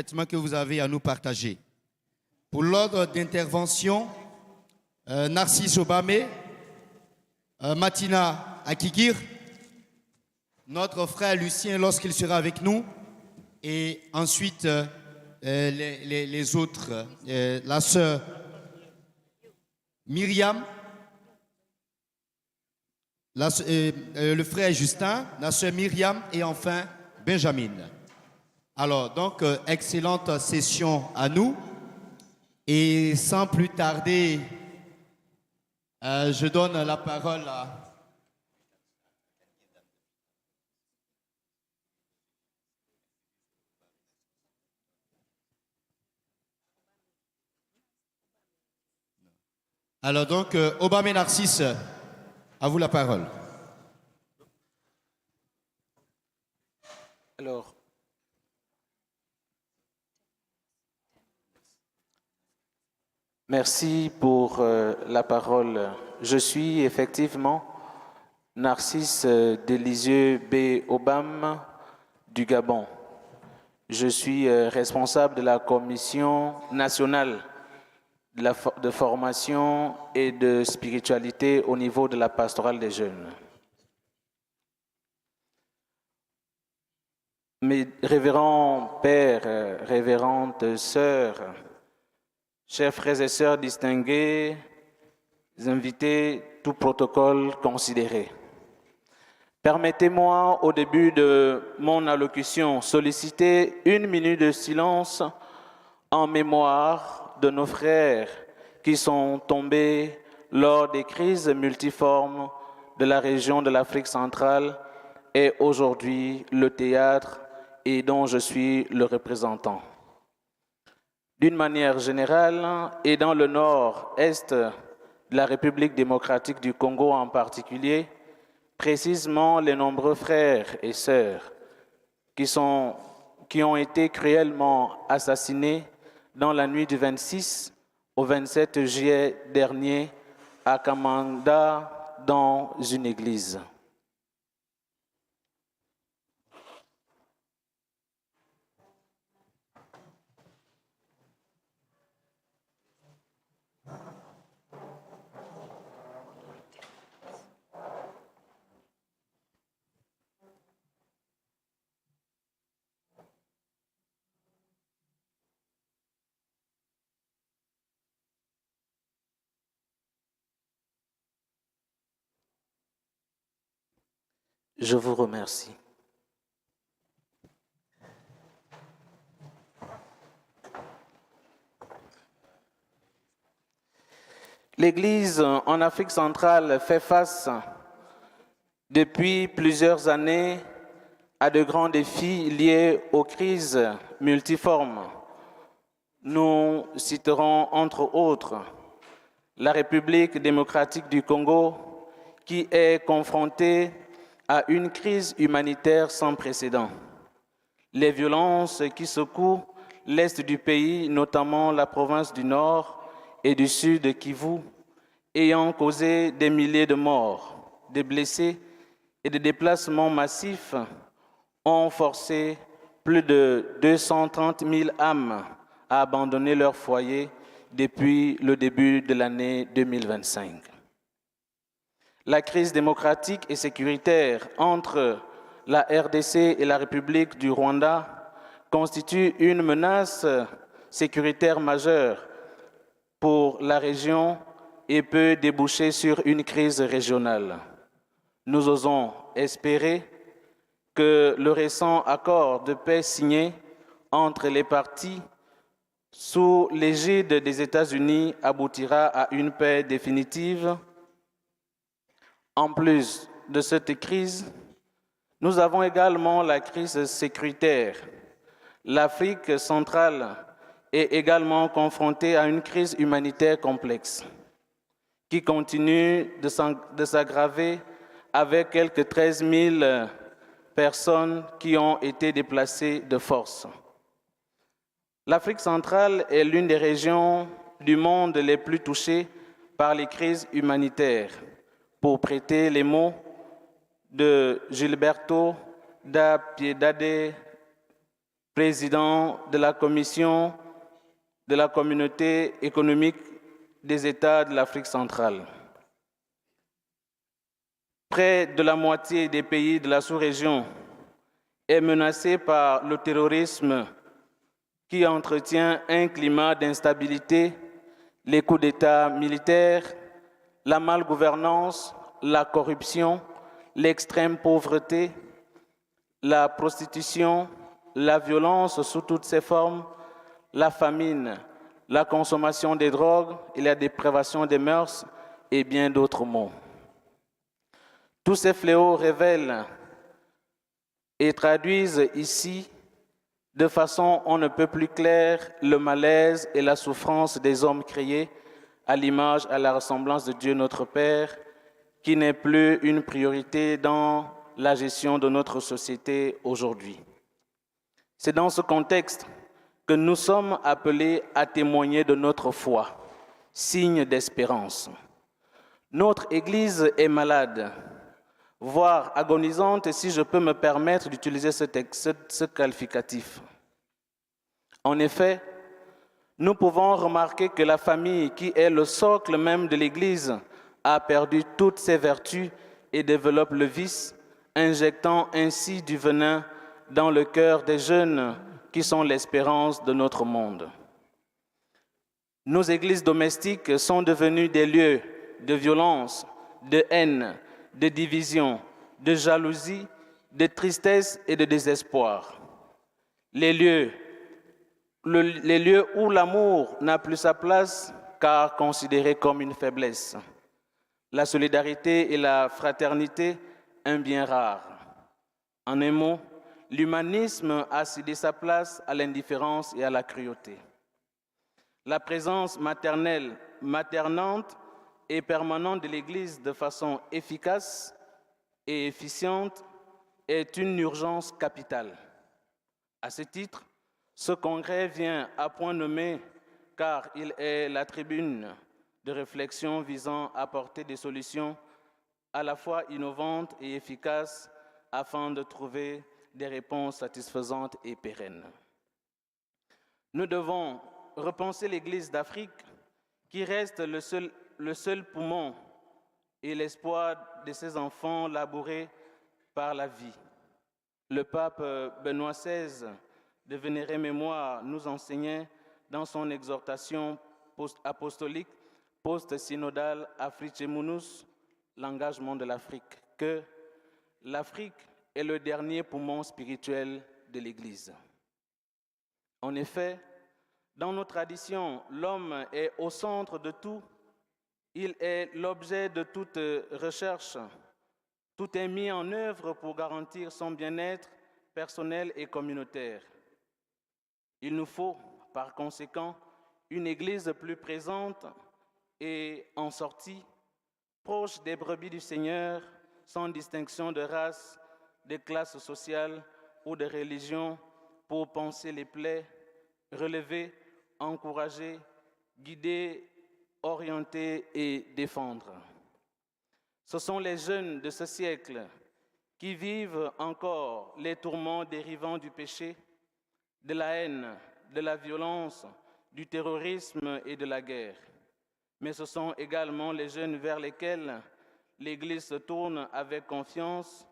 Que vous avez à nous partager. Pour l'ordre d'intervention, Narcisse Obame, Matina Akigir, notre frère Lucien lorsqu'il sera avec nous, et ensuite les autres, la sœur Myriam, le frère Justin, la sœur Myriam et enfin Benjamin. Alors, donc, excellente session à nous. Et sans plus tarder, je donne la parole à... Alors, donc, Obama Narcisse, à vous la parole. Alors, merci pour la parole. Je suis effectivement Narcisse Delisieux B. Obam du Gabon. Je suis responsable de la Commission nationale de formation et de spiritualité au niveau de la Pastorale des jeunes. Mes révérends pères, révérentes sœurs, chers frères et sœurs distingués, invités, tout protocole considéré. Permettez-moi, au début de mon allocution, solliciter 1 minute de silence en mémoire de nos frères qui sont tombés lors des crises multiformes de la région de l'Afrique centrale et aujourd'hui le théâtre et dont je suis le représentant. D'une manière générale, et dans le nord-est de la République démocratique du Congo en particulier, précisément les nombreux frères et sœurs qui ont été cruellement assassinés dans la nuit du 26 au 27 juillet dernier à Kamanda, dans une église. Je vous remercie. L'Église en Afrique centrale fait face depuis plusieurs années à de grands défis liés aux crises multiformes. Nous citerons entre autres la République démocratique du Congo qui est confrontée à une crise humanitaire sans précédent. Les violences qui secouent l'est du pays, notamment la province du Nord et du Sud de Kivu, ayant causé des milliers de morts, des blessés et des déplacements massifs, ont forcé plus de 230 000 âmes à abandonner leur foyer depuis le début de l'année 2025. La crise démocratique et sécuritaire entre la RDC et la République du Rwanda constitue une menace sécuritaire majeure pour la région et peut déboucher sur une crise régionale. Nous osons espérer que le récent accord de paix signé entre les parties sous l'égide des États-Unis aboutira à une paix définitive. En plus de cette crise, nous avons également la crise sécuritaire. L'Afrique centrale est également confrontée à une crise humanitaire complexe qui continue de s'aggraver avec quelques 13 000 personnes qui ont été déplacées de force. L'Afrique centrale est l'une des régions du monde les plus touchées par les crises humanitaires. Pour prêter les mots de Gilberto da Piedade président de la commission de la communauté économique des États de l'Afrique centrale. Près de la moitié des pays de la sous-région est menacée par le terrorisme qui entretient un climat d'instabilité, les coups d'État militaires, la malgouvernance, la corruption, l'extrême pauvreté, la prostitution, la violence sous toutes ses formes, la famine, la consommation des drogues et la dépravation des mœurs et bien d'autres maux. Tous ces fléaux révèlent et traduisent ici de façon on ne peut plus claire le malaise et la souffrance des hommes créés à l'image, à la ressemblance de Dieu notre Père, qui n'est plus une priorité dans la gestion de notre société aujourd'hui. C'est dans ce contexte que nous sommes appelés à témoigner de notre foi, signe d'espérance. Notre Église est malade, voire agonisante, si je peux me permettre d'utiliser ce qualificatif. En effet, nous pouvons remarquer que la famille, qui est le socle même de l'Église, a perdu toutes ses vertus et développe le vice, injectant ainsi du venin dans le cœur des jeunes qui sont l'espérance de notre monde. Nos églises domestiques sont devenues des lieux de violence, de haine, de division, de jalousie, de tristesse et de désespoir. Les lieux où l'amour n'a plus sa place car considéré comme une faiblesse. La solidarité et la fraternité, un bien rare. En un mot, l'humanisme a cédé sa place à l'indifférence et à la cruauté. La présence maternante et permanente de l'Église de façon efficace et efficiente est une urgence capitale. À ce titre, ce congrès vient à point nommé car il est la tribune de réflexion visant à apporter des solutions à la fois innovantes et efficaces afin de trouver des réponses satisfaisantes et pérennes. Nous devons repenser l'Église d'Afrique qui reste le seul poumon et l'espoir de ses enfants labourés par la vie. Le pape Benoît XVI de vénérée mémoire nous enseignait dans son exhortation apostolique post-synodale Africemunus, l'engagement de l'Afrique, que l'Afrique est le dernier poumon spirituel de l'Église. En effet, dans nos traditions, l'homme est au centre de tout. Il est l'objet de toute recherche. Tout est mis en œuvre pour garantir son bien-être personnel et communautaire. Il nous faut, par conséquent, une Église plus présente et en sortie, proche des brebis du Seigneur, sans distinction de race, de classe sociale ou de religion, pour panser les plaies, relever, encourager, guider, orienter et défendre. Ce sont les jeunes de ce siècle qui vivent encore les tourments dérivant du péché, de la haine, de la violence, du terrorisme et de la guerre. Mais ce sont également les jeunes vers lesquels l'Église se tourne avec confiance,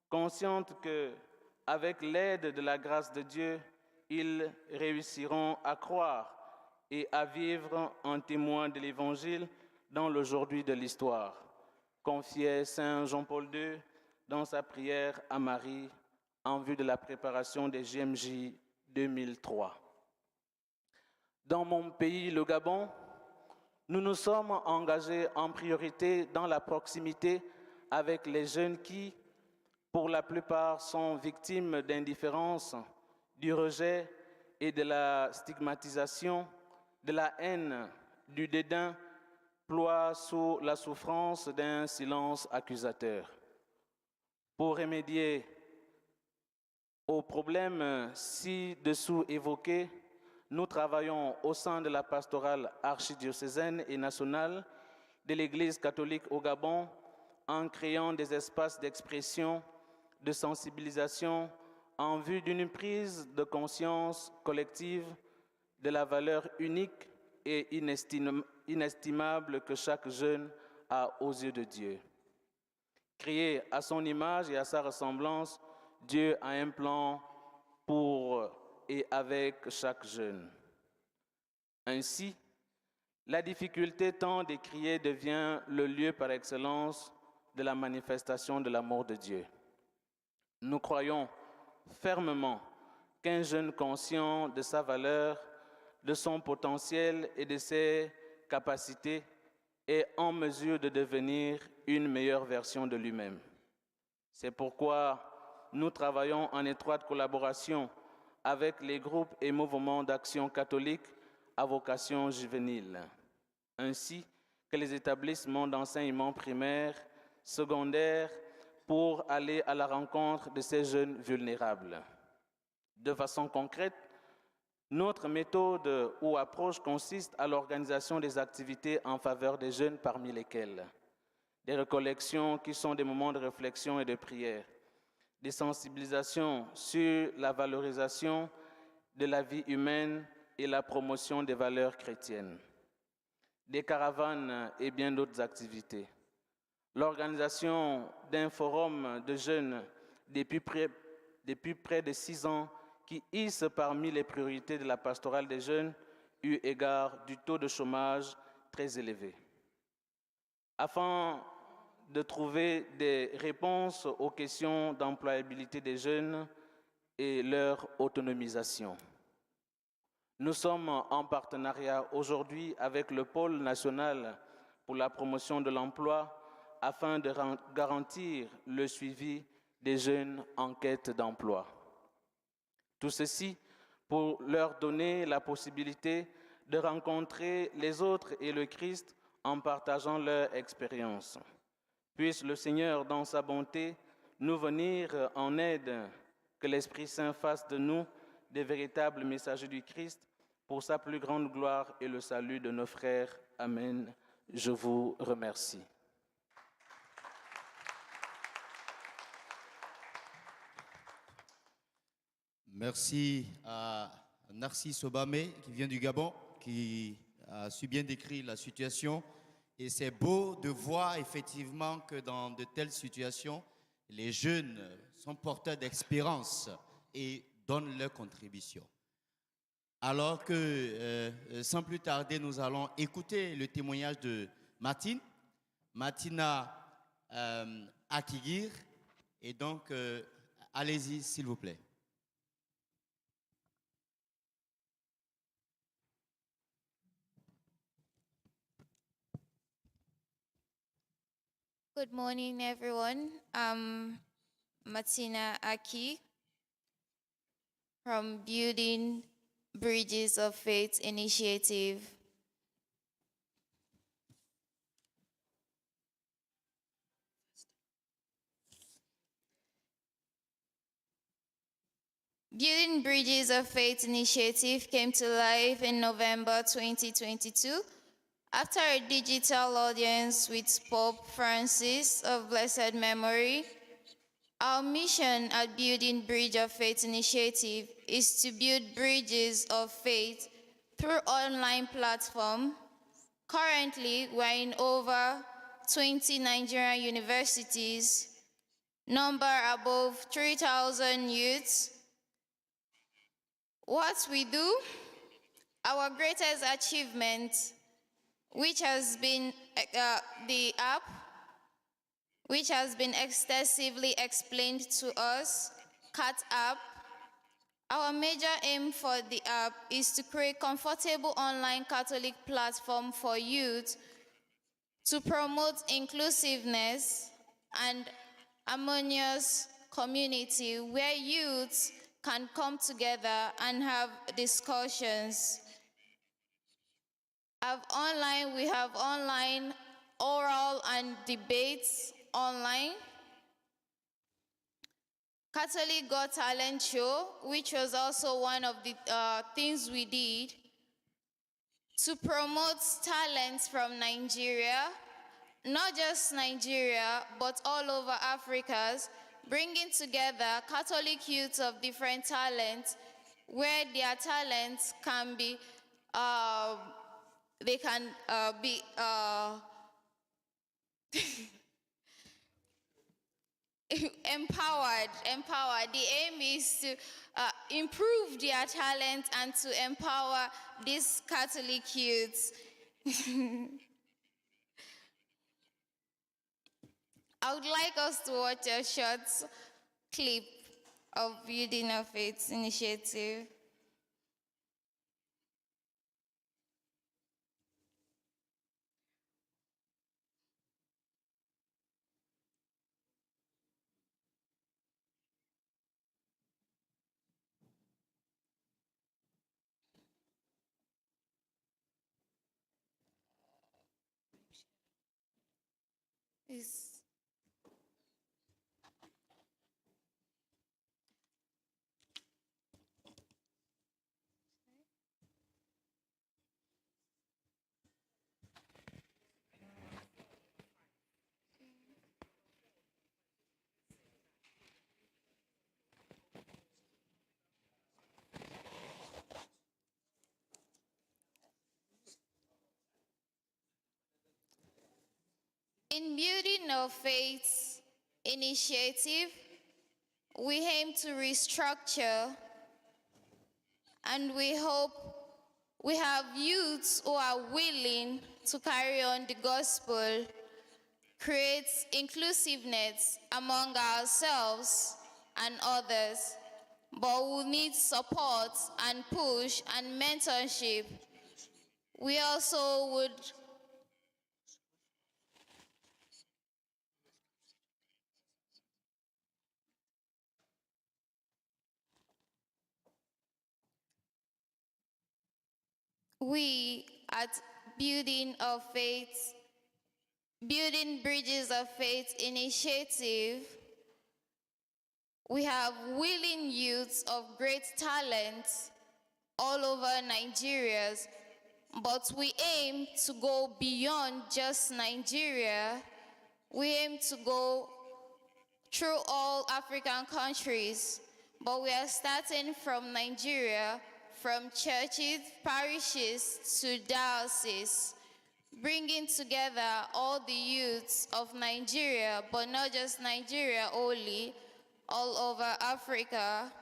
consciente qu'avec l'aide de la grâce de Dieu, ils réussiront à croire et à vivre en témoin de l'Évangile dans l'aujourd'hui de l'histoire, confiait Saint Jean-Paul II dans sa prière à Marie en vue de la préparation des JMJ 2003. Dans mon pays, le Gabon, nous nous sommes engagés en priorité dans la proximité avec les jeunes qui, pour la plupart, sont victimes d'indifférence, du rejet et de la stigmatisation, de la haine, du dédain, ploient sous la souffrance d'un silence accusateur. Pour remédier aux problèmes ci-dessous évoqués, nous travaillons au sein de la pastorale archidiocésaine et nationale de l'Église catholique au Gabon en créant des espaces d'expression, de sensibilisation, en vue d'une prise de conscience collective de la valeur unique et inestimable que chaque jeune a aux yeux de Dieu. Créé à son image et à sa ressemblance, Dieu a un plan pour et avec chaque jeune. Ainsi, la difficulté tant décriée devient le lieu par excellence de la manifestation de l'amour de Dieu. Nous croyons fermement qu'un jeune conscient de sa valeur, de son potentiel et de ses capacités est en mesure de devenir une meilleure version de lui-même. C'est pourquoi nous travaillons en étroite collaboration avec les groupes et mouvements d'action catholique à vocation juvénile, ainsi que les établissements d'enseignement primaire, secondaire, pour aller à la rencontre de ces jeunes vulnérables. De façon concrète, notre méthode ou approche consiste à l'organisation des activités en faveur des jeunes, parmi lesquelles des recollections qui sont des moments de réflexion et de prière, des sensibilisations sur la valorisation de la vie humaine et la promotion des valeurs chrétiennes, des caravanes et bien d'autres activités. L'organisation d'un forum de jeunes depuis près de 6 ans qui hisse parmi les priorités de la pastorale des jeunes eu égard du taux de chômage très élevé. Afin de trouver des réponses aux questions d'employabilité des jeunes et leur autonomisation. Nous sommes en partenariat aujourd'hui avec le Pôle national pour la promotion de l'emploi afin de garantir le suivi des jeunes en quête d'emploi. Tout ceci pour leur donner la possibilité de rencontrer les autres et le Christ en partageant leur expérience. Puisse le Seigneur, dans sa bonté, nous venir en aide, que l'Esprit Saint fasse de nous des véritables messagers du Christ pour sa plus grande gloire et le salut de nos frères. Amen. Je vous remercie. Merci à Narcisse Obamé qui vient du Gabon, qui a su bien décrire la situation. Et c'est beau de voir effectivement que dans de telles situations, les jeunes sont porteurs d'espérance et donnent leur contribution. Alors que, sans plus tarder, nous allons écouter le témoignage de Martina Akigir. Et donc, allez-y, s'il vous plaît. Good morning, everyone. I'm Martina Aki from Building Bridges of Faith Initiative. Building Bridges of Faith Initiative came to life in November 2022 after a digital audience with Pope Francis of blessed memory. Our mission at Building Bridge of Faith Initiative is to build bridges of faith through online platform. Currently, we're in over 20 Nigerian universities, number above 3,000 youths. What we do, our greatest achievement, which has been the app, which has been extensively explained to us, CAT app. Our major aim for the app is to create comfortable online Catholic platform for youth to promote inclusiveness and harmonious community where youths can come together and have discussions. We have online oral and debates online. Catholic Got Talent Show, which was also one of the things we did to promote talents from Nigeria, not just Nigeria, but all over Africa, bringing together Catholic youths of different talents, where their talents can be, they can be empowered. The aim is to improve their talent and to empower these Catholic youths. I would like us to watch a short clip of Building of Faith initiative. In Building of Faith initiative, we aim to restructure, and we hope we have youths who are willing to carry on the gospel, create inclusiveness among ourselves and others, but we need support and push and mentorship. We also would at Building of Faith, Building Bridges of Faith initiative, we have willing youths of great talent all over Nigeria, but we aim to go beyond just Nigeria. We aim to go through all African countries, but we are starting from Nigeria, from churches, parishes to dioceses, bringing together all the youths of Nigeria, but not just Nigeria only, all over Africa,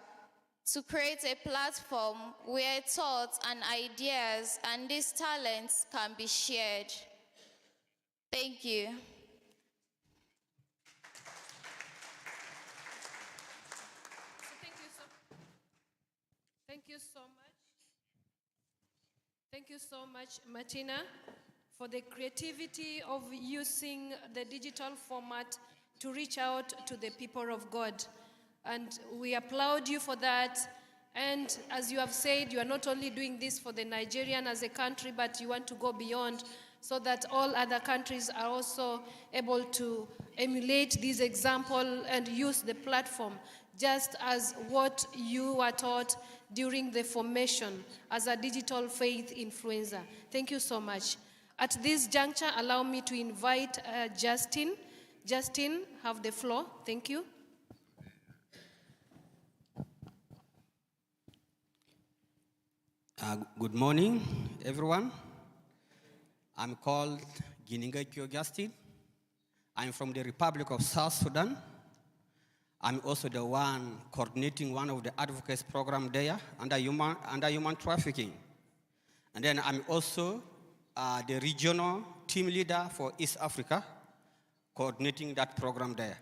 to create a platform where thoughts and ideas and these talents can be shared. Thank you. Thank you so much. Thank you so much, Martina, for the creativity of using the digital format to reach out to the people of God. And we applaud you for that. And as you have said, you are not only doing this for the Nigerian as a country, but you want to go beyond so that all other countries are also able to emulate this example and use the platform, just as what you were taught during the formation as a digital faith influencer. Thank you so much. At this juncture, allow me to invite Justin. Justin, have the floor. Thank you. Good morning, everyone. I'm called Giningekyo Justin. I'm from the Republic of South Sudan. I'm also the one coordinating one of the advocacy programs there under human trafficking. And then I'm also the regional team leader for East Africa, coordinating that program there.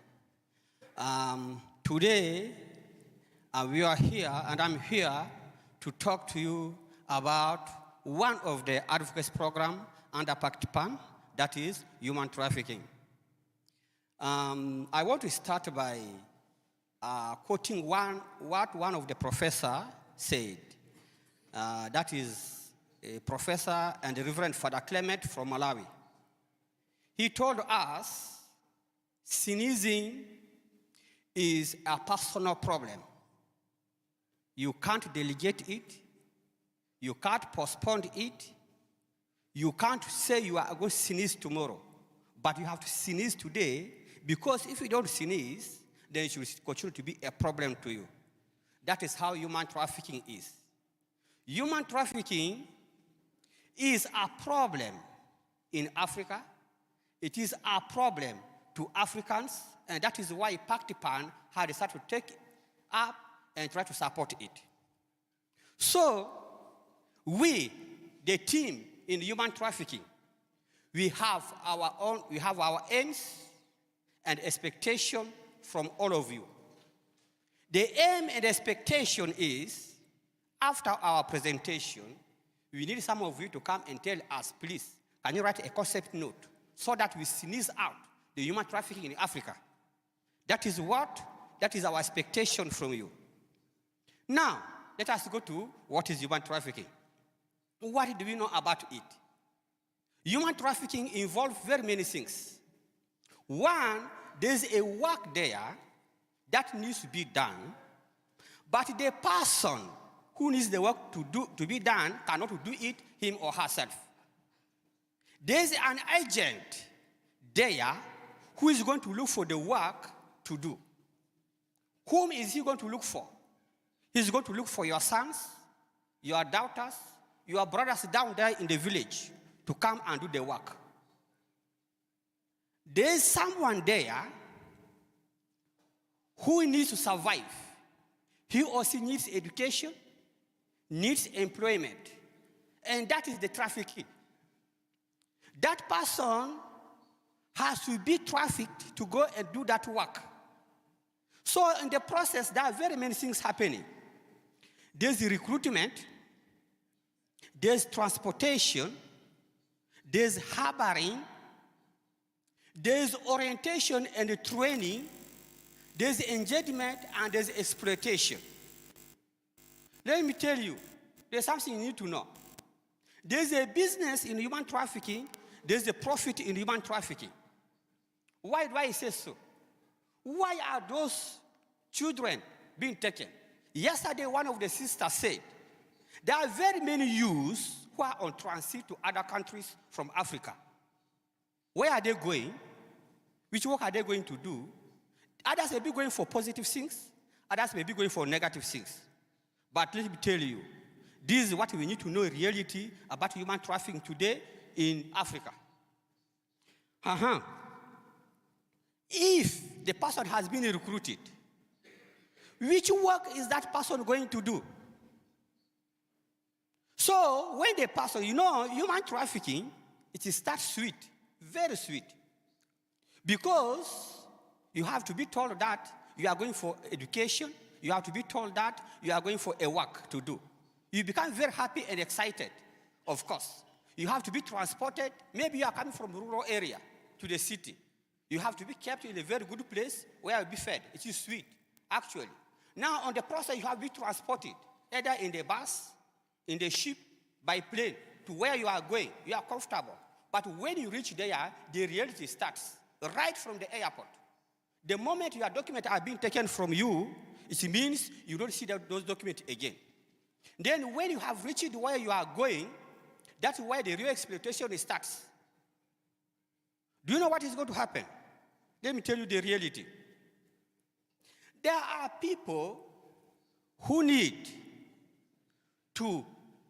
Today, we are here, and I'm here to talk to you about one of the advocacy programs under PACTPAN, that is human trafficking. I want to start by quoting what one of the professors said. That is a professor and a Reverend Father Clement from Malawi. He told us cynicism is a personal problem. You can't delegate it. You can't postpone it. You can't say you are going to sneeze tomorrow, but you have to sneeze today, because if you don't sneeze, then it will continue to be a problem to you. That is how human trafficking is. Human trafficking is a problem in Africa. It is a problem to Africans, and that is why PACTPAN had decided to take it up and try to support it. So, we, the team in human trafficking, we have our aims and expectation from all of you. The aim and expectation is, after our presentation, we need some of you to come and tell us, please, can you write a concept note so that we sneeze out the human trafficking in Africa? That is our expectation from you. Now, let us go to what is human trafficking. What do we know about it? Human trafficking involves very many things. One, there's a work there that needs to be done, but the person who needs the work to be done cannot do it him or herself. There's an agent there who is going to look for the work to do. Whom is he going to look for? He's going to look for your sons, your daughters, your brothers down there in the village to come and do the work. There's someone there who needs to survive. He or she needs education, needs employment, and that is the trafficking. That person has to be trafficked to go and do that work. So in the process, there are very many things happening. There's the recruitment, there's transportation, there's harboring, there's orientation and training, there's engagement, and there's exploitation. Let me tell you, there's something you need to know. There's a business in human trafficking, there's a profit in human trafficking. Why do I say so? Why are those children being taken? Yesterday, one of the sisters said, there are very many youths who are on transit to other countries from Africa. Where are they going? Which work are they going to do? Others may be going for positive things, others may be going for negative things. But let me tell you, this is what we need to know in reality about human trafficking today in Africa. If the person has been recruited, which work is that person going to do? So when the person, human trafficking, it starts sweet, very sweet. Because you have to be told that you are going for education, you have to be told that you are going for a work to do. You become very happy and excited, of course. You have to be transported. Maybe you are coming from a rural area to the city. You have to be kept in a very good place where you'll be fed. It is sweet, actually. Now, on the process, you have to be transported, either in the bus, in the ship, by plane, to where you are going. You are comfortable. But when you reach there, the reality starts, right from the airport. The moment your documents are being taken from you, it means you don't see those documents again. Then when you have reached where you are going, that's where the real exploitation starts. Do you know what is going to happen? Let me tell you the reality. There are people who need to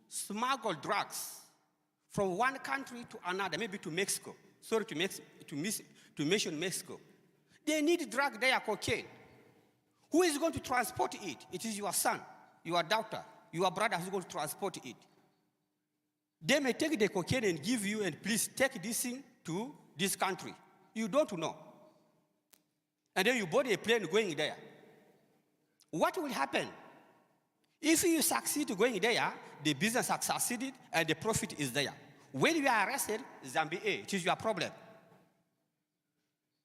smuggle drugs from one country to another, maybe to Mexico. Sorry to mention Mexico. They need drug there, cocaine. Who is going to transport it? It is your son, your daughter, your brother who is going to transport it. They may take the cocaine and give you, and please take this thing to this country. You don't know. And then you board a plane going there. What will happen? If you succeed going there, the business has succeeded and the profit is there. When you are arrested, Zambia, it is your problem.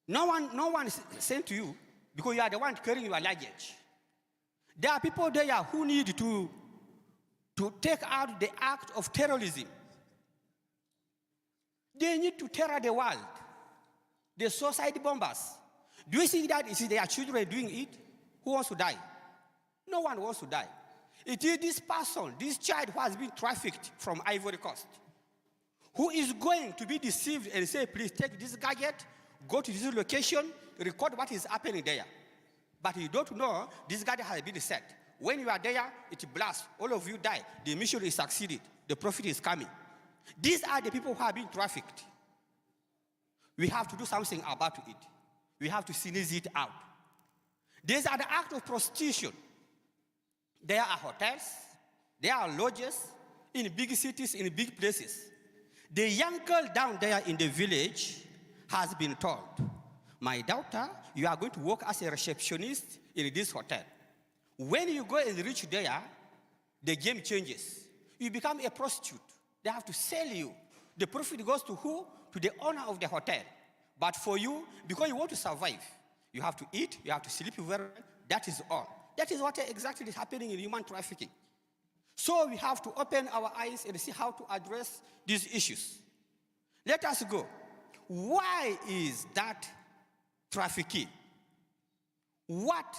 No one is sent to you because you are the one carrying your luggage. There are people there who need to take out the act of terrorism. They need to terror the world. The suicide bombers. Do you think that it is their children doing it? Who wants to die? No one wants to die. It is this person, this child who has been trafficked from Ivory Coast, who is going to be deceived and say, please take this gadget, go to this location, record what is happening there. But you don't know this guard has been set. When you are there, it blasts. All of you die. The mission is succeeded. The prophet is coming. These are the people who have been trafficked. We have to do something about it. We have to sneeze it out. These are the act of prostitution. There are hotels, there are lodges in big cities, in big places. The young girl down there in the village has been told, my daughter, you are going to work as a receptionist in this hotel. When you go and reach there, the game changes. You become a prostitute. They have to sell you. The profit goes to who? To the owner of the hotel. But for you, because you want to survive, you have to eat, you have to sleep very well. That is all. That is what exactly is happening in human trafficking. So we have to open our eyes and see how to address these issues. Let us go. Why is that trafficking? What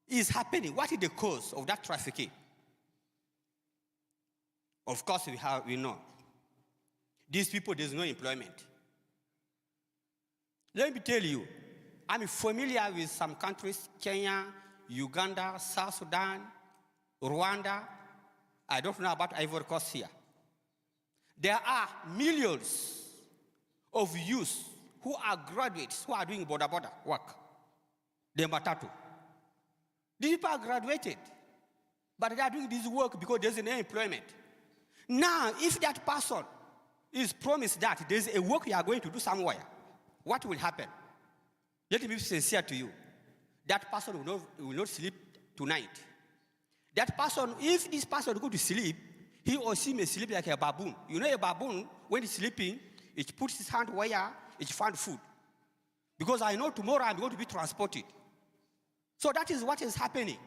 is happening? What is the cause of that trafficking? Of course, we know. These people, there's no employment. Let me tell you, I'm familiar with some countries, Kenya, Uganda, South Sudan, Rwanda. I don't know about Ivory Coast here. There are millions of youth who are graduates, who are doing border work. The matatu. These people are graduated, but they are doing this work because there's no employment. Now, if that person is promised that there's a work you are going to do somewhere, what will happen? Let me be sincere to you. That person will not sleep tonight. That person, if this person go to sleep, he or she may sleep like a baboon. You know a baboon, when he's sleeping, it puts his hand where it finds food. Because I know tomorrow I'm going to be transported. So that is what is happening.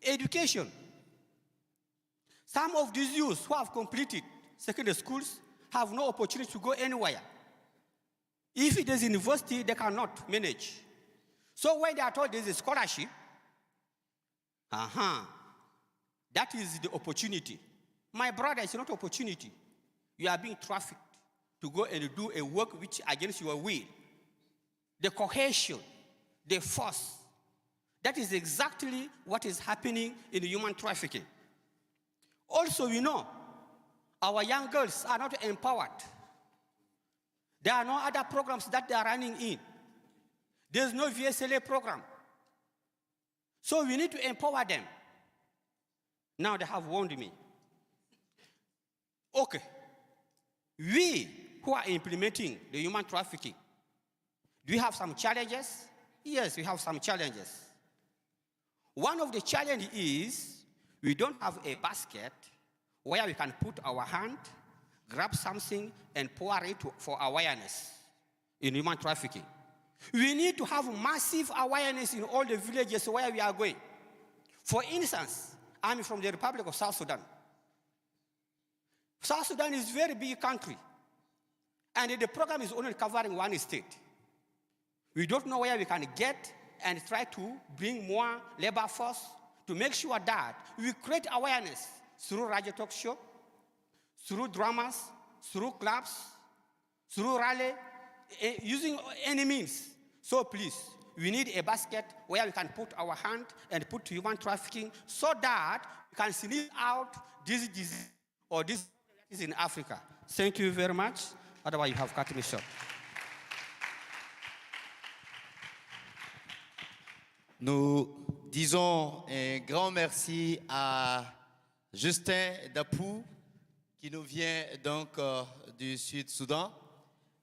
Education. Some of these youths who have completed secondary schools have no opportunity to go anywhere. If it is university, they cannot manage. So when they are told there is a scholarship, that is the opportunity. My brother, it's not opportunity. You are being trafficked to go and do a work which against your will. The cohesion, the force. That is exactly what is happening in human trafficking. Also, we know our young girls are not empowered. There are no other programs that they are running in. There's no VSLA program. So we need to empower them. Now they have warned me. Okay. We who are implementing the human trafficking, do we have some challenges? Yes, we have some challenges. One of the challenges is we don't have a basket where we can put our hand, grab something, and pour it for awareness in human trafficking. We need to have massive awareness in all the villages where we are going. For instance, I'm from the Republic of South Sudan. South Sudan is a very big country, and the program is only covering one state. We don't know where we can get and try to bring more labor force to make sure that we create awareness through radio talk show, through dramas, through clubs, through rally, using any means. So please, we need a basket where we can put our hand and put human trafficking so that we can sneak out this disease or this is in Africa. Thank you very much. Otherwise, you have cut me short. Nous disons un grand merci à Justin Dapou, qui nous vient donc du Sud-Soudan,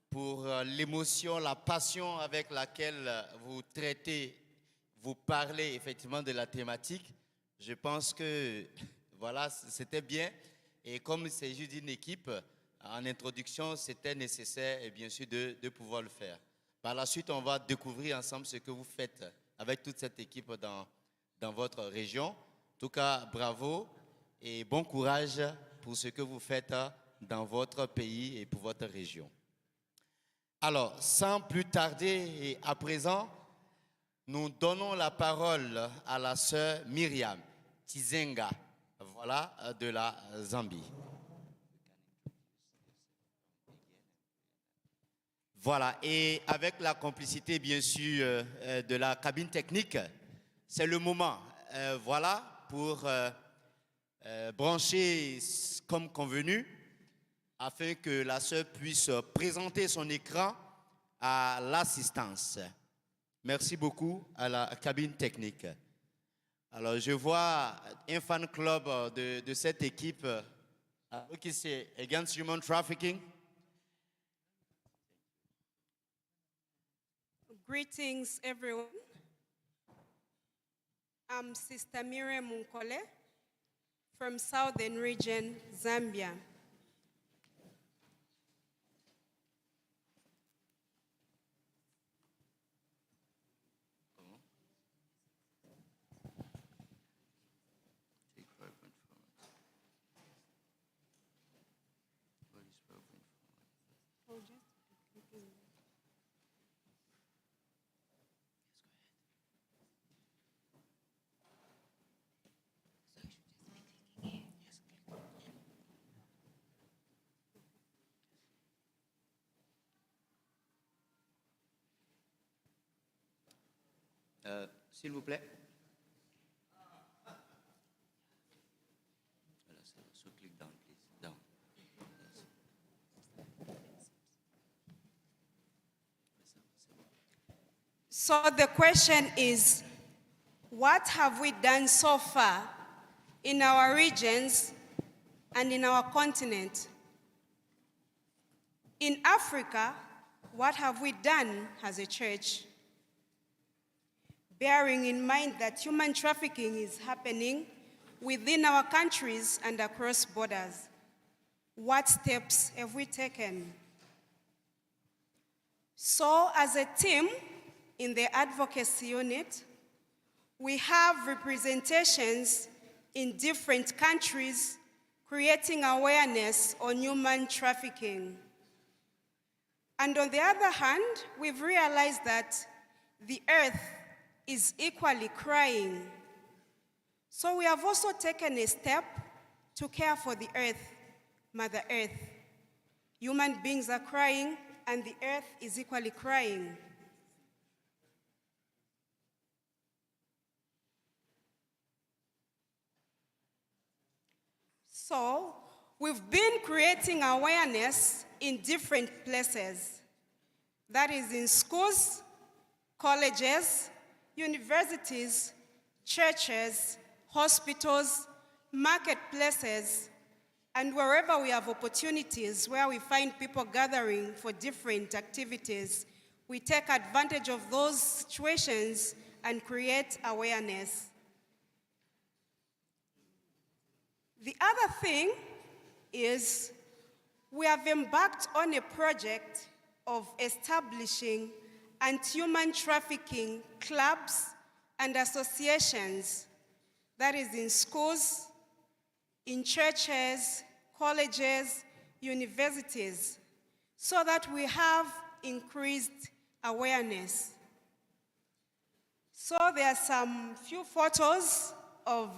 pour l'émotion, la passion avec laquelle vous traitez, vous parlez effectivement de la thématique. Je pense que voilà, c'était bien. Et comme c'est juste une équipe, en introduction, c'était nécessaire et bien sûr de pouvoir le faire. Par la suite, on va découvrir ensemble ce que vous faites avec toute cette équipe dans votre région. En tout cas, bravo et bon courage pour ce que vous faites dans votre pays et pour votre région. Alors, sans plus tarder et à présent, nous donnons la parole à la sœur Myriam Tizenga, voilà, de la Zambie. Voilà, et avec la complicité, bien sûr, de la cabine technique, c'est le moment, voilà, pour brancher comme convenu, afin que la sœur puisse présenter son écran à l'assistance. Merci beaucoup à la cabine technique. Alors, je vois un fan club de cette équipe qui c'est Against Human Trafficking. Greetings, everyone. I'm Sister Miriam Munkole from Southern Region, Zambia. S'il vous plaît. So click down, please. Down. Yes. So the question is, what have we done so far in our regions and in our continent? In Africa, what have we done as a church? Bearing in mind that human trafficking is happening within our countries and across borders, what steps have we taken? So, as a team in the advocacy unit, we have representations in different countries creating awareness on human trafficking. And on the other hand, we've realized that the earth is equally crying. So we have also taken a step to care for the earth, Mother Earth. Human beings are crying, and the earth is equally crying. So we've been creating awareness in different places. That is in schools, colleges, universities, churches, hospitals, marketplaces, and wherever we have opportunities where we find people gathering for different activities, we take advantage of those situations and create awareness. The other thing is we have embarked on a project of establishing anti-human trafficking clubs and associations, that is in schools, in churches, colleges, universities, so that we have increased awareness. So there are some few photos of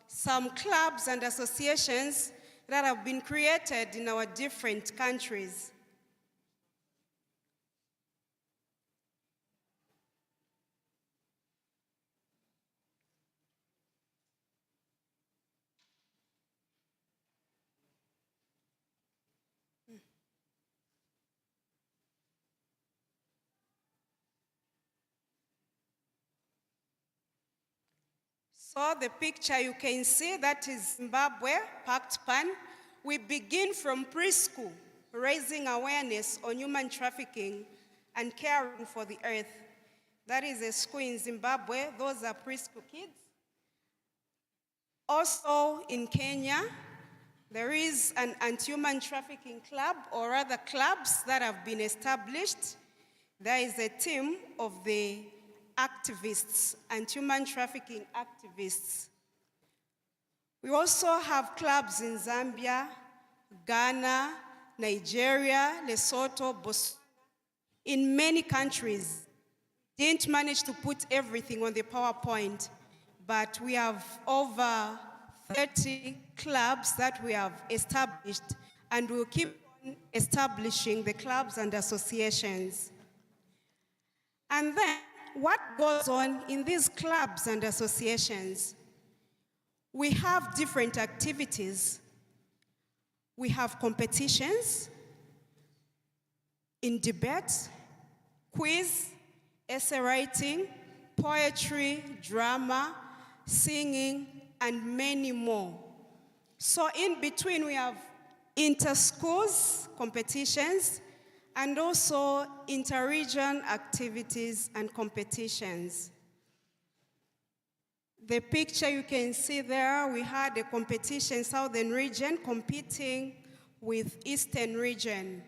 some clubs and associations that have been created in our different countries. So the picture you can see, that is Zimbabwe, PACTPAN. We begin from preschool, raising awareness on human trafficking and caring for the earth. That is a school in Zimbabwe. Those are preschool kids. Also in Kenya, there is an anti-human trafficking club, or other clubs that have been established. There is a team of the activists, anti-human trafficking activists. We also have clubs in Zambia, Ghana, Nigeria, Lesotho, Botswana, in many countries. Didn't manage to put everything on the PowerPoint, but we have over 30 clubs that we have established, and we'll keep establishing the clubs and associations. And then, what goes on in these clubs and associations? We have different activities. We have competitions in debate, quiz, essay writing, poetry, drama, singing, and many more. So in between, we have inter-schools competitions and also inter-region activities and competitions. The picture you can see there, we had a competition, Southern region competing with Eastern region.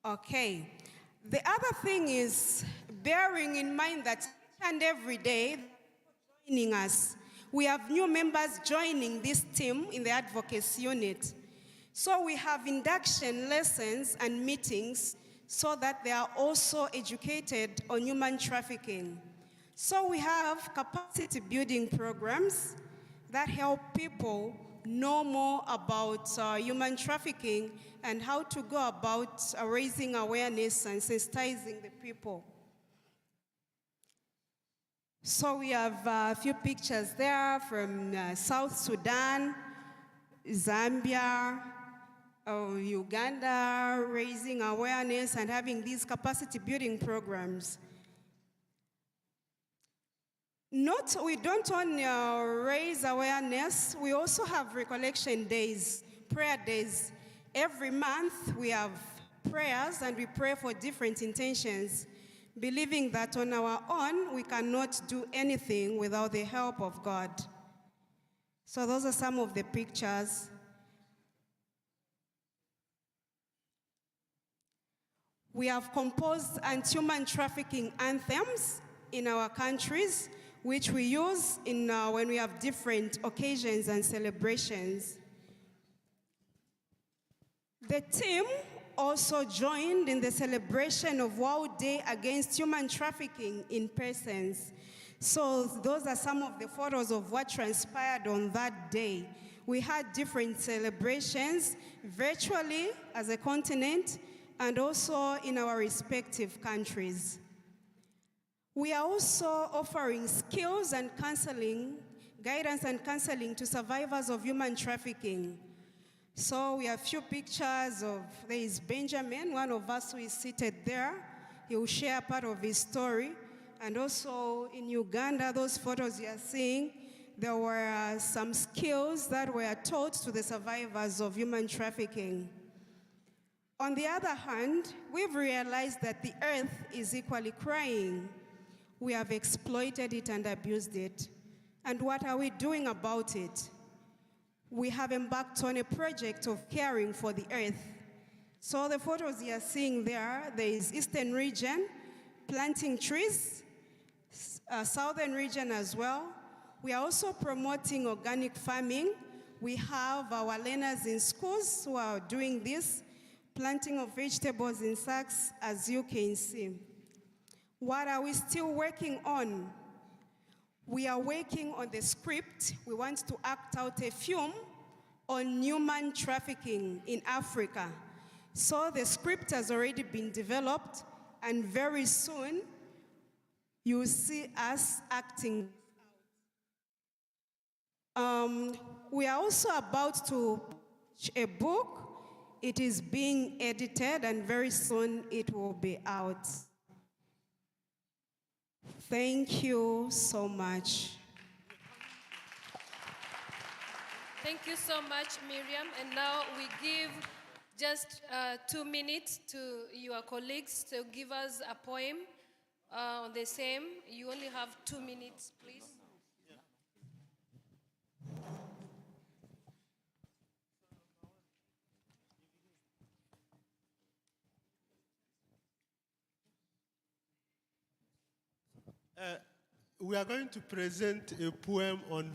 Okay. The other thing is bearing in mind that each and every day joining us, we have new members joining this team in the advocacy unit. So we have induction lessons and meetings so that they are also educated on human trafficking. So we have capacity building programs that help people know more about human trafficking and how to go about raising awareness and sensitizing the people. So we have a few pictures there from South Sudan, Zambia, Uganda, raising awareness and having these capacity building programs. We don't only raise awareness, we also have recollection days, prayer days. Every month we have prayers and we pray for different intentions, believing that on our own we cannot do anything without the help of God. So those are some of the pictures. We have composed anti-human trafficking anthems in our countries, which we use when we have different occasions and celebrations. The team also joined in the celebration of World Day Against Human Trafficking in Persons. So those are some of the photos of what transpired on that day. We had different celebrations virtually as a continent and also in our respective countries. We are also offering skills and counseling, guidance and counseling to survivors of human trafficking. So we have a few pictures of, there is Benjamin, one of us who is seated there. He will share part of his story. And also in Uganda, those photos you are seeing, there were some skills that were taught to the survivors of human trafficking. On the other hand, we've realized that the earth is equally crying. We have exploited it and abused it. And what are we doing about it? We have embarked on a project of caring for the earth. So the photos you are seeing there is Eastern region, planting trees, Southern region as well. We are also promoting organic farming. We have our learners in schools who are doing this, planting of vegetables in sacks, as you can see. What are we still working on? We are working on the script. We want to act out a film on human trafficking in Africa. So the script has already been developed, and very soon you'll see us acting. We are also about to publish a book. It is being edited, and very soon it will be out. Thank you so much. Thank you so much, Miriam. And now we give just 2 minutes to your colleagues to give us a poem on the same. You only have 2 minutes, please. We are going to present a poem on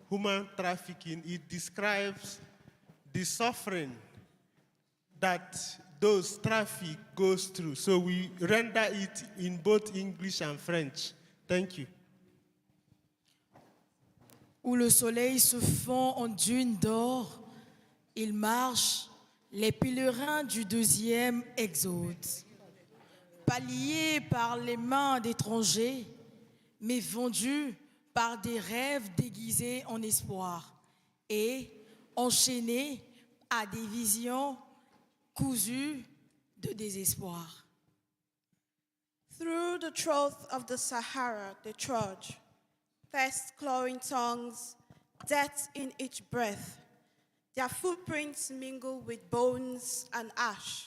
human trafficking. It describes the suffering that those traffic goes through. So we render it in both English and French. Thank you. Où le soleil se fond en dunes d'or, il marche les pèlerins du deuxième exode. Pas liés par les mains d'étrangers, mais vendus par des rêves déguisés en espoir et enchaînés à des visions cousues de désespoir. Through the trough of the Sahara, they trudge, thirst clawing tongues, death in each breath. Their footprints mingle with bones and ash.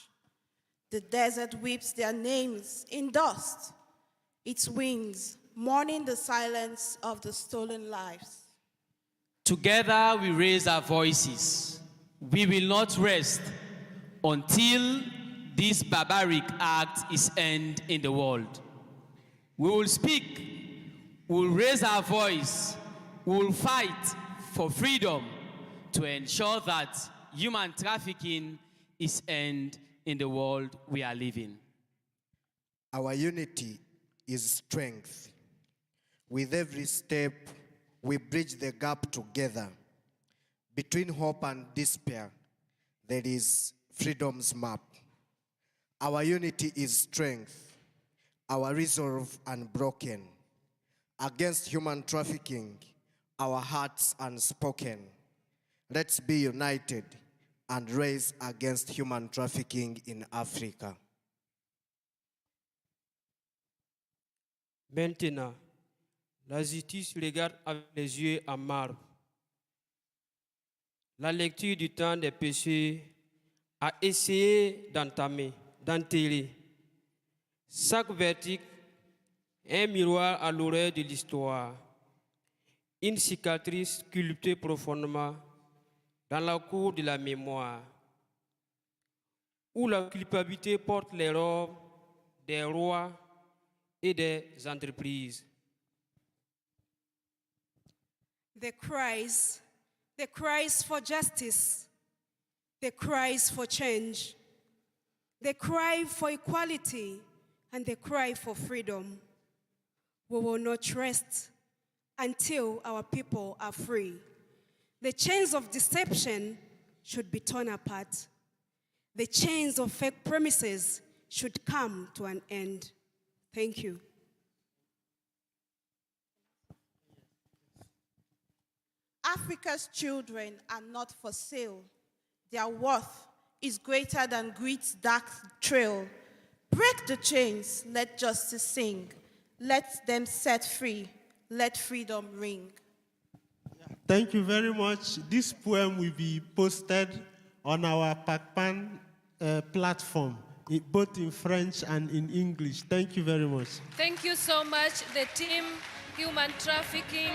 The desert weeps their names in dust, its winds mourning the silence of the stolen lives. Together we raise our voices. We will not rest until this barbaric act is ended in the world. We will speak, we will raise our voice, we will fight for freedom to ensure that human trafficking is ended in the world we are living. Our unity is strength. With every step, we bridge the gap together. Between hope and despair, there is freedom's map. Our unity is strength, our resolve unbroken. Against human trafficking, our hearts unspoken. Let's be united and raise against human trafficking in Africa. Maintenant, la justice regarde avec les yeux en marbre. La lecture du temps des péchés a essayé d'enterrer. Chaque verdict est un miroir à l'oreille de l'histoire, une cicatrice sculptée profondément dans la cour de la mémoire, où la culpabilité porte les robes des rois et des entreprises. The cries for justice, the cries for change, the cry for equality, and the cry for freedom. We will not rest until our people are free. The chains of deception should be torn apart. The chains of fake promises should come to an end. Thank you. Africa's children are not for sale. Their worth is greater than greed's dark trail. Break the chains, let justice sing. Let them set free, let freedom ring. Thank you very much. This poem will be posted on our PACTPAN platform, both in French and in English. Thank you very much. Thank you so much, the team, Human Trafficking.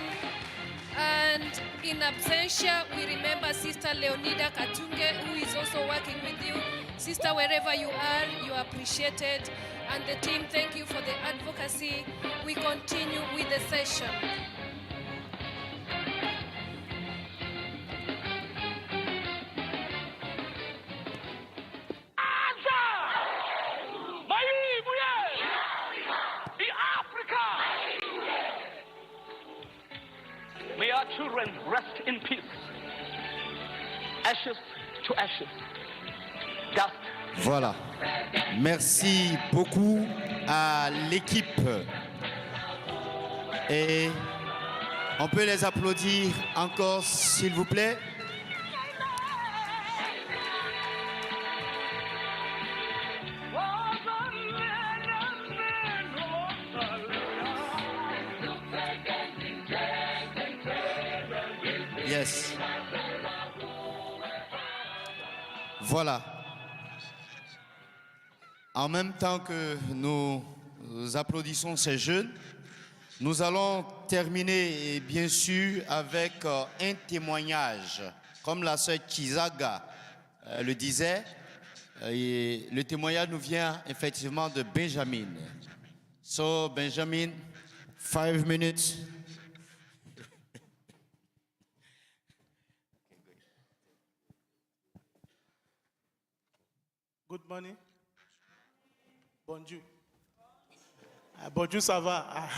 And in absentia, we remember Sister Leonida Katunge, who is also working with you. Sister, wherever you are appreciated. And the team, thank you for the advocacy. We continue with the session. May our children rest in peace. Ashes to ashes. Dust. Voilà. Merci beaucoup à l'équipe. Et on peut les applaudir encore, s'il vous plaît. Yes. Voilà. En même temps que nous applaudissons ces jeunes, nous allons terminer bien sûr avec un témoignage. Comme la sœur Chizaga le disait, et le témoignage nous vient effectivement de Benjamin. So Benjamin, 5 minutes. Good morning. Bonjour. Bonjour, ça va?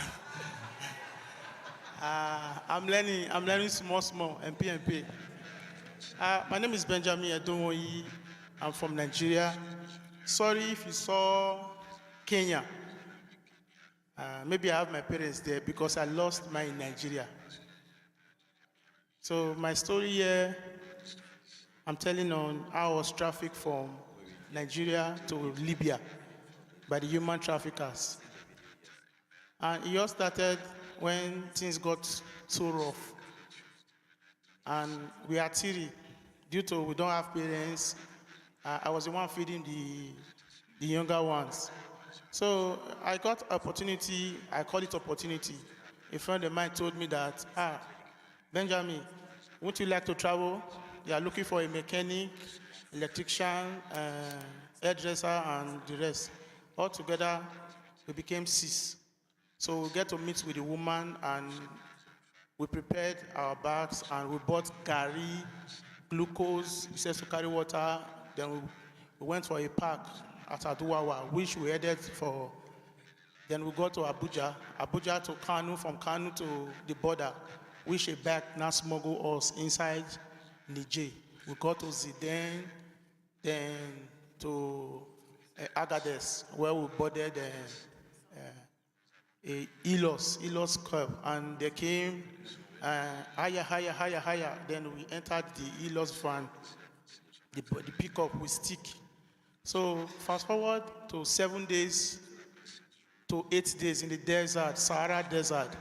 I'm learning small, MP. My name is Benjamin Edonwoyi. I'm from Nigeria. Sorry if you saw Kenya. Maybe I have my parents there because I lost mine in Nigeria. So my story here, I'm telling on how I was trafficked from Nigeria to Libya by the human traffickers. And it all started when things got so rough. And we are teary due to we don't have parents. I was the one feeding the younger ones. So I got opportunity, I call it opportunity. A friend of mine told me that, Benjamin, would you like to travel? They are looking for a mechanic, electrician, hairdresser, and the rest. All together, we became 6. So we get to meet with the woman, and we prepared our bags, and we bought gari, glucose, he says to carry water. Then we went for a park at Aduwawa, which we headed for. Then we got to Abuja to Kanu, from Kanu to the border, which a bag now smuggled us inside Niger. We got to Zidane, then to Agadez, where we boarded Ilos Curb, and they came higher. Then we entered the Ilos van, the pickup with stick. So fast forward to 7 days to 8 days in the desert, Sahara Desert.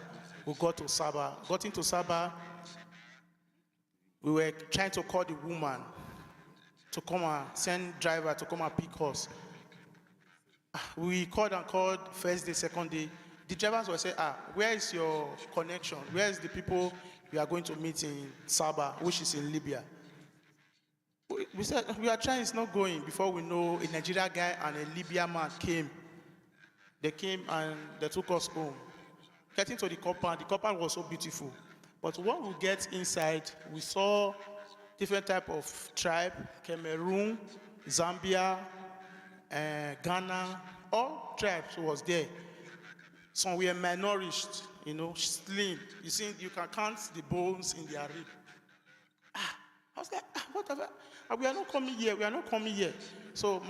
We got to Saba. Got into Saba. We were trying to call the woman to come and send driver to come and pick us. We called first day, second day. The drivers were saying, where is your connection? Where is the people we are going to meet in Saba, which is in Libya? We said, we are trying, it's not going. Before we know, a Nigerian guy and a Libyan man came. They came and they took us home. Getting to the compound was so beautiful. But when we get inside, we saw different type of tribe, Cameroon, Zambia, Ghana, all tribes was there. Some were malnourished, slim. You see, you can count the bones in their rib. I was like, whatever. We are not coming here. So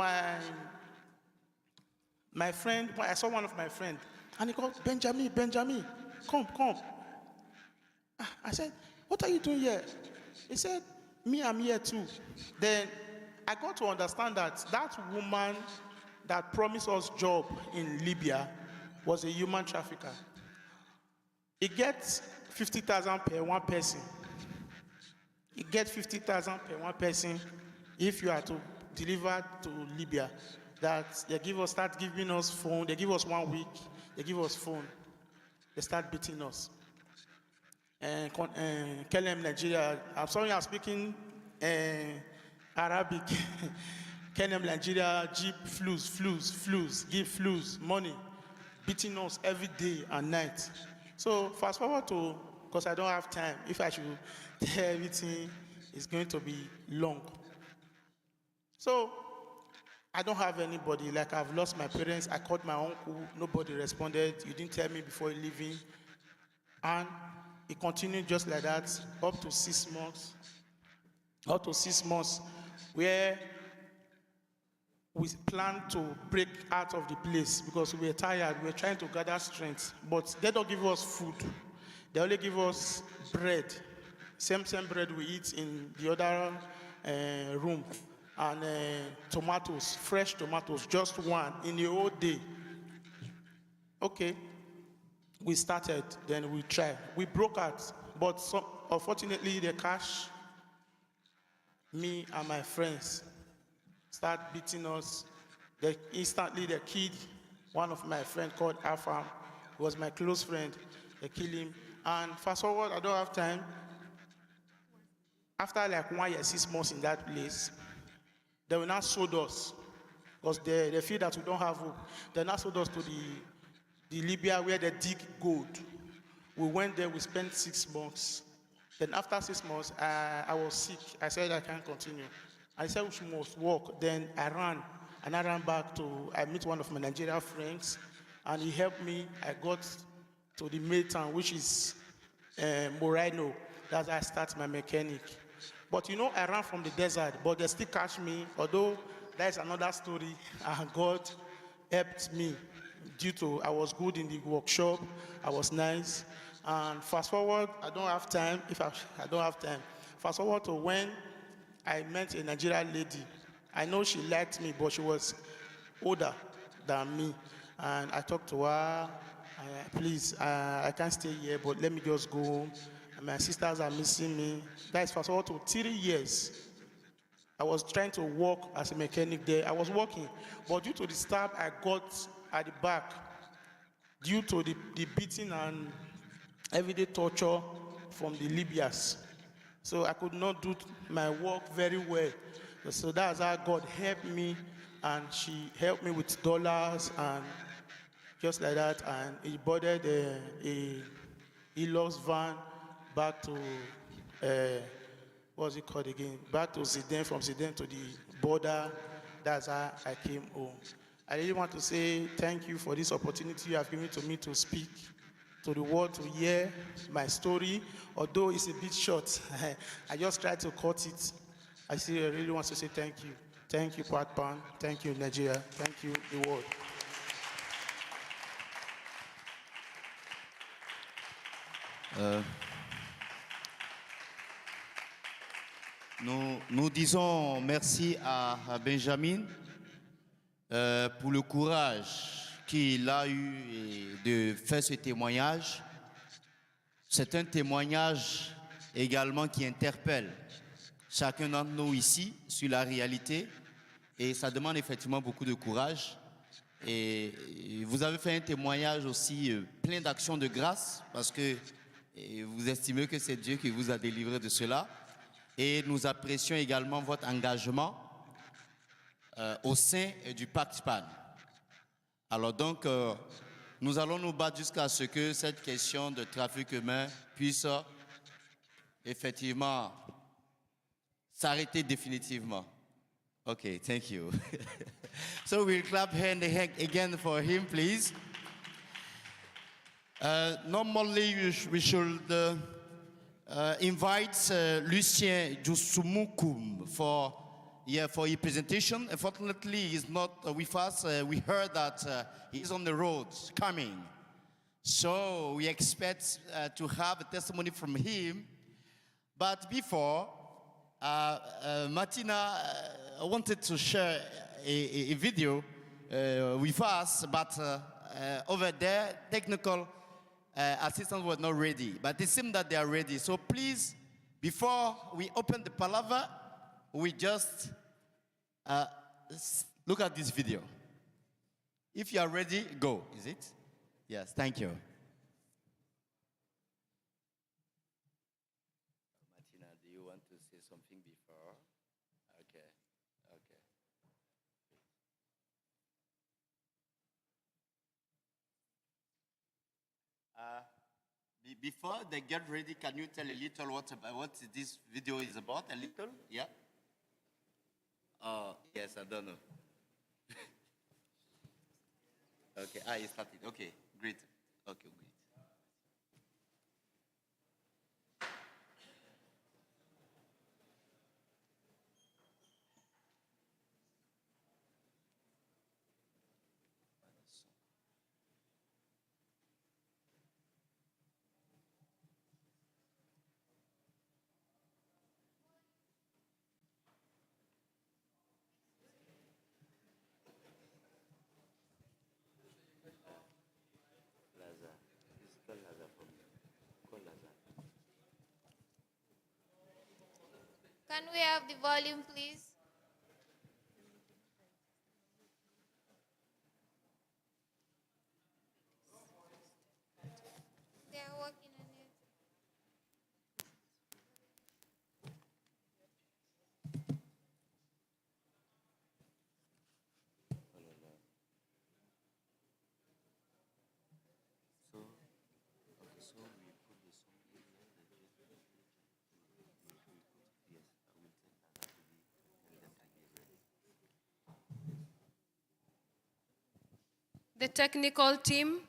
my friend, I saw one of my friends, and he called, Benjamin, come. I said, what are you doing here? He said, me, I'm here too. Then I got to understand that woman that promised us job in Libya was a human trafficker. He gets 50,000 per one person. He gets 50,000 per one person if you are to deliver to Libya. That they start giving us phone. They give us 1 week. They give us phone. They start beating us. And Kelem Nigeria. I'm sorry, I'm speaking Arabic. Kelem Nigeria, Jeep, flus, give flus, money, beating us every day and night. So fast forward to, because I don't have time. If I should tell everything, it's going to be long. So I don't have anybody. Like, I've lost my parents. I called my uncle. Nobody responded. You didn't tell me before leaving. And it continued just like that up to 6 months. Up to 6 months, where we planned to break out of the place because we were tired. We were trying to gather strength. But they don't give us food. They only give us bread. Same bread we eat in the other room. And tomatoes, fresh tomatoes, just one in the whole day. Okay, we started, then we tried. We broke out, but unfortunately they catch me and my friends, start beating us. Instantly they killed one of my friends called Afam. He was my close friend. They killed him. And fast forward, I don't have time. After like 1 year, 6 months in that place, they will now sold us, because they feel that we don't have hope. They now sold us to the Libya where they dig gold. We went there, we spent 6 months. Then after 6 months, I was sick. I said I can't continue. I said we must walk. Then I ran And I ran back I met one of my Nigerian friends, and he helped me. I got to the main town, which is Moreno. That's how I start my mechanic. But you know, I ran from the desert, but they still catch me, although that is another story, and God helped me due to I was good in the workshop, I was nice. And fast forward, I don't have time, I don't have time. Fast forward to when I met a Nigerian lady. I know she liked me, but she was older than me. And I talked to her, please, I can't stay here, but let me just go home. My sisters are missing me. That is fast forward to 3 years. I was trying to work as a mechanic there. I was working, but due to the stab I got at the back, due to the beating and everyday torture from the Libyans, so I could not do my work very well. So that's how God helped me, and she helped me with dollars and just like that, and he boarded a Elos van back to, what's it called again? Back to Zidane, from Zidane to the border. That's how I came home. I really want to say thank you for this opportunity you have given to me to speak to the world, to hear my story. Although it's a bit short, I just tried to cut it. I really want to say thank you. Thank you, PACTPAN. Thank you, Nigeria. Thank you, the world. Nous disons merci à Benjamin pour le courage qu'il a eu de faire ce témoignage. C'est un témoignage également qui interpelle chacun d'entre nous ici sur la réalité, et ça demande effectivement beaucoup de courage. Et vous avez fait un témoignage aussi plein d'actions de grâce, parce que vous estimez que c'est Dieu qui vous a délivré de cela. Et nous apprécions également votre engagement au sein du PACTPAN. Alors donc, nous allons nous battre jusqu'à ce que cette question de trafic humain puisse effectivement s'arrêter définitivement. Okay, thank you. So we'll clap hand again for him, please. Normally we should invite Lucien Jusumukum for his presentation. Unfortunately, he's not with us. We heard that he's on the road coming. So we expect to have a testimony from him. But before, Martina wanted to share a video with us, but over there, technical assistants were not ready. But it seems that they are ready. So please, before we open the palaver, we just look at this video. If you are ready, go. Is it? Yes, thank you. Martina, do you want to say something before? Okay, okay. Before they get ready, can you tell a little what this video is about? A little? Yeah? Yes, I don't know. Okay, it started. Okay, great. Okay, great. Can we have the volume, please? They are working on it. the technical team.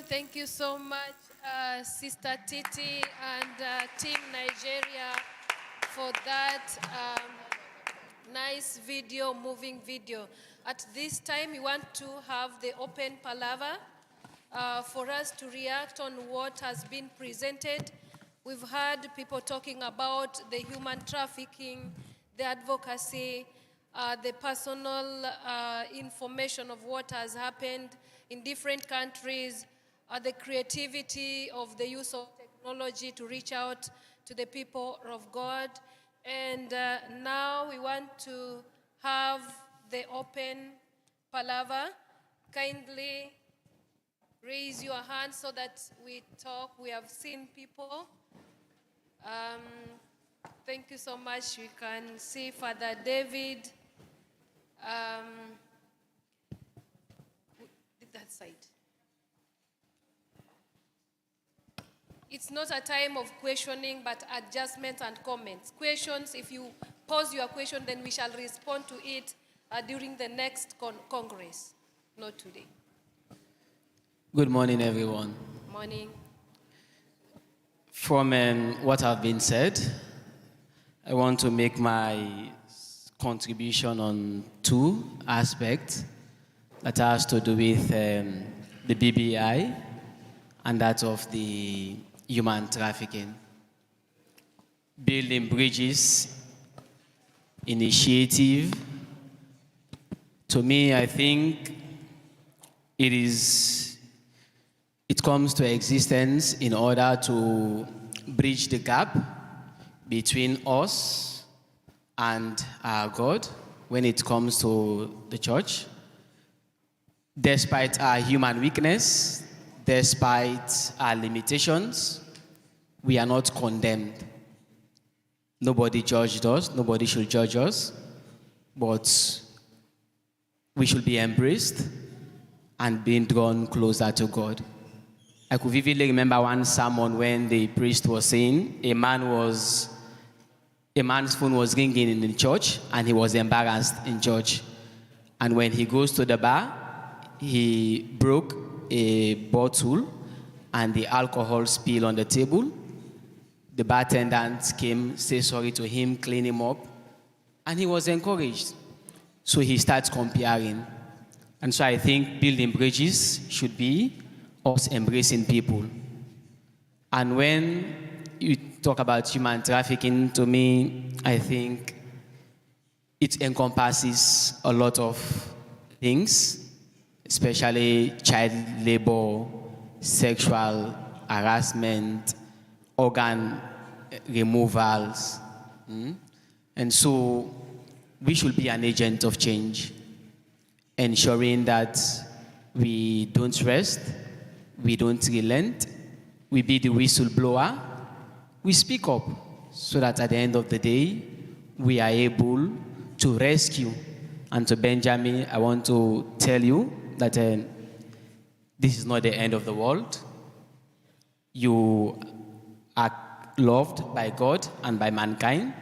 Thank you so much, Sister Titi and Team Nigeria, for that nice video, moving video. At this time, we want to have the open palaver for us to react on what has been presented. We've heard people talking about the human trafficking, the advocacy, the personal information of what has happened in different countries, the creativity of the use of technology to reach out to the people of God. And now we want to have the open palaver. Kindly raise your hand so that we talk. We have seen people. Thank you so much. We can see Father David That side. It's not a time of questioning, but adjustments and comments. Questions, if you pose your question, then we shall respond to it during the next Congress, not today. Good morning, everyone. Morning. From what have been said, I want to make my contribution on two aspects that has to do with the BBI and that of the human trafficking. Building Bridges initiative, to me, I think it comes to existence in order to bridge the gap between us and our God when it comes to the church. Despite our human weakness, despite our limitations, we are not condemned. Nobody judged us, nobody should judge us, but we should be embraced and being drawn closer to God. I could vividly remember one sermon when the priest was saying a man's phone was ringing in the church and he was embarrassed in church. And when he goes to the bar, he broke a bottle and the alcohol spilled on the table. The bartender came, say sorry to him, clean him up, and he was encouraged. So he starts comparing. And so I think building bridges should be us embracing people. And when you talk about human trafficking, to me, I think it encompasses a lot of things, especially child labor, sexual harassment, organ removals. And so we should be an agent of change, ensuring that we don't rest, we don't relent, we be the whistleblower, we speak up, so that at the end of the day, we are able to rescue. And to Benjamin, I want to tell you that this is not the end of the world. You are loved by God and by mankind.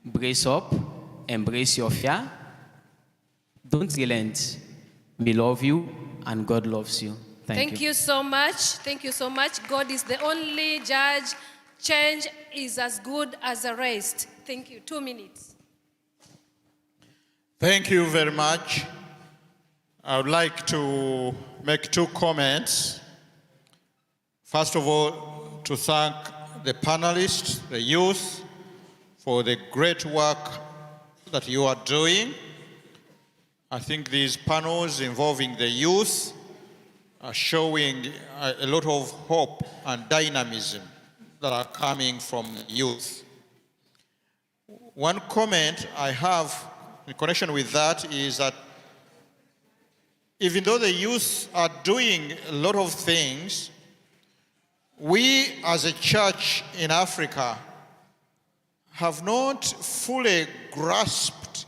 Brace up, embrace your fear. Don't relent. We love you and God loves you. Thank you so much. Thank you so much. God is the only judge. Change is as good as the rest. Thank you. 2 minutes. Thank you very much. I would like to make 2 comments. First of all, to thank the panelists, the youth, for the great work that you are doing. I think these panels involving the youth are showing a lot of hope and dynamism that are coming from youth. One comment I have in connection with that is that even though the youth are doing a lot of things, we as a church in Africa have not fully grasped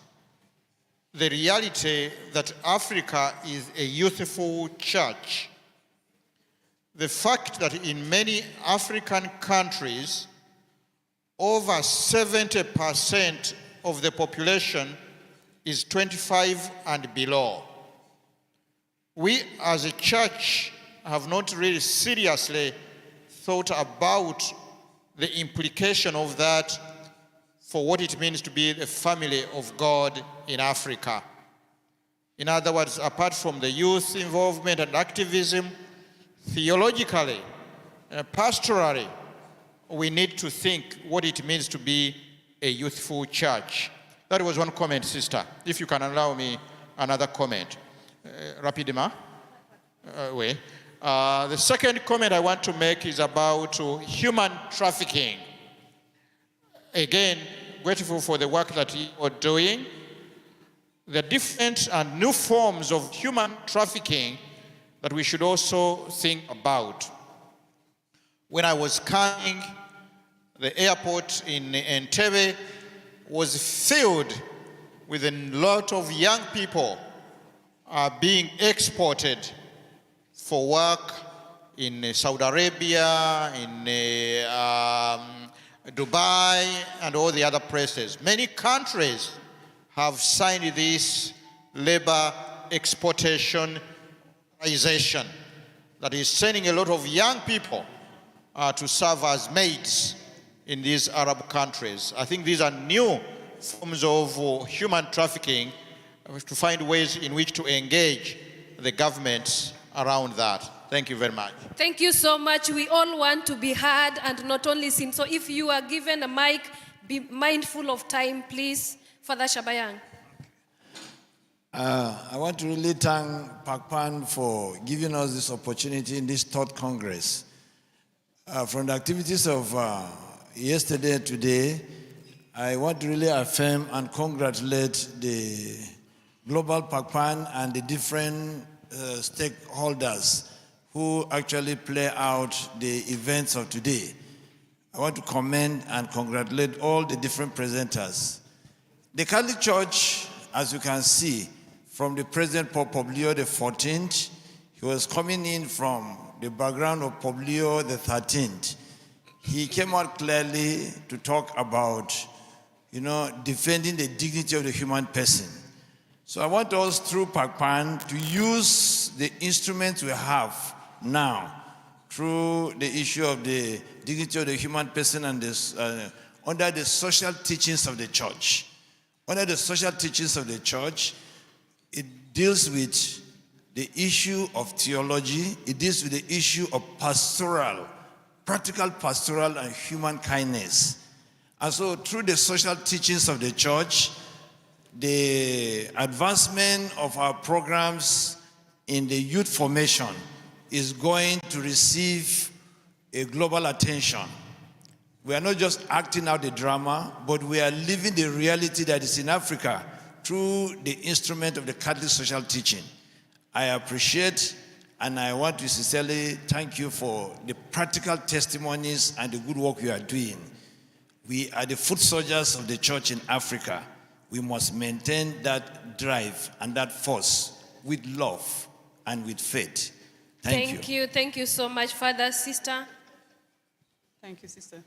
the reality that Africa is a youthful church. The fact that in many African countries, over 70% of the population is 25 and below. We as a church have not really seriously thought about the implication of that for what it means to be the family of God in Africa. In other words, apart from the youth involvement and activism, theologically, pastorally, we need to think what it means to be a youthful church. That was one comment, sister. If you can allow me another comment. Rapidement. The second comment I want to make is about human trafficking. Again, grateful for the work that you are doing. The different and new forms of human trafficking that we should also think about. When I was coming, the airport in Entebbe was filled with a lot of young people being exported for work in Saudi Arabia, in Dubai, and all the other places. Many countries have signed this labor exportation that is sending a lot of young people to serve as maids in these Arab countries. I think these are new forms of human trafficking, to find ways in which to engage the governments around that. Thank you very much. Thank you so much. We all want to be heard and not only seen. So if you are given a mic, be mindful of time, please. Father Shabayang. I want to really thank PACTPAN for giving us this opportunity in this third Congress. From the activities of yesterday and today, I want to really affirm and congratulate the global PACTPAN and the different stakeholders who actually play out the events of today. I want to commend and congratulate all the different presenters. The Catholic Church, as you can see, from the President Pope Leo XIV, he was coming in from the background of Pope Leo XIII. He came out clearly to talk about, defending the dignity of the human person. So I want us, through PACTPAN, to use the instruments we have now through the issue of the dignity of the human person and this, under the social teachings of the church. Under the social teachings of the church, it deals with the issue of theology, it deals with the issue of pastoral, practical pastoral and human kindness. And so through the social teachings of the church, the advancement of our programs in the youth formation is going to receive a global attention. We are not just acting out the drama, but we are living the reality that is in Africa through the instrument of the Catholic social teaching. I appreciate and I want to sincerely thank you for the practical testimonies and the good work you are doing. We are the foot soldiers of the church in Africa. We must maintain that drive and that force with love and with faith. Thank you. Thank you so much, Father. Sister? Thank you, Sister.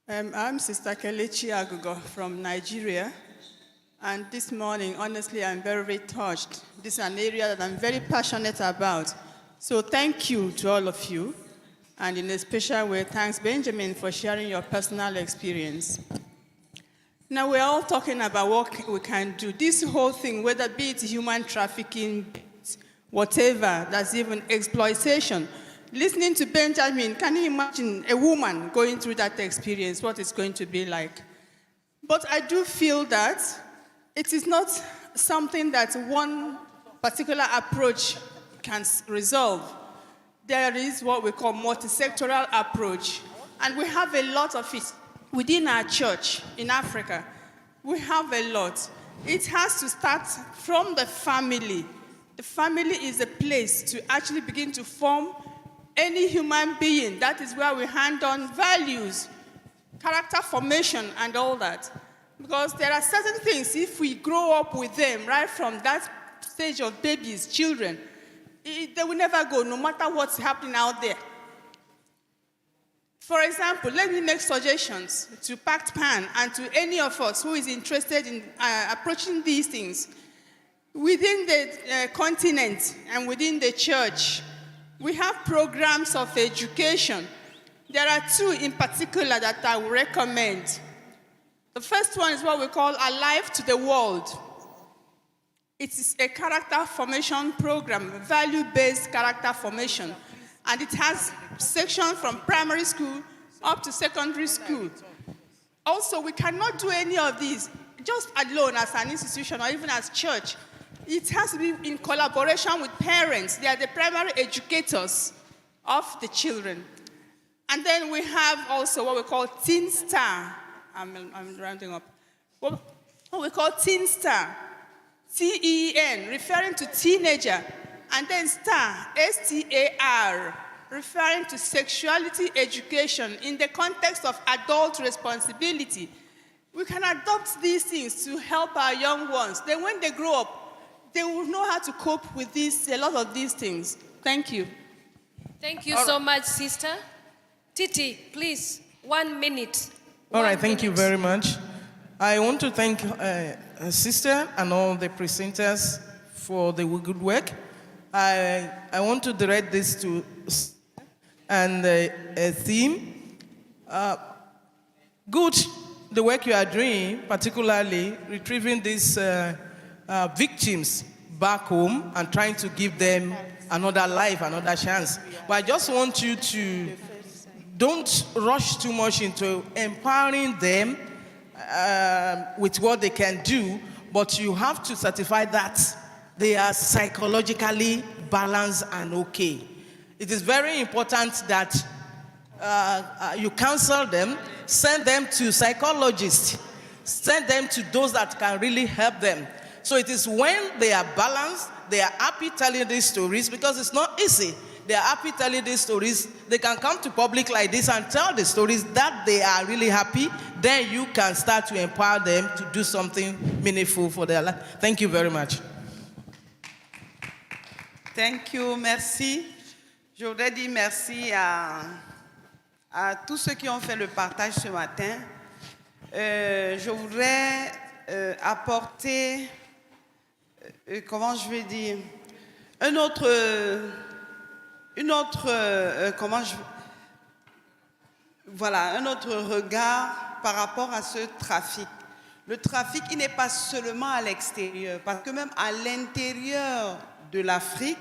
I'm Sister Kelechi Agugo from Nigeria. And this morning, honestly, I'm very, very touched. This is an area that I'm very passionate about. So thank you to all of you. And in a special way, thanks, Benjamin, for sharing your personal experience. Now, we're all talking about what we can do. This whole thing, whether be it human trafficking, whatever, that's even exploitation. Listening to Benjamin, can you imagine a woman going through that experience, what it's going to be like? But I do feel that it is not something that one particular approach can resolve. There is what we call multi-sectoral approach, and we have a lot of it within our church in Africa. We have a lot. It has to start from the family. The family is a place to actually begin to form any human being. That is where we hand on values, character formation, and all that. Because there are certain things, if we grow up with them right from that stage of babies, children, they will never go, no matter what's happening out there. For example, let me make suggestions to PACTPAN and to any of us who is interested in approaching these things. Within the continent and within the church, we have programs of education. There are two in particular that I would recommend. The first one is what we call Alive to the World. It is a character formation program, value-based character formation. And it has sections from primary school up to secondary school. Also, we cannot do any of these just alone as an institution or even as church. It has to be in collaboration with parents. They are the primary educators of the children. And then we have also what we call Teen Star. I'm rounding up. What we call Teen Star. T-E-N, referring to teenager. And then STAR, S-T-A-R, referring to sexuality education in the context of adult responsibility. we can adopt these things to help our young ones. Then when they grow up, they will know how to cope with a lot of these things. Thank you. Thank you so much, sister. Titi, please, 1 minute. All right, thank you very much. I want to thank sister and all the presenters for the good work. I want to direct this to and a theme. Good, the work you are doing, particularly retrieving these victims back home and trying to give them another life, another chance. But I just want you to don't rush too much into empowering them with what they can do, but you have to certify that they are psychologically balanced and okay. It is very important that you counsel them, send them to psychologists, send them to those that can really help them. So it is when they are balanced, they are happy telling these stories, because it's not easy. They are happy telling these stories. They can come to public like this and tell the stories that they are really happy. Then you can start to empower them to do something meaningful for their life. Thank you very much. Thank you, merci. Je voudrais dire merci à tous ceux qui ont fait le partage ce matin. Je voudrais apporter, comment je vais dire, un autre regard par rapport à ce trafic. Le trafic, il n'est pas seulement à l'extérieur, parce que même à l'intérieur de l'Afrique,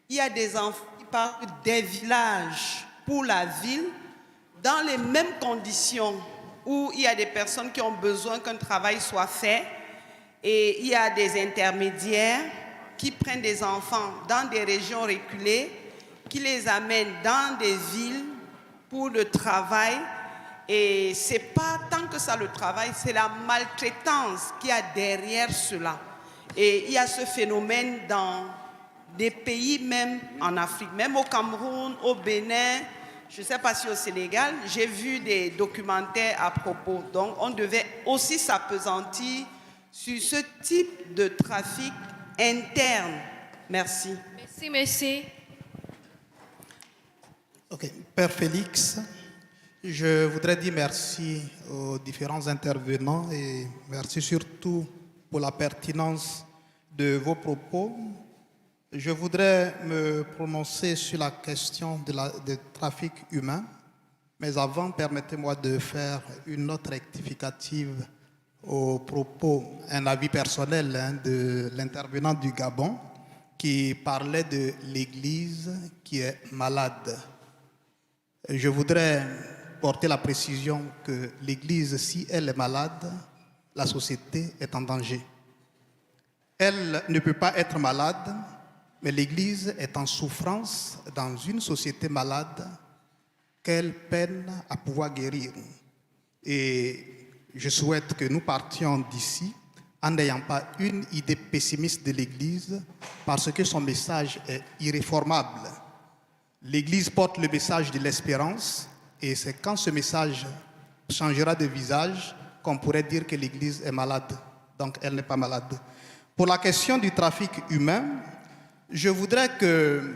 il y a des enfants qui partent des villages pour la ville, dans les mêmes conditions où il y a des personnes qui ont besoin qu'un travail soit fait, et il y a des intermédiaires qui prennent des enfants dans des régions reculées, qui les amènent dans des villes pour le travail. Et ce n'est pas tant que ça le travail, c'est la maltraitance qu'il y a derrière cela. Et il y a ce phénomène dans des pays, même en Afrique, même au Cameroun, au Bénin, je ne sais pas si au Sénégal, j'ai vu des documentaires à propos. Donc on devait aussi s'appesantir sur ce type de trafic interne. Merci. Merci, merci. Ok, Père Félix, je voudrais dire merci aux différents intervenants et merci surtout pour la pertinence de vos propos. Je voudrais me prononcer sur la question du trafic humain, mais avant, permettez-moi de faire une note rectificative au propos, un avis personnel de l'intervenant du Gabon qui parlait de l'Église qui est malade. Je voudrais porter la précision que l'Église, si elle est malade, la société est en danger. Elle ne peut pas être malade, mais l'Église est en souffrance dans une société malade qu'elle peine à pouvoir guérir. Et je souhaite que nous partions d'ici en n'ayant pas une idée pessimiste de l'Église parce que son message est irréformable. L'Église porte le message de l'espérance et c'est quand ce message changera de visage qu'on pourrait dire que l'Église est malade. Donc elle n'est pas malade. Pour la question du trafic humain, je voudrais que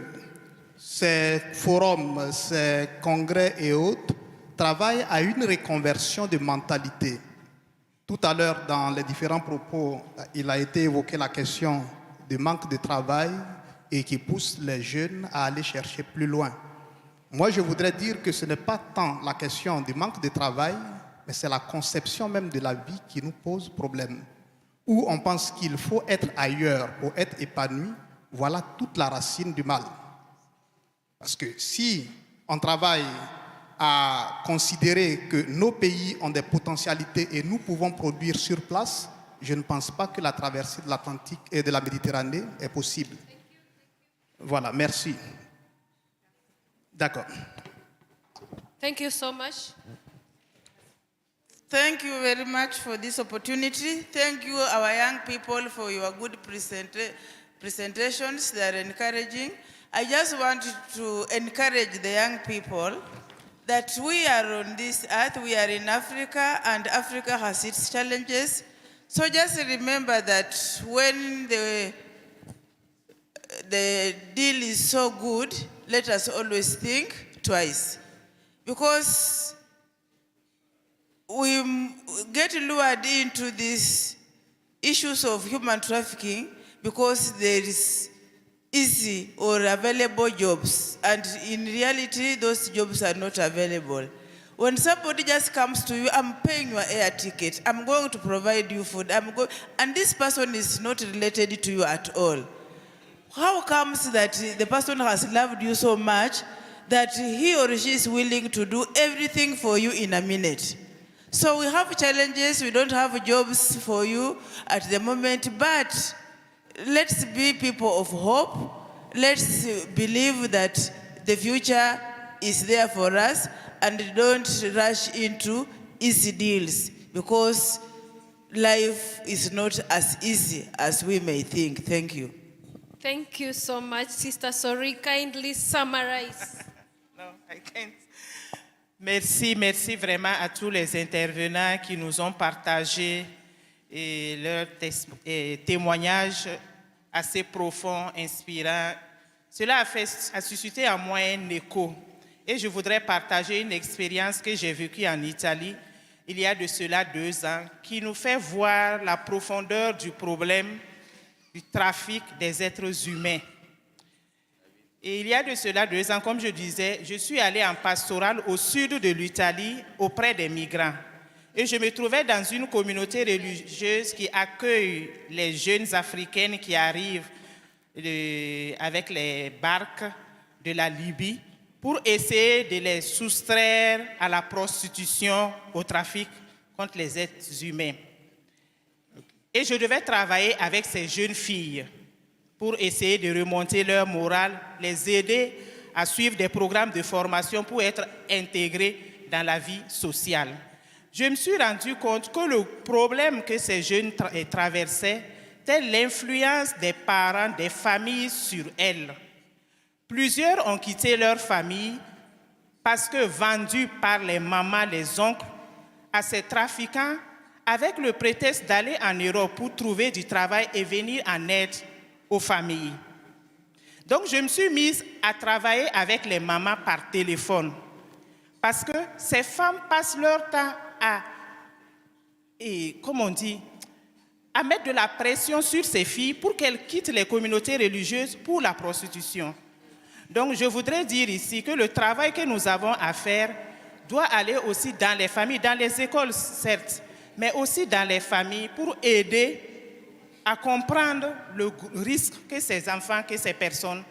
ces forums, ces congrès et autres travaillent à une reconversion de mentalité. Tout à l'heure, dans les différents propos, il a été évoqué la question du manque de travail et qui pousse les jeunes à aller chercher plus loin. Moi, je voudrais dire que ce n'est pas tant la question du manque de travail, mais c'est la conception même de la vie qui nous pose problème. Où on pense qu'il faut être ailleurs pour être épanoui, voilà toute la racine du mal. Parce que si on travaille à considérer que nos pays ont des potentialités et nous pouvons produire sur place, je ne pense pas que la traversée de l'Atlantique et de la Méditerranée est possible. Voilà, merci. D'accord. Thank you so much. Thank you very much for this opportunity. Thank you, our young people, for your good presentations. They are encouraging. I just want to encourage the young people that we are on this earth, we are in Africa, and Africa has its challenges. So just remember that when the deal is so good, let us always think twice. Because we get lured into these issues of human trafficking because there is easy or available jobs, and in reality those jobs are not available. When somebody just comes to you, I'm paying your air ticket, I'm going to provide you food, and this person is not related to you at all. How comes that the person has loved you so much that he or she is willing to do everything for you in a minute? So we have challenges, we don't have jobs for you at the moment, but let's be people of hope. Let's believe that the future is there for us, and don't rush into easy deals, because life is not as easy as we may think. Thank you. Thank you so much, Sister Sori. Kindly summarize. No, I can't. Merci vraiment à tous les intervenants qui nous ont partagé leurs témoignages assez profonds, inspirants. Cela a suscité en moi un écho. Et je voudrais partager une expérience que j'ai vécue en Italie il y a de cela 2 ans, qui nous fait voir la profondeur du problème du trafic des êtres humains. Et il y a de cela 2 ans, comme je disais, je suis allé en pastoral au sud de l'Italie auprès des migrants. Et je me trouvais dans une communauté religieuse qui accueille les jeunes africaines qui arrivent avec les barques de la Libye pour essayer de les soustraire à la prostitution, au trafic contre les êtres humains. Et je devais travailler avec ces jeunes filles pour essayer de remonter leur morale, les aider à suivre des programmes de formation pour être intégrés dans la vie sociale. Je me suis rendu compte que le problème que ces jeunes traversaient était l'influence des parents, des familles sur elles. Plusieurs ont quitté leur famille parce que vendus par les mamans, les oncles, à ces trafiquants, avec le prétexte d'aller en Europe pour trouver du travail et venir en aide aux familles. Donc, je me suis mise à travailler avec les mamans par téléphone parce que ces femmes passent leur temps à mettre de la pression sur ces filles pour qu'elles quittent les communautés religieuses pour la prostitution. Donc, je voudrais dire ici que le travail que nous avons à faire doit aller aussi dans les familles, dans les écoles, certes, mais aussi dans les familles pour aider à comprendre le risque que ces enfants, que ces personnes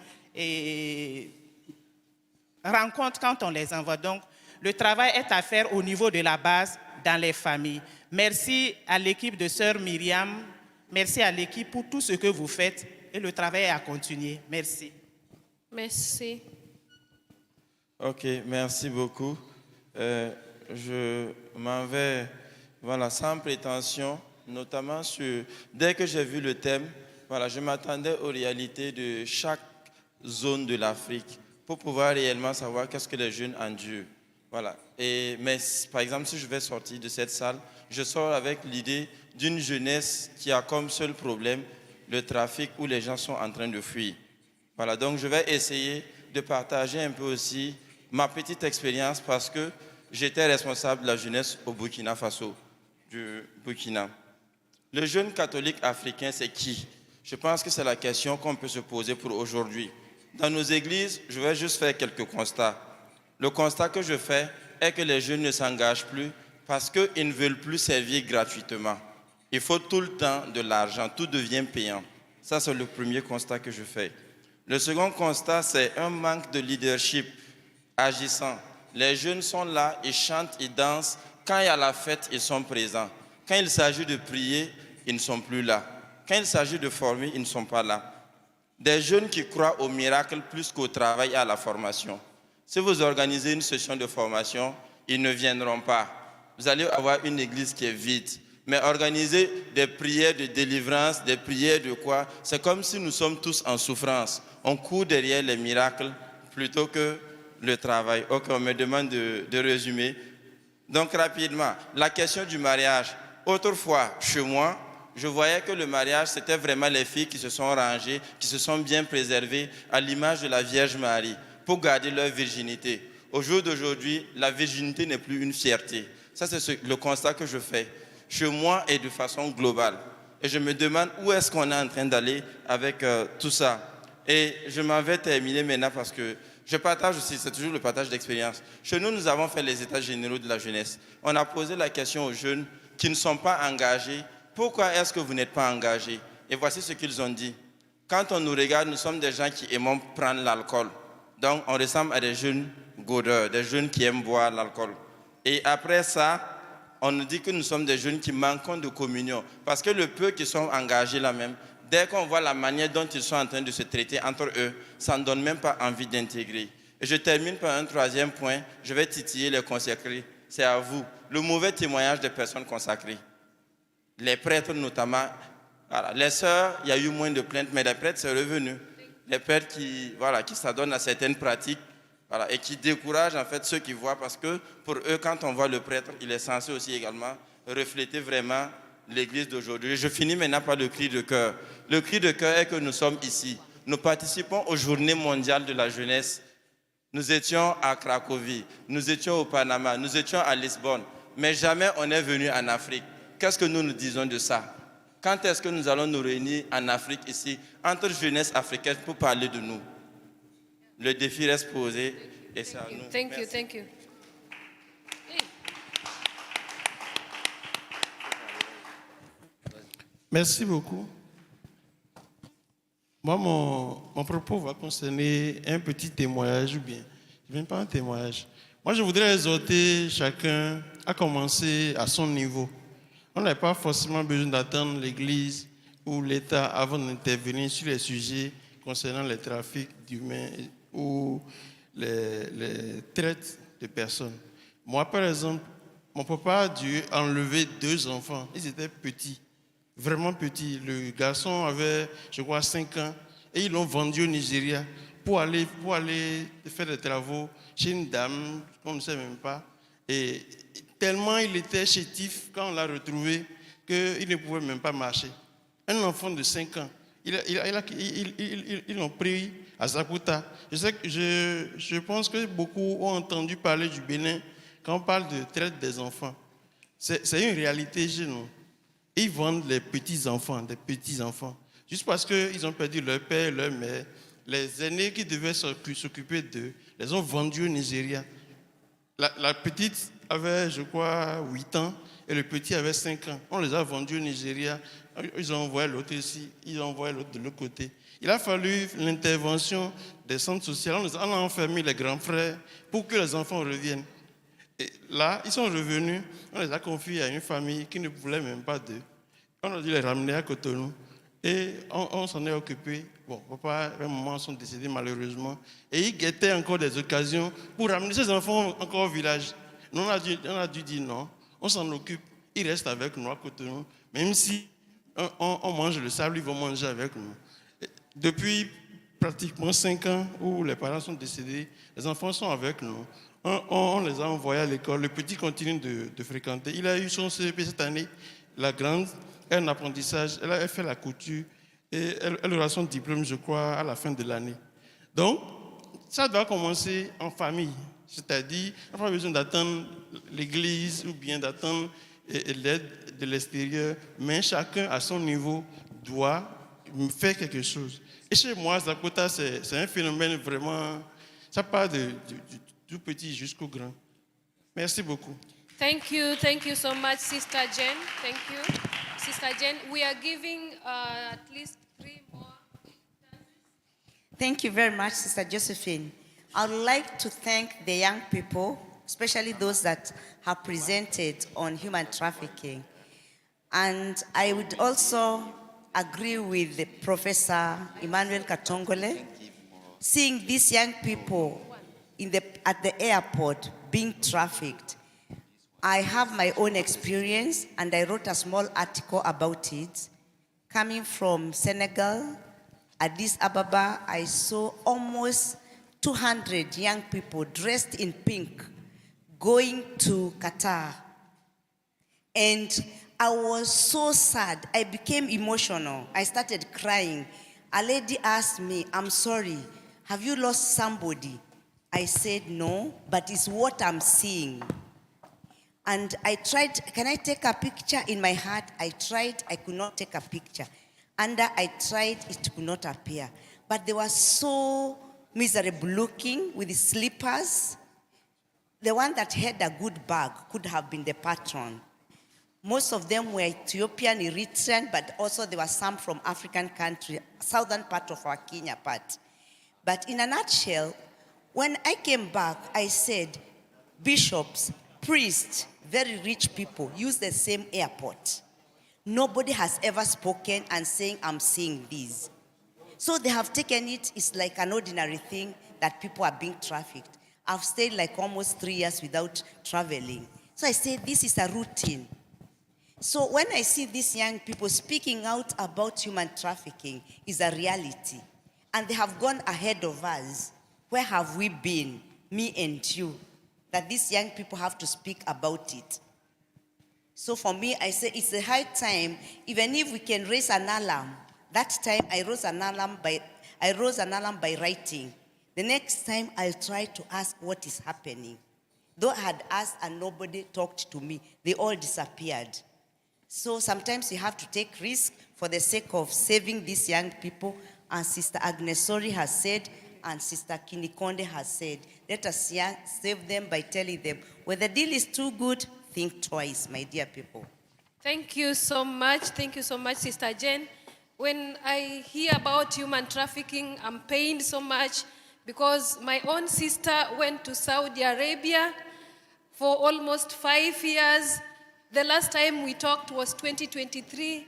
rencontrent quand on les envoie. Donc, le travail est à faire au niveau de la base, dans les familles. Merci à l'équipe de Sœur Myriam, merci à l'équipe pour tout ce que vous faites et le travail est à continuer. Merci. Merci. Ok, merci beaucoup. Je m'en vais, sans prétention, notamment dès que j'ai vu le thème, je m'attendais aux réalités de chaque zone de l'Afrique pour pouvoir réellement savoir qu'est-ce que les jeunes endurent. Mais par exemple, si je vais sortir de cette salle, je sors avec l'idée d'une jeunesse qui a comme seul problème le trafic où les gens sont en train de fuir. Donc je vais essayer de partager un peu aussi ma petite expérience parce que j'étais responsable de la jeunesse au Burkina Faso, du Burkina. Le jeune catholique africain, c'est qui? Je pense que c'est la question qu'on peut se poser pour aujourd'hui. Dans nos églises, je vais juste faire quelques constats. Le constat que je fais est que les jeunes ne s'engagent plus parce qu'ils ne veulent plus servir gratuitement. Il faut tout le temps de l'argent, tout devient payant. Ça, c'est le premier constat que je fais. Le second constat, c'est un manque de leadership agissant. Les jeunes sont là, ils chantent, ils dansent. Quand il y a la fête, ils sont présents. Quand il s'agit de prier, ils ne sont plus là. Quand il s'agit de former, ils ne sont pas là. Des jeunes qui croient au miracle plus qu'au travail et à la formation. Si vous organisez une session de formation, ils ne viendront pas. Vous allez avoir une église qui est vide. Mais organiser des prières de délivrance, des prières de quoi, c'est comme si nous sommes tous en souffrance. On court derrière les miracles plutôt que le travail. Ok, on me demande de résumer. Donc rapidement, la question du mariage. Autrefois, chez moi, je voyais que le mariage, c'était vraiment les filles qui se sont rangées, qui se sont bien préservées à l'image de la Vierge Marie pour garder leur virginité. Au jour d'aujourd'hui, la virginité n'est plus une fierté. Ça, c'est le constat que je fais chez moi et de façon globale. Et je me demande où est-ce qu'on est en train d'aller avec tout ça. Et je m'en vais terminer maintenant parce que je partage aussi, c'est toujours le partage d'expérience. Chez nous, nous avons fait les états généraux de la jeunesse. On a posé la question aux jeunes qui ne sont pas engagés. Pourquoi est-ce que vous n'êtes pas engagés? Et voici ce qu'ils ont dit. Quand on nous regarde, nous sommes des gens qui aiment prendre l'alcool. Donc, on ressemble à des jeunes godeurs, des jeunes qui aiment boire l'alcool. Et après ça, on nous dit que nous sommes des jeunes qui manquons de communion. Parce que le peu qui sont engagés là même, dès qu'on voit la manière dont ils sont en train de se traiter entre eux, ça ne donne même pas envie d'intégrer. Et je termine par un troisième point. Je vais titiller les consacrés. C'est à vous. Le mauvais témoignage des personnes consacrées. Les prêtres notamment. Voilà. Les sœurs, il y a eu moins de plaintes, mais les prêtres, c'est revenu. Les prêtres qui s'adonnent à certaines pratiques, voilà, et qui découragent en fait ceux qui voient, parce que pour eux, quand on voit le prêtre, il est censé aussi également refléter vraiment l'Église d'aujourd'hui. Je finis maintenant par le cri de cœur. Le cri de cœur est que nous sommes ici. Nous participons aux Journées mondiales de la jeunesse. Nous étions à Cracovie, nous étions au Panama, nous étions à Lisbonne, mais jamais on est venu en Afrique. Qu'est-ce que nous disons de ça? Quand est-ce que nous allons nous réunir en Afrique ici, entre jeunesse africaine, pour parler de nous? Le défi reste posé et c'est à nous. Thank you, thank you. Merci beaucoup. Moi, mon propos va concerner un petit témoignage, ou bien, même pas un témoignage. Moi, je voudrais exhorter chacun à commencer à son niveau. On n'a pas forcément besoin d'attendre l'Église ou l'État avant d'intervenir sur les sujets concernant les trafics d'humains ou les traites de personnes. Moi, par exemple, mon papa a dû enlever 2 enfants. Ils étaient petits, vraiment petits. Le garçon avait, je crois, 5 ans et ils l'ont vendu au Nigeria pour aller faire des travaux chez une dame qu'on ne sait même pas. Et tellement il était chétif quand on l'a retrouvé qu'il ne pouvait même pas marcher. Un enfant de 5 ans. Ils l'ont pris à Zakuta. Je pense que beaucoup ont entendu parler du Bénin quand on parle de traite des enfants. C'est une réalité chez nous. Ils vendent les petits-enfants, des petits-enfants. Juste parce qu'ils ont perdu leur père, leur mère. Les aînés qui devaient s'occuper d'eux les ont vendus au Nigeria. La petite avait, je crois, 8 ans et le petit avait 5 ans. On les a vendus au Nigeria. Ils ont envoyé l'autre ici, ils ont envoyé l'autre de l'autre côté. Il a fallu l'intervention des centres sociaux. On a enfermé les grands frères pour que les enfants reviennent. Et là, ils sont revenus. On les a confiés à une famille qui ne voulait même pas d'eux. On a dû les ramener à Cotonou. Et on s'en est occupé. Bon, papa et maman sont décédés malheureusement. Et ils guettaient encore des occasions pour ramener ces enfants encore au village. Nous, on a dû dire non. On s'en occupe. Ils restent avec nous à Cotonou. Même si on mange le sable, ils vont manger avec nous. Depuis pratiquement 5 ans où les parents sont décédés, les enfants sont avec nous. On les a envoyés à l'école. Le petit continue de fréquenter. Il a eu son CP cette année. La grande a un apprentissage. Elle a fait la couture. Et elle aura son diplôme, je crois, à la fin de l'année. Donc, ça doit commencer en famille. C'est-à-dire, on n'a pas besoin d'attendre l'église ou bien d'attendre l'aide de l'extérieur. Mais chacun, à son niveau, doit faire quelque chose. Et chez moi, Zakota, c'est un phénomène vraiment... Ça part du petit jusqu'au grand. Merci beaucoup. Thank you so much, Sister Jen. Thank you, Sister Jen. We are giving at least 3 more. Thank you very much, Sister Josephine. I would like to thank the young people, especially those that have presented on human trafficking. And I would also agree with the Professor Emmanuel Katongole, seeing these young people at the airport being trafficked. I have my own experience, and I wrote a small article about it. Coming from Senegal, Addis Ababa, I saw almost 200 young people dressed in pink going to Qatar. And I was so sad. I became emotional. I started crying. A lady asked me, "I'm sorry, have you lost somebody?" I said, "No, but it's what I'm seeing." And I tried, "Can I take a picture?" In my heart, I tried, I could not take a picture. Under, I tried, it could not appear. But they were so miserable looking with the slippers. The one that had a good bag could have been the patron. Most of them were Ethiopian, Eritrean, but also there were some from African country, southern part of our Kenya part. But in a nutshell, when I came back, I said, bishops, priests, very rich people use the same airport. Nobody has ever spoken and saying, "I'm seeing this." So they have taken it, it's like an ordinary thing that people are being trafficked. I've stayed like almost 3 years without traveling. So I say, this is a routine. So when I see these young people speaking out about human trafficking, is a reality. And they have gone ahead of us. Where have we been, me and you, that these young people have to speak about it? So for me, I say it's a high time, even if we can raise an alarm. That time I rose an alarm by writing. The next time I'll try to ask what is happening. Though I had asked and nobody talked to me, they all disappeared. So sometimes you have to take risk for the sake of saving these young people. And Sister Agnesori has said, and Sister Kinikonde has said, let us save them by telling them, when the deal is too good, think twice, my dear people. Thank you so much. Thank you so much, Sister Jen. When I hear about human trafficking, I'm pained so much because my own sister went to Saudi Arabia for almost 5 years. The last time we talked was 2023.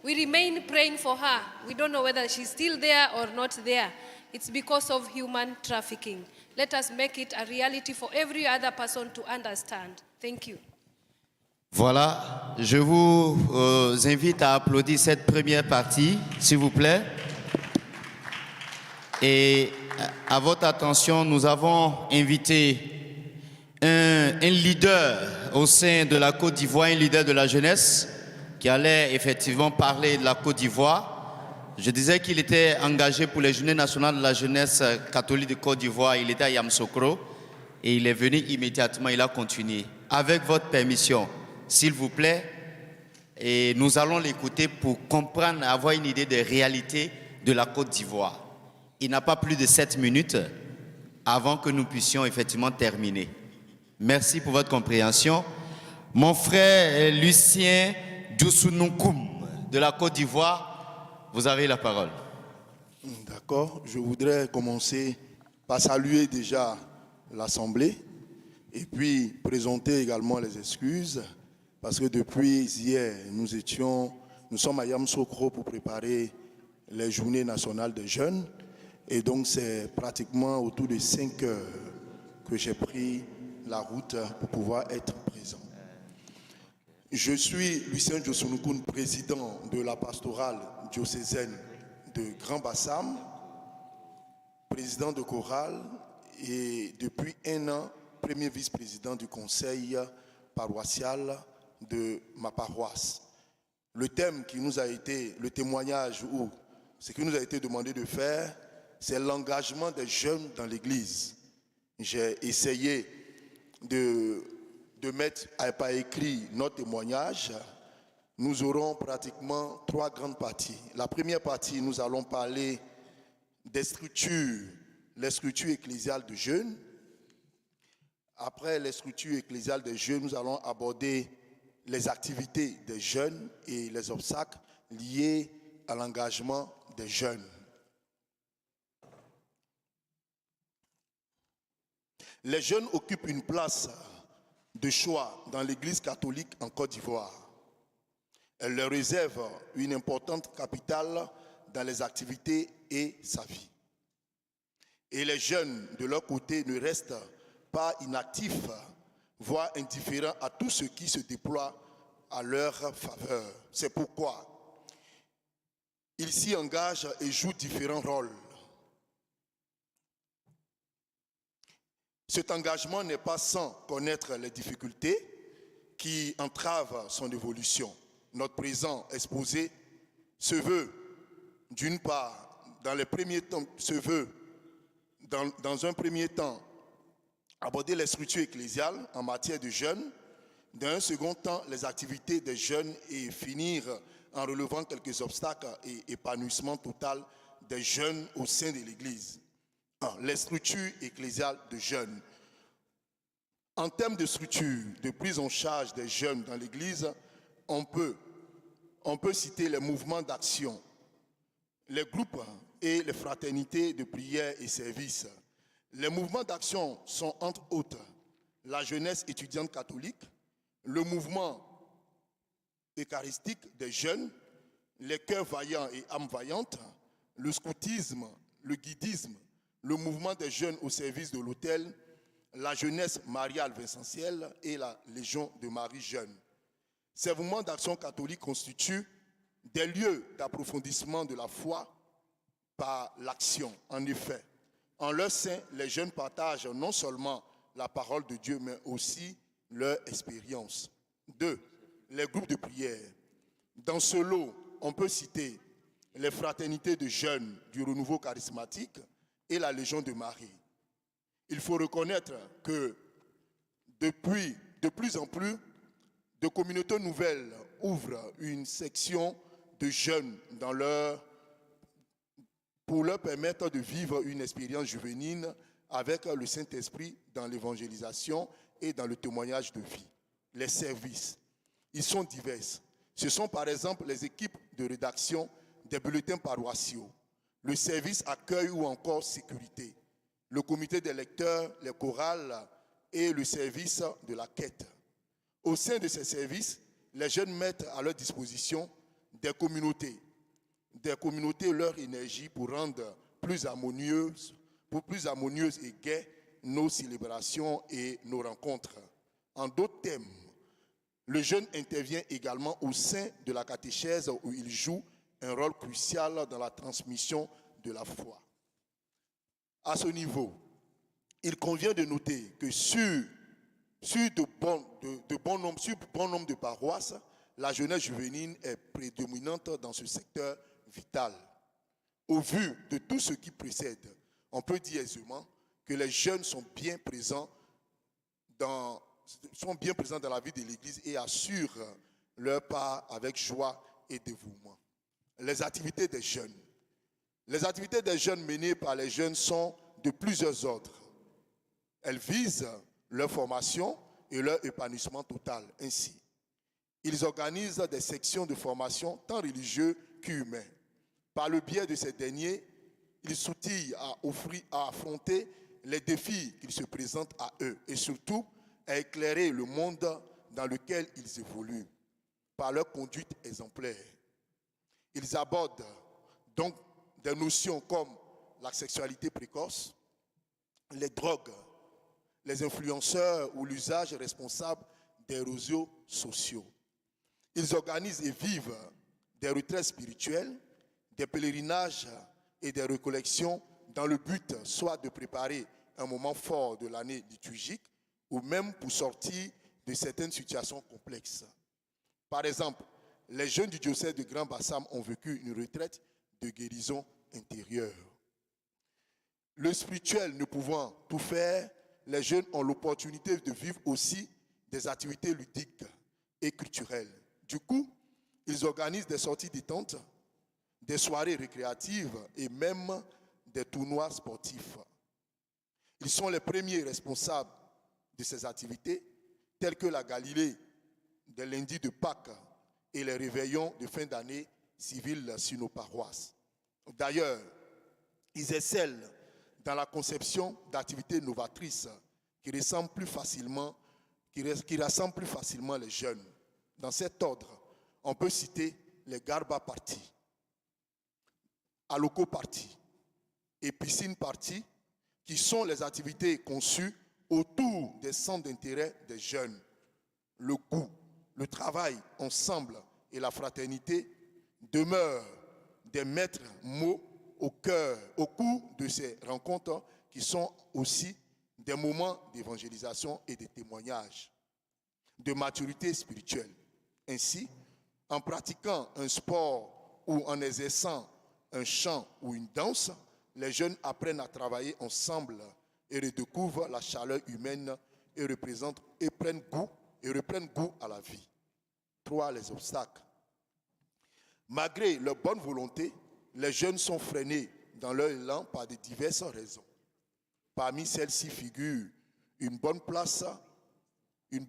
We remain praying for her. We don't know whether she's still there or not there. It's because of human trafficking. Let us make it a reality for every other person to understand. Thank you. Voilà, je vous invite à applaudir cette première partie, s'il vous plaît. Et à votre attention, nous avons invité un leader au sein de la Côte d'Ivoire, un leader de la jeunesse, qui allait effectivement parler de la Côte d'Ivoire. Je disais qu'il était engagé pour les Journées nationales de la jeunesse catholique de Côte d'Ivoire. Il était à Yamoussoukro et il est venu immédiatement, il a continué. Avec votre permission, s'il vous plaît, et nous allons l'écouter pour comprendre, avoir une idée des réalités de la Côte d'Ivoire. Il n'a pas plus de 7 minutes avant que nous puissions effectivement terminer. Merci pour votre compréhension. Mon frère Lucien Djoussounoukoum de la Côte d'Ivoire, vous avez la parole. D'accord. Je voudrais commencer par saluer déjà l'Assemblée et puis présenter également les excuses parce que depuis hier, nous sommes à Yamoussoukro pour préparer les Journées nationales des jeunes et donc c'est pratiquement autour de 5 heures que j'ai pris la route pour pouvoir être présent. Je suis Lucien Djoussounoukoun, président de la Pastorale diocésaine de Grand Bassam, président de chorale et depuis 1 an, premier vice-président du conseil paroissial de ma paroisse. Le thème qui nous a été, le témoignage ou ce qui nous a été demandé de faire, c'est l'engagement des jeunes dans l'Église. J'ai essayé de mettre par écrit notre témoignage. Nous aurons pratiquement 3 grandes parties. La première partie, nous allons parler des structures, les structures ecclésiales de jeunes. Après les structures ecclésiales des jeunes, nous allons aborder les activités des jeunes et les obstacles liés à l'engagement des jeunes. Les jeunes occupent une place de choix dans l'Église catholique en Côte d'Ivoire. Elle leur réserve une importante capitale dans les activités et sa vie. Et les jeunes, de leur côté, ne restent pas inactifs, voire indifférents à tout ce qui se déploie à leur faveur. C'est pourquoi ils s'y engagent et jouent différents rôles. Cet engagement n'est pas sans connaître les difficultés qui entravent son évolution. Notre présent exposé se veut, d'une part, dans un premier temps, aborder les structures ecclésiales en matière de jeunes, dans un second temps, les activités des jeunes et finir en relevant quelques obstacles et épanouissement total des jeunes au sein de l'Église. Les structures ecclésiales de jeunes. En termes de structure de prise en charge des jeunes dans l'Église, on peut citer les mouvements d'action, les groupes et les fraternités de prière et services. Les mouvements d'action sont entre autres la jeunesse étudiante catholique, le mouvement eucharistique des jeunes, les cœurs vaillants et âmes vaillantes, le scoutisme, le guidisme, le mouvement des jeunes au service de l'autel, la jeunesse mariale vincentielle et la Légion de Marie jeune. Ces mouvements d'action catholique constituent des lieux d'approfondissement de la foi par l'action. En effet, en leur sein, les jeunes partagent non seulement la parole de Dieu, mais aussi leur expérience. 2. Les groupes de prière. Dans ce lot, on peut citer les fraternités de jeunes du renouveau charismatique et la Légion de Marie. Il faut reconnaître que depuis de plus en plus de communautés nouvelles ouvrent une section de jeunes pour leur permettre de vivre une expérience juvénile avec le Saint-Esprit dans l'évangélisation et dans le témoignage de vie. Les services, ils sont divers. Ce sont par exemple les équipes de rédaction des bulletins paroissiaux, le service accueil ou encore sécurité, le comité des lecteurs, les chorales et le service de la quête. Au sein de ces services, les jeunes mettent à leur disposition des communautés leur énergie pour rendre plus harmonieuses et gaies nos célébrations et nos rencontres. En d'autres termes, le jeune intervient également au sein de la catéchèse où il joue un rôle crucial dans la transmission de la foi. À ce niveau, il convient de noter que sur bon nombre de paroisses, la jeunesse juvénile est prédominante dans ce secteur vital. Au vu de tout ce qui précède, on peut dire aisément que les jeunes sont bien présents dans la vie de l'Église et assurent leur part avec joie et dévouement. Les activités des jeunes. Les activités des jeunes menées par les jeunes sont de plusieurs ordres. Elles visent leur formation et leur épanouissement total. Ainsi, ils organisent des sections de formation tant religieuses qu'humaines. Par le biais de ces derniers, ils s'outillent à affronter les défis qui se présentent à eux et surtout à éclairer le monde dans lequel ils évoluent par leur conduite exemplaire. Ils abordent donc des notions comme la sexualité précoce, les drogues, les influenceurs ou l'usage responsable des réseaux sociaux. Ils organisent et vivent des retraites spirituelles, des pèlerinages et des recollections dans le but soit de préparer un moment fort de l'année liturgique ou même pour sortir de certaines situations complexes. Par exemple, les jeunes du diocèse de Grand Bassam ont vécu une retraite de guérison intérieure. Le spirituel ne pouvant tout faire, les jeunes ont l'opportunité de vivre aussi des activités ludiques et culturelles. Du coup, ils organisent des sorties détente, des soirées récréatives et même des tournois sportifs. Ils sont les premiers responsables de ces activités, telles que la Galilée des lundis de Pâques et les réveillons de fin d'année civile sur nos paroisses. D'ailleurs, ils excellent dans la conception d'activités novatrices qui rassemblent plus facilement les jeunes. Dans cet ordre, on peut citer les Garba Parties, Aloco Parties et Piscine Parties, qui sont les activités conçues autour des centres d'intérêt des jeunes. Le goût, le travail ensemble et la fraternité demeurent des maîtres mots au cours de ces rencontres qui sont aussi des moments d'évangélisation et de témoignages, de maturité spirituelle. Ainsi, en pratiquant un sport ou en exerçant un chant ou une danse, les jeunes apprennent à travailler ensemble et redécouvrent la chaleur humaine et reprennent goût à la vie. 3. Les obstacles. Malgré leur bonne volonté, les jeunes sont freinés dans leur élan par de diverses raisons. Parmi celles-ci figurent une bonne place, les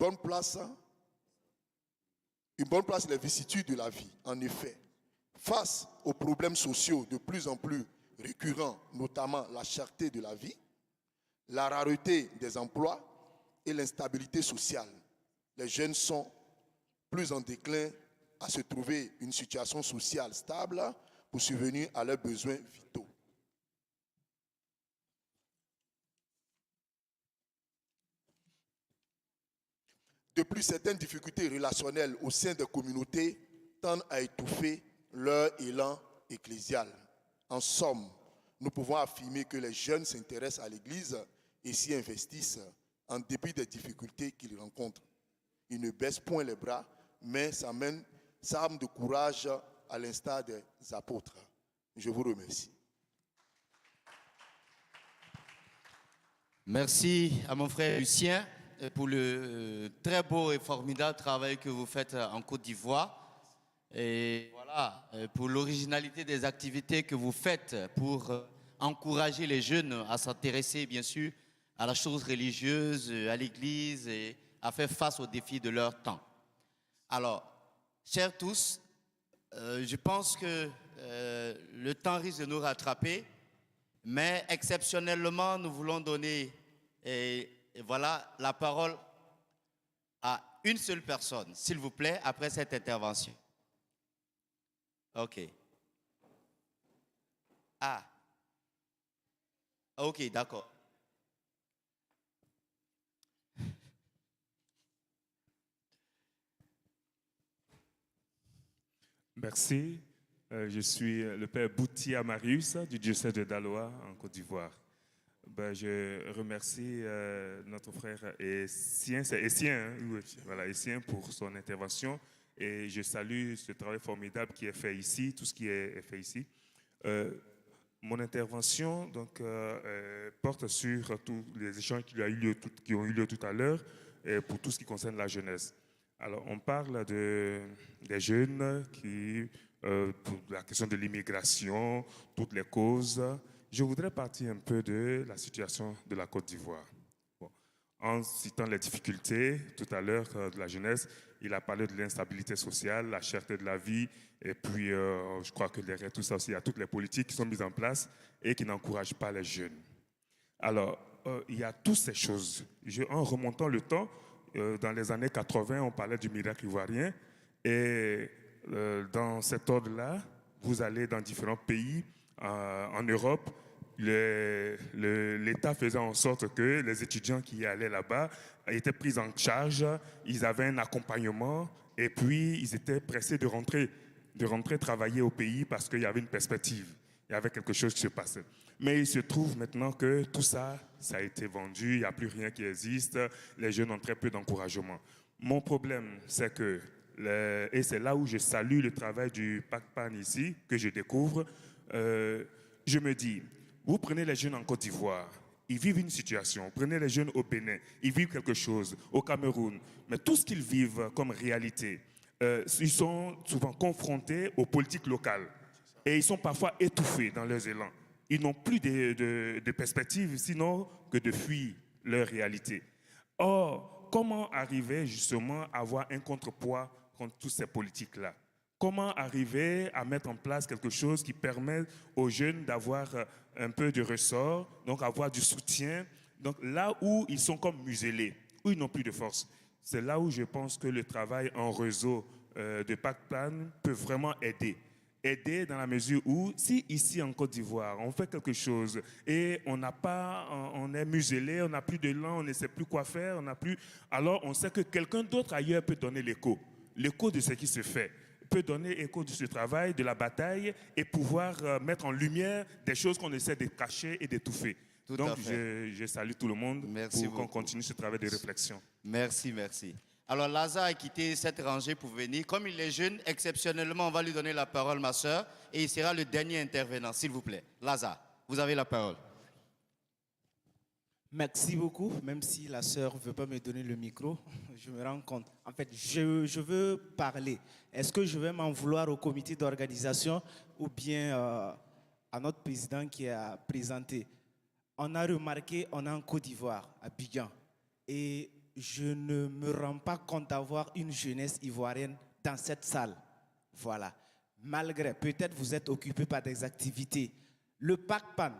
vicissitudes de la vie. En effet, face aux problèmes sociaux de plus en plus récurrents, notamment la cherté de la vie, la rareté des emplois et l'instabilité sociale, les jeunes sont plus en déclin à se trouver une situation sociale stable pour subvenir à leurs besoins vitaux. De plus, certaines difficultés relationnelles au sein des communautés tendent à étouffer leur élan ecclésial. En somme, nous pouvons affirmer que les jeunes s'intéressent à l'Église et s'y investissent en dépit des difficultés qu'ils rencontrent. Ils ne baissent point les bras, mais s'arment de courage à l'instar des apôtres. Je vous remercie. Merci à mon frère Lucien pour le très beau et formidable travail que vous faites en Côte d'Ivoire. Et voilà, pour l'originalité des activités que vous faites pour encourager les jeunes à s'intéresser, bien sûr, à la chose religieuse, à l'Église et à faire face aux défis de leur temps. Alors, chers tous, je pense que le temps risque de nous rattraper, mais exceptionnellement, nous voulons donner voilà, la parole à une seule personne, s'il vous plaît, après cette intervention. OK. Ah. OK, d'accord. Merci. Je suis le père Boutia Marius du diocèse de Daloa en Côte d'Ivoire. Je remercie notre frère Essien, c'est Essien, hein? Oui, voilà, Essien pour son intervention et je salue ce travail formidable qui est fait ici, tout ce qui est fait ici. Mon intervention donc, porte sur tous les échanges qui ont eu lieu tout à l'heure pour tout ce qui concerne la jeunesse. Alors, on parle des jeunes pour la question de l'immigration, toutes les causes. Je voudrais partir un peu de la situation de la Côte d'Ivoire. Bon. En citant les difficultés, tout à l'heure, de la jeunesse, il a parlé de l'instabilité sociale, la cherté de la vie, et puis je crois que derrière tout ça aussi, il y a toutes les politiques qui sont mises en place et qui n'encouragent pas les jeunes. Alors, il y a toutes ces choses. En remontant le temps, dans les années 80, on parlait du miracle ivoirien, et dans cet ordre-là, vous allez dans différents pays, en Europe, l'État faisait en sorte que les étudiants qui allaient là-bas étaient pris en charge, ils avaient un accompagnement et puis ils étaient pressés de rentrer travailler au pays parce qu'il y avait une perspective, il y avait quelque chose qui se passait. Mais il se trouve maintenant que tout ça, ça a été vendu, il n'y a plus rien qui existe, les jeunes ont très peu d'encouragement. Mon problème, c'est que, et c'est là où je salue le travail du PACTPAN ici, que je découvre, je me dis, vous prenez les jeunes en Côte d'Ivoire, ils vivent une situation. Prenez les jeunes au Bénin, ils vivent quelque chose, au Cameroun. Mais tout ce qu'ils vivent comme réalité, ils sont souvent confrontés aux politiques locales. Et ils sont parfois étouffés dans leurs élans. Ils n'ont plus de perspective, sinon que de fuir leur réalité. Or, comment arriver justement à avoir un contrepoids contre toutes ces politiques-là ? Comment arriver à mettre en place quelque chose qui permet aux jeunes d'avoir un peu de ressort, donc avoir du soutien, donc là où ils sont comme muselés, où ils n'ont plus de force. C'est là où je pense que le travail en réseau de PACTPAN peut vraiment aider. Aider dans la mesure où, si ici en Côte d'Ivoire, on fait quelque chose et on est muselé, on n'a plus d'élan, on ne sait plus quoi faire, alors on sait que quelqu'un d'autre ailleurs peut donner l'écho de ce qui se fait, peut donner écho de ce travail, de la bataille et pouvoir mettre en lumière des choses qu'on essaie de cacher et d'étouffer. Tout Donc, à fait. je salue tout le monde Merci pour qu'on beaucoup. continue ce travail de réflexion. Merci, merci. Alors, Lazare a quitté cette rangée pour venir. Comme il est jeune, exceptionnellement, on va lui donner la parole, ma soeur, et il sera le dernier intervenant, s'il vous plaît. Lazare, vous avez la parole. Merci beaucoup, même si la sœur ne veut pas me donner le micro, je me rends compte. En fait, je veux parler. Est-ce que je vais m'en vouloir au comité d'organisation ou bien à notre président qui a présenté? On a remarqué, on est en Côte d'Ivoire, à Abidjan, et je ne me rends pas compte d'avoir une jeunesse ivoirienne dans cette salle. Voilà. Malgré, peut-être vous êtes occupé par des activités. Le PACTPAN,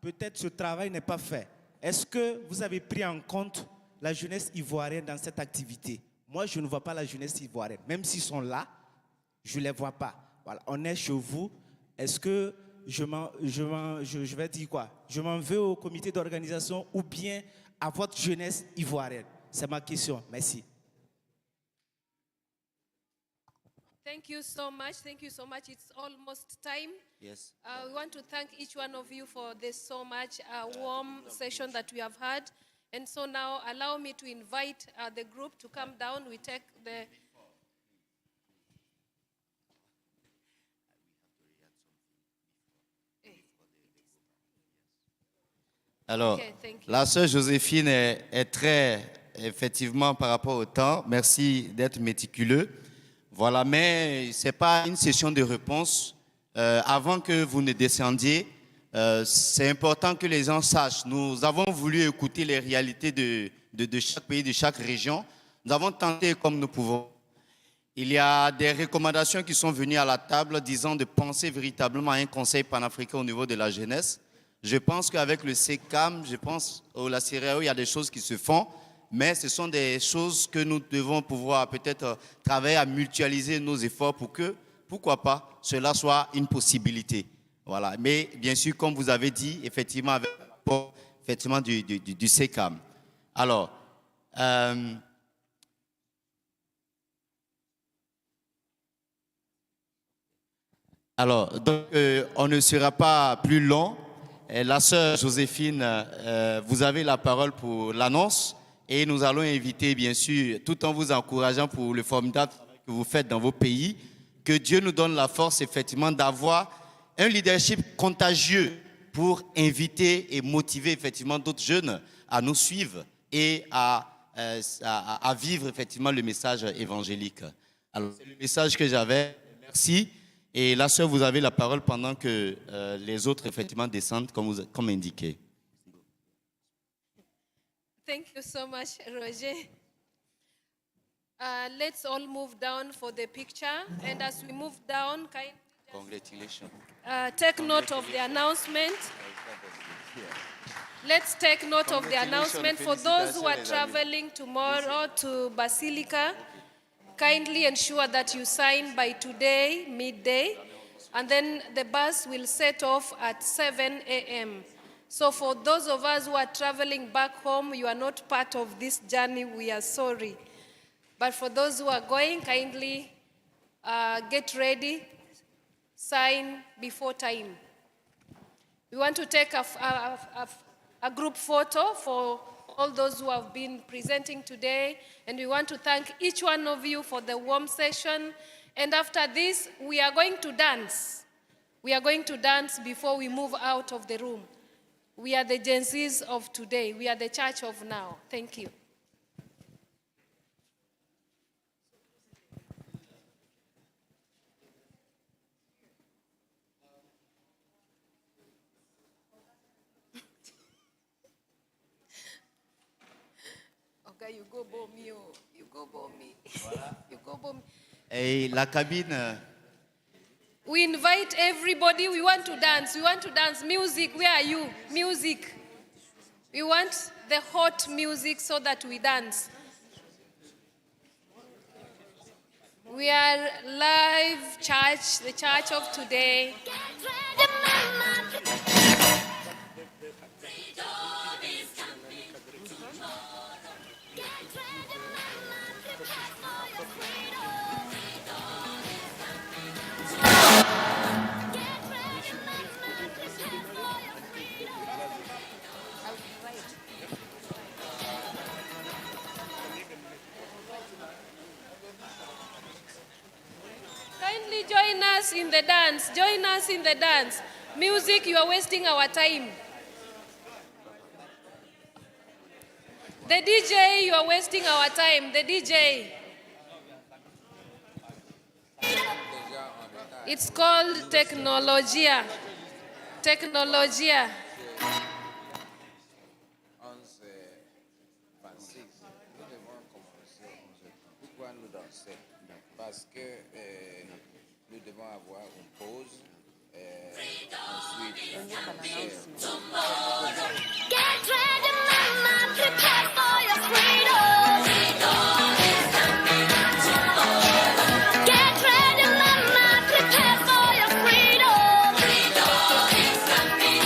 peut-être ce travail n'est pas fait. Est-ce que vous avez pris en compte la jeunesse ivoirienne dans cette activité? Moi, je ne vois pas la jeunesse ivoirienne. Même s'ils sont là, je ne les vois pas. Voilà, on est chez vous. Est-ce que je vais dire quoi? Je m'en veux au comité d'organisation ou bien à votre jeunesse ivoirienne? C'est ma question. Merci. Thank you so much. Thank you so much. It's almost time. Yes. We want to thank each one of you for this so much warm session that we have had. And so now allow me to invite the group to come down. We take the... Alors, Okay, thank you. la sœur Joséphine est très, effectivement, par rapport au temps. Merci d'être méticuleux. Voilà, mais ce n'est pas une session de réponse. Avant que vous ne descendiez, c'est important que les gens sachent. Nous avons voulu écouter les réalités de chaque pays, de chaque région. Nous avons tenté comme nous pouvons. Il y a des recommandations qui sont venues à la table disant de penser véritablement à un conseil panafricain au niveau de la jeunesse. Je pense qu'avec le SECAM, je pense au la CREO, il y a des choses qui se font, mais ce sont des choses que nous devons pouvoir peut-être travailler à mutualiser nos efforts pour que, pourquoi pas, cela soit une possibilité. Voilà. Mais bien sûr, comme vous avez dit, effectivement, avec le rapport effectivement, du SECAM. Alors, donc, on ne sera pas plus long. La sœur Joséphine, vous avez la parole pour l'annonce et nous allons inviter, bien sûr, tout en vous encourageant pour le formidable travail que vous faites dans vos pays, que Dieu nous donne la force, effectivement, d'avoir un leadership contagieux pour inviter et motiver, effectivement, d'autres jeunes à nous suivre et à vivre, effectivement, le message évangélique. Alors, c'est le message que j'avais. Merci. Et la sœur, vous avez la parole pendant que les autres, effectivement, descendent, comme indiqué. Thank you so much, Roger. Let's all move down for the picture. And as we move down, Congratulations. Take note of the announcement. Let's take note of the announcement. For those who are traveling tomorrow to Basilica, kindly ensure that you sign by today, midday, and then the bus will set off at 7 a.m. So for those of us who are traveling back home, you are not part of this journey, we are sorry. But for those who are going, kindly get ready, sign before time. We want to take a group photo for all those who have been presenting today, and we want to thank each one of you for the warm session. And after this, we are going to dance. We are going to dance before we move out of the room. We are the Gen Zs of today. We are the church of now. Thank you. Okay, you go bomb me. You go bomb me. You go bomb me. Et la cabine. We invite everybody. We want to dance. We want to dance. Music, where are you? Music. We want the hot music so that we dance. We are live church, the church of today. us in the dance. Join us in the dance. Music, you are wasting our time. The DJ, you are wasting our time. The DJ. It's called Technologia. Technologia. Parce que nous devons avoir une pause. Ensuite, get ready, mama, prepare for your freedom. Get ready, mama, prepare for your freedom. Freedom is coming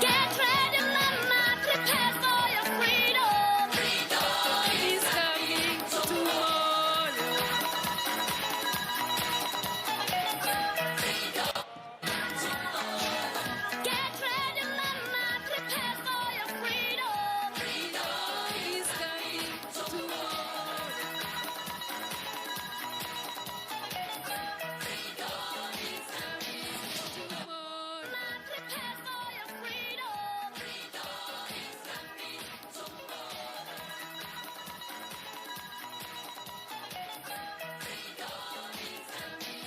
Get ready, mama, prepare for your freedom. Freedom is coming tomorrow. Get ready, mama, prepare for your freedom. Freedom is coming tomorrow. Freedom is coming tomorrow. Prepare for your freedom. Freedom is coming tomorrow. Freedom is coming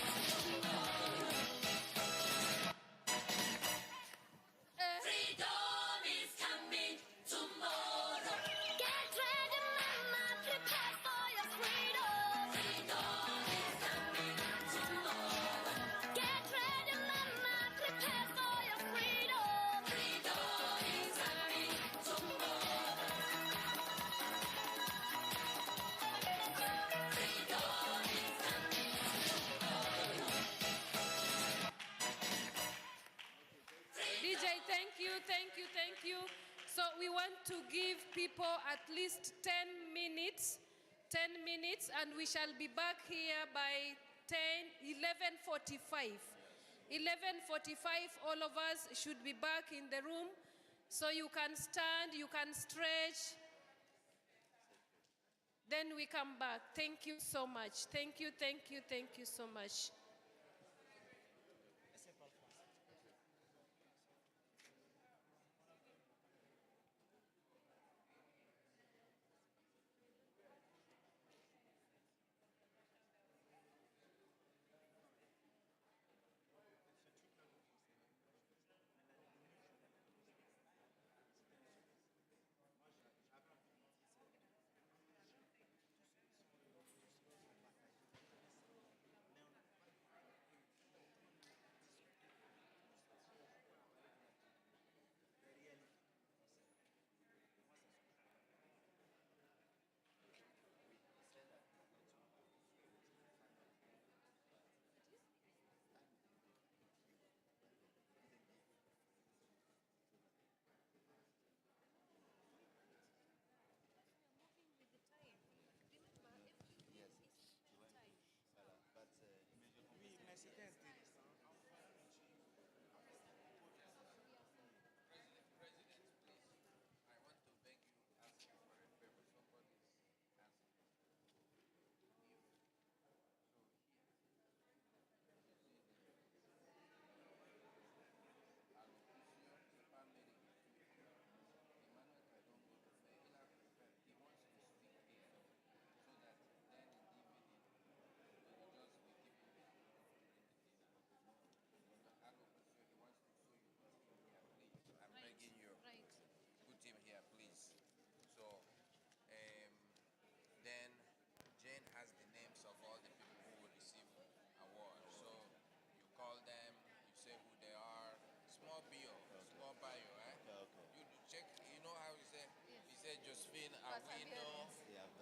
Freedom is coming tomorrow. Get ready, mama, prepare for your freedom. Freedom is coming tomorrow. Get ready, mama, prepare for your freedom. Freedom is coming tomorrow. Freedom is coming DJ, thank you, thank you, thank you. So we want to give people at least 10 minutes, and we shall be back here by 11:45. 11:45, all of us should be back in the room. So you can stand, you can stretch. Then we come back. Thank you so much. Thank you, thank you, thank you so much.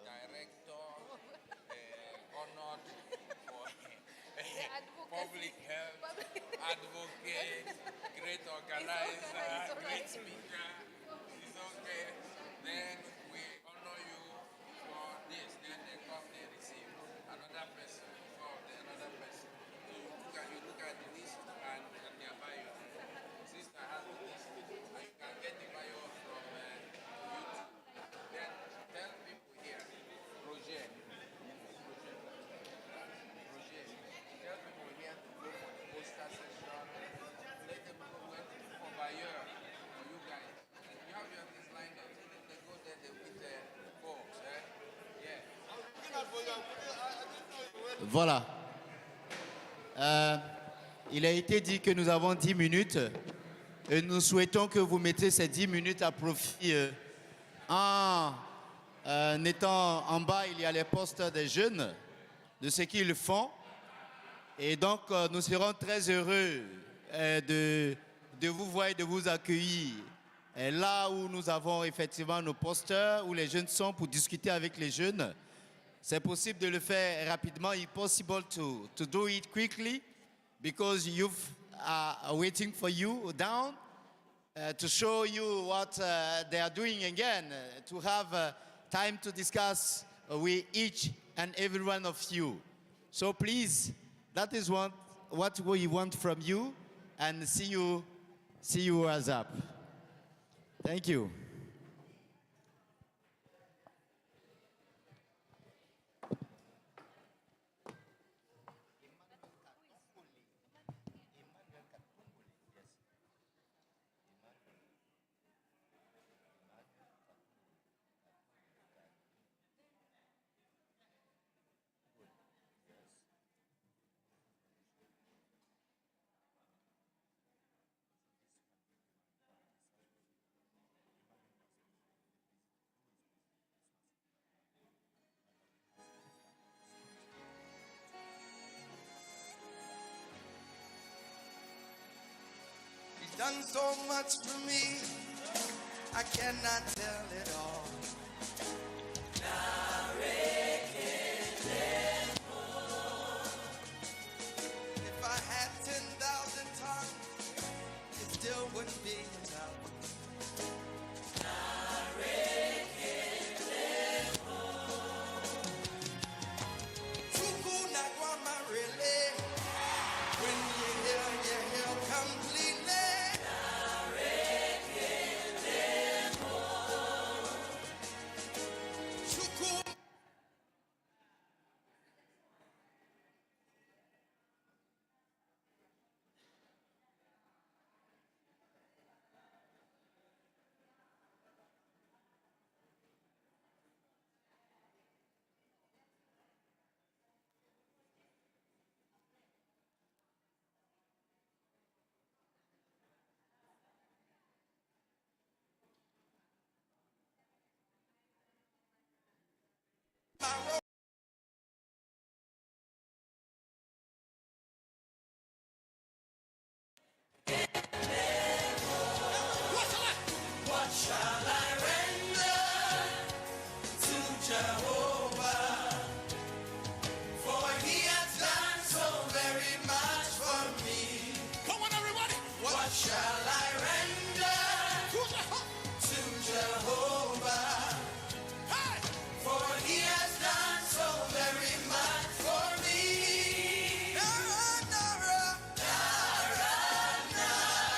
director, honored for public health, advocate, great organizer, great speaker. It's okay. Then we honor you for this. Then they come, they receive another person, another person. So you look at the list and their bio. Sister has the list, and you can get Voilà. Il a été dit que nous avons 10 minutes et nous souhaitons que vous mettiez ces 10 minutes à profit. En étant en bas, il y a les postes des jeunes, de ce qu'ils font. Et donc, nous serons très heureux de vous voir et de vous accueillir là où nous avons effectivement nos posters, où les jeunes sont pour discuter avec les jeunes. C'est possible de le faire rapidement. It's possible to do it quickly because youth are waiting for you down to show you what they are doing again, to have time to discuss with each and every one of you. So please, that is what we want from you, and see you as up. Thank you. He's done so much for me, I cannot tell it all. If I had 10,000 tongues, it still wouldn't be enough. When you hear completely. What shall I render to Jehovah? For he has done so very much for me. Come on, everybody. What shall I render to Jehovah? Hey! For he has done so very much for me. Nara, Nara, Nara, Nara.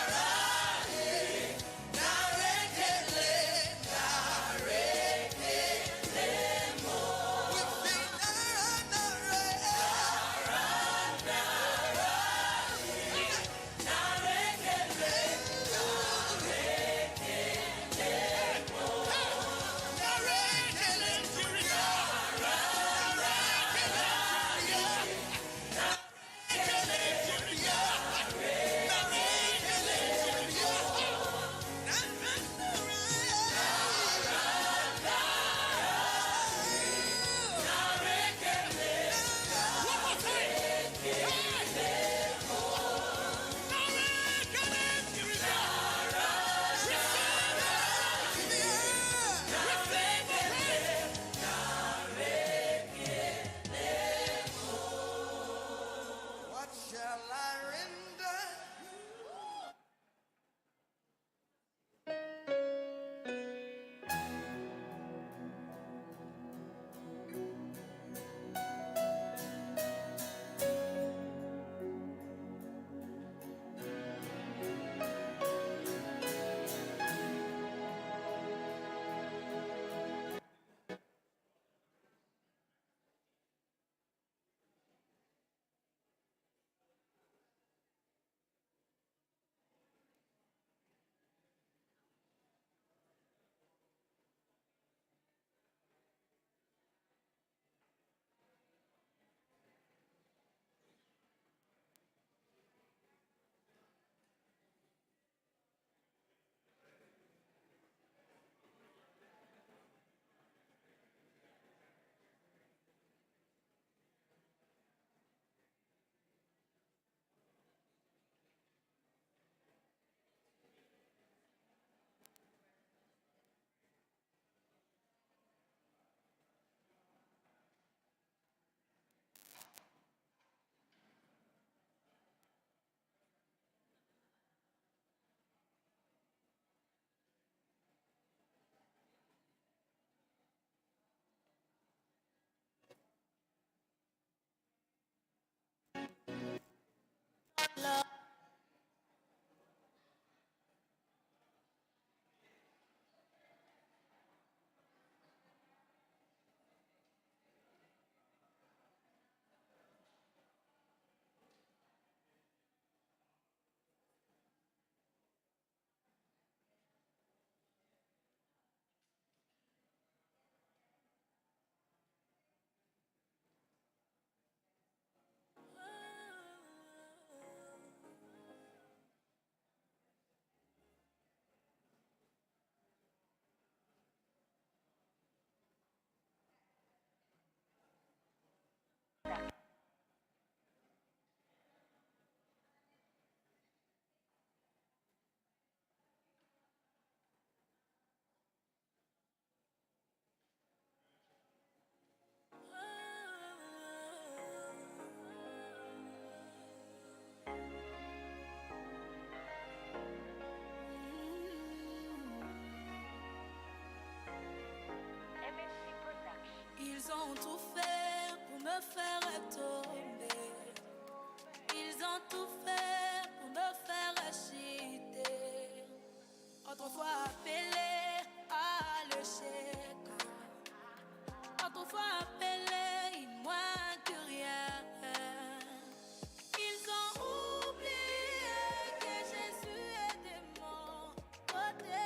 Ils ont tout fait pour me faire tomber. Ils ont tout fait pour me faire chuter. Autrefois appelé à l'échec. Autrefois appelé moins que rien. Ils ont oublié que Jésus est de mon côté.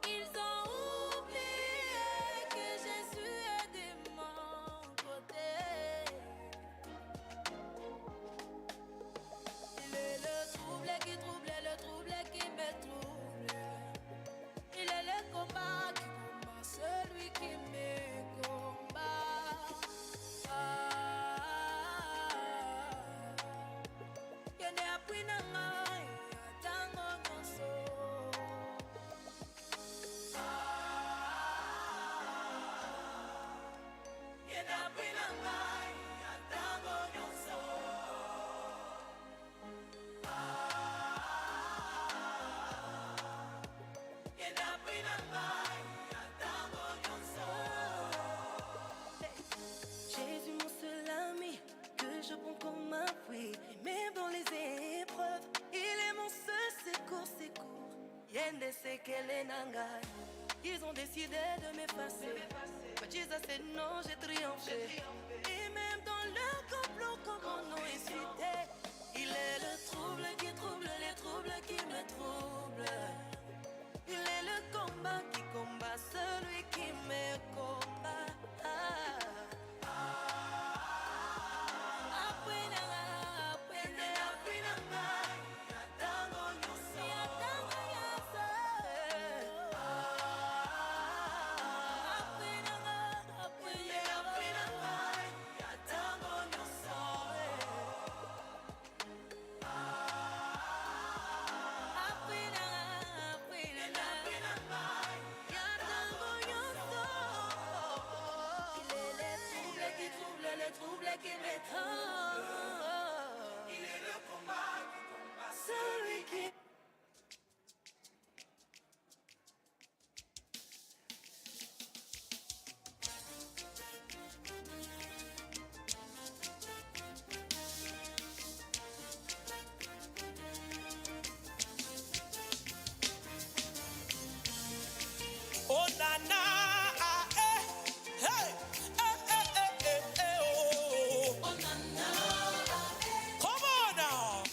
Ils ont oublié que Jésus est de mon côté. Il est le trouble qui me trouble. Il est le combat qui combat celui qui me combat. Yene apwina ngai atango nyonso. Yene apwina ngai atango nyonso. Yene apwina ngai atango nyonso. Jésus mon seul ami que je prends comme appui. Et même dans les épreuves, il est mon seul secours. Yende sekele nangai. Ils ont décidé de m'effacer. But Jesus said non, j'ai triomphé. Et même dans leur complot, comme mon nom est cité, il est le trouble qui trouble les troubles qui me troublent. Il est le combat qui combat celui qui me combat. Il est le combat qui combat celui qui... Oh nana, ah, eh, hey, oh. Oh nana, come on now,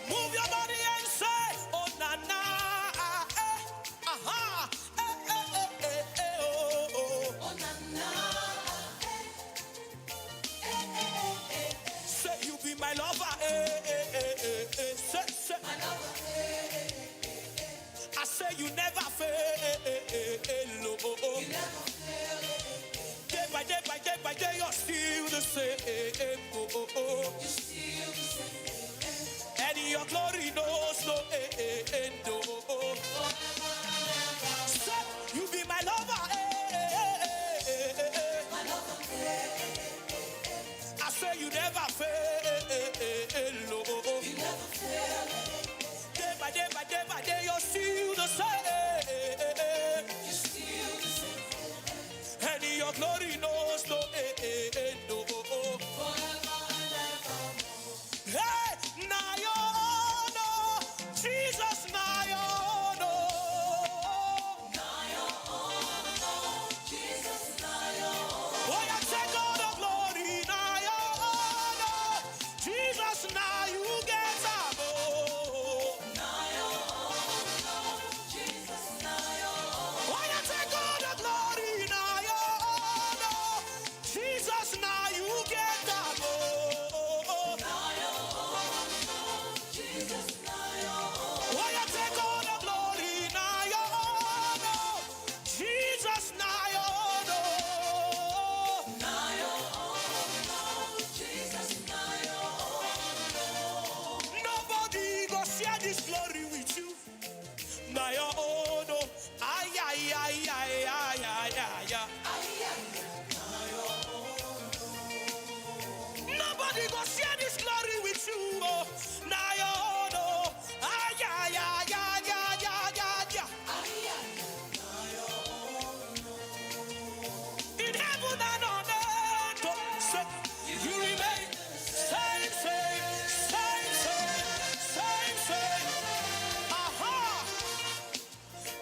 move your body and say, oh nana, ah, aha, oh. Oh nana, say you be my lover, say, my lover, I say you never fail. You never fail. Day by day, you're still the same. You're still the same. And your glory knows no end. So you be my lover. My lover. I say you never fail. You never fail. Day by day, you're still the same. You're still the same. And your glory knows no end. Now your own, oh. Ay, ay, ay, ay, ay, ay, ay, ay. Nobody go share this glory with you, oh. Now your own, oh. Ay, ay, ay, ay, ay, ay, ay, ay. In heaven and on earth, oh, say, you remain same, same, same, same, same, same. Aha.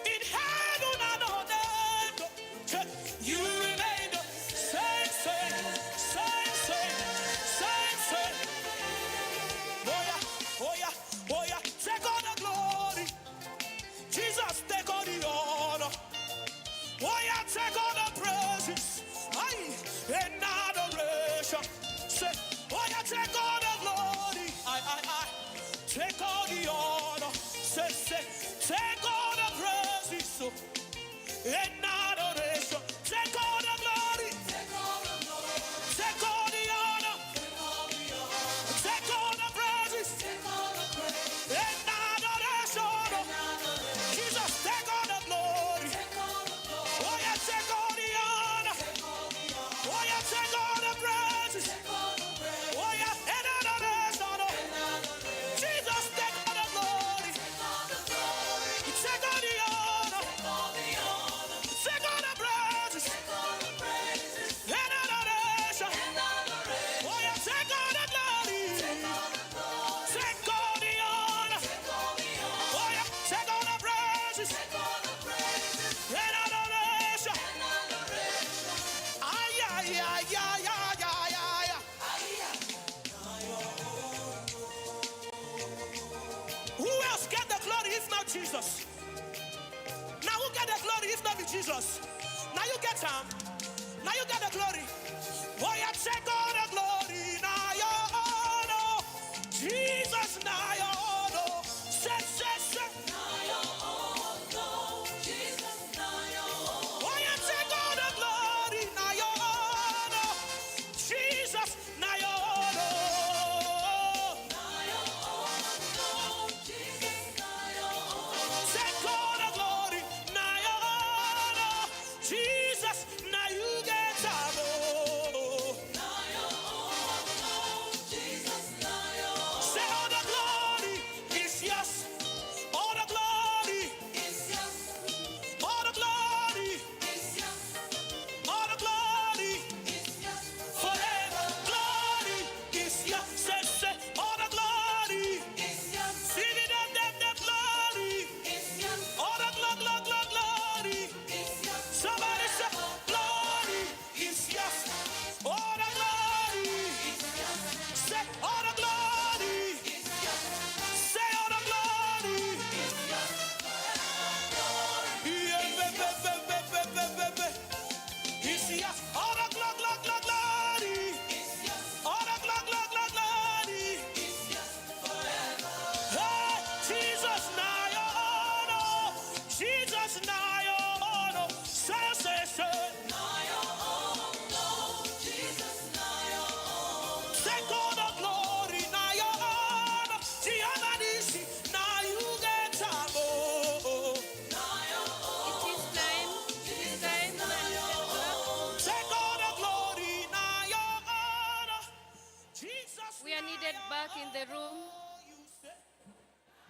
In heaven and on earth, oh, say, you remain the same, same, same, same, same, same. Oh yeah, oh yeah, oh yeah. Take all the glory. Jesus, take all the honor. Oh yeah, take all the praises. Aye, and adoration. Say, oh yeah, take all the glory. Aye. Take all the honor. Say, take all the praises. So, and adoration. Take all the glory. Take all the glory. Take all the honor. Take all the praises. Take all the praise. And adoration. Jesus, take all the glory. Oh yeah, take all the honor. Oh yeah, take all the praises. Oh yeah, and adoration. Jesus, take all the glory. Take all the honor. Take all the praises. And adoration. Oh yeah, take all the glory. Take all the honor. Oh yeah, take all the praises. And adoration. Ay, ay, ay, ay, ay, ay, ay, ay. Who else get the glory if not Jesus? Now who get the glory if not be Jesus? Now you get him. Now you get the glory. Oh yeah, take all the glory. Now your honor. Jesus, now your honor. Say. Now your honor. Jesus, now your honor. Oh yeah, take all the glory. Now your honor. Jesus, now your honor. Now your honor. Jesus, now your honor. Take all the glory. Now your honor. Jesus, now you get time. Now your honor. Jesus, now your honor. Say all the glory is yours. All the glory is yours. All the glory is yours. All the glory is yours. Forever glory is yours. Say, all the glory is yours. See the glory is yours. All the glory is yours. Somebody say, glory is yours. All the glory is yours. Say, all the glory is yours. Say, all the glory is yours. Yeah, be. Is yours. All the glory is yours. All the glory is yours forever. Hey, Jesus, now your honor. Jesus, now your honor. Say. Now your honor. Jesus, now your honor. Take all the glory. Now your honor. Giovanni, now you get time. Oh. Now your honor. It is time. Take all the glory. Now your honor. Jesus, We are needed back in the room.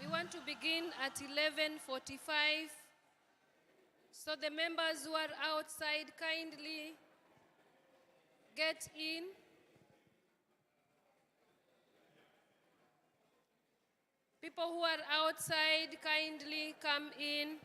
We want to begin at 11:45. So the members who are outside, kindly get in. People who are outside, kindly come in.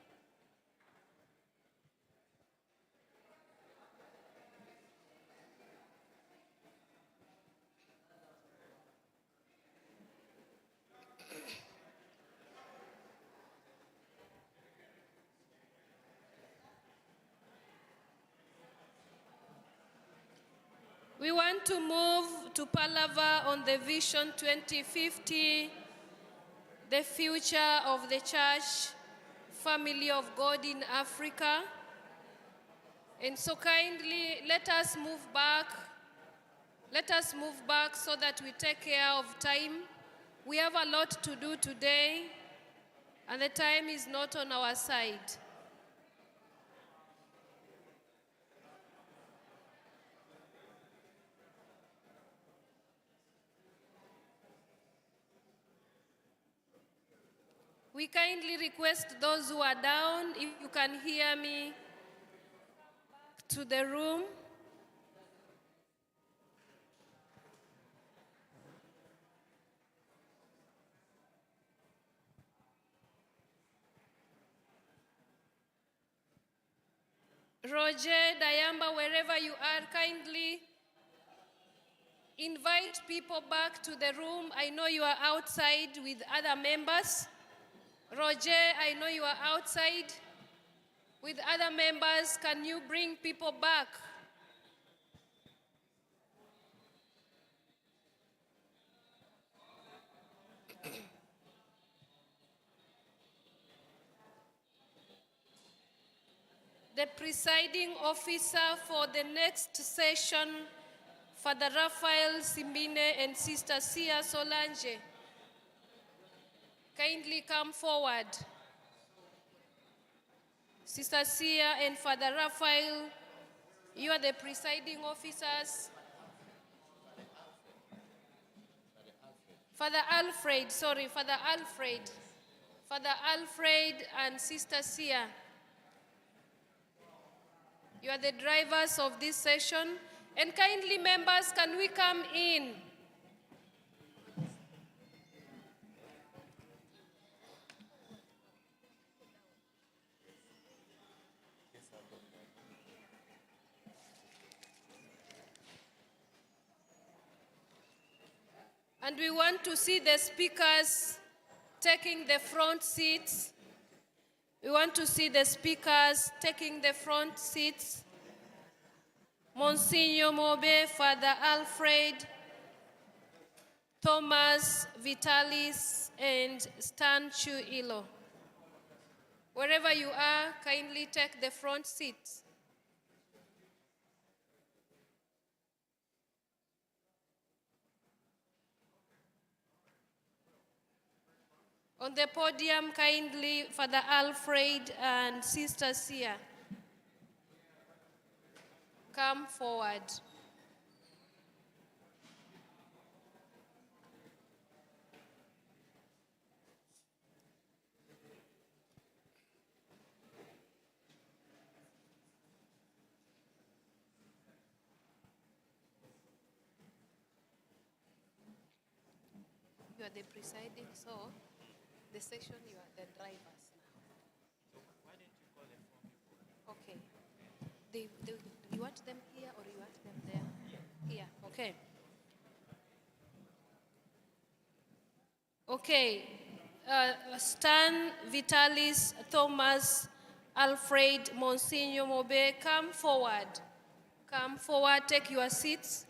We want to move to Palaver on the Vision 2050, the future of the church, family of God in Africa. And so kindly, let us move back. Let us move back so that we take care of time. We have a lot to do today. and the time is not on our side. We kindly request those who are down, if you can hear me, to the room. Roger, Dayamba, wherever you are, kindly invite people back to the room. I know you are outside with other members. Roger, I know you are outside with other members. Can you bring people back? The presiding officer for the next session, Father Raphael Simbine and Sister Sia Solange, kindly come forward. Sister Sia and Father Raphael, you are the presiding officers. Father Alfred and Sister Sia, you are the drivers of this session. And kindly members, can we come in? And we want to see the speakers taking the front seats. We want to see the speakers taking the front seats. Monsignor Mobe, Father Alfred, Thomas Vitalis, and Stan Chuilo. Wherever you are, kindly take the front seats. On the podium, kindly, Father Alfred and Sister Sia, come forward. You are the presiding, so the session, you are the drivers now. So why don't you call them from you? Okay. You want them here or you want them there? Here, okay. Okay. Stan, Vitalis, Thomas, Alfred, Monsignor Mobe, come forward. Come forward, take your seats.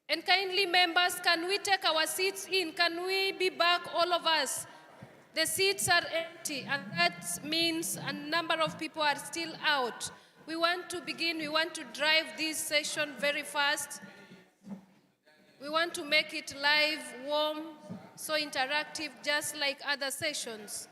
And kindly members, can we take our seats in? Can we be back, all of us? The seats are empty, and that means a number of people are still out. We want to begin, we want to drive this session very fast. We want to make it live, warm, so interactive, just like other sessions.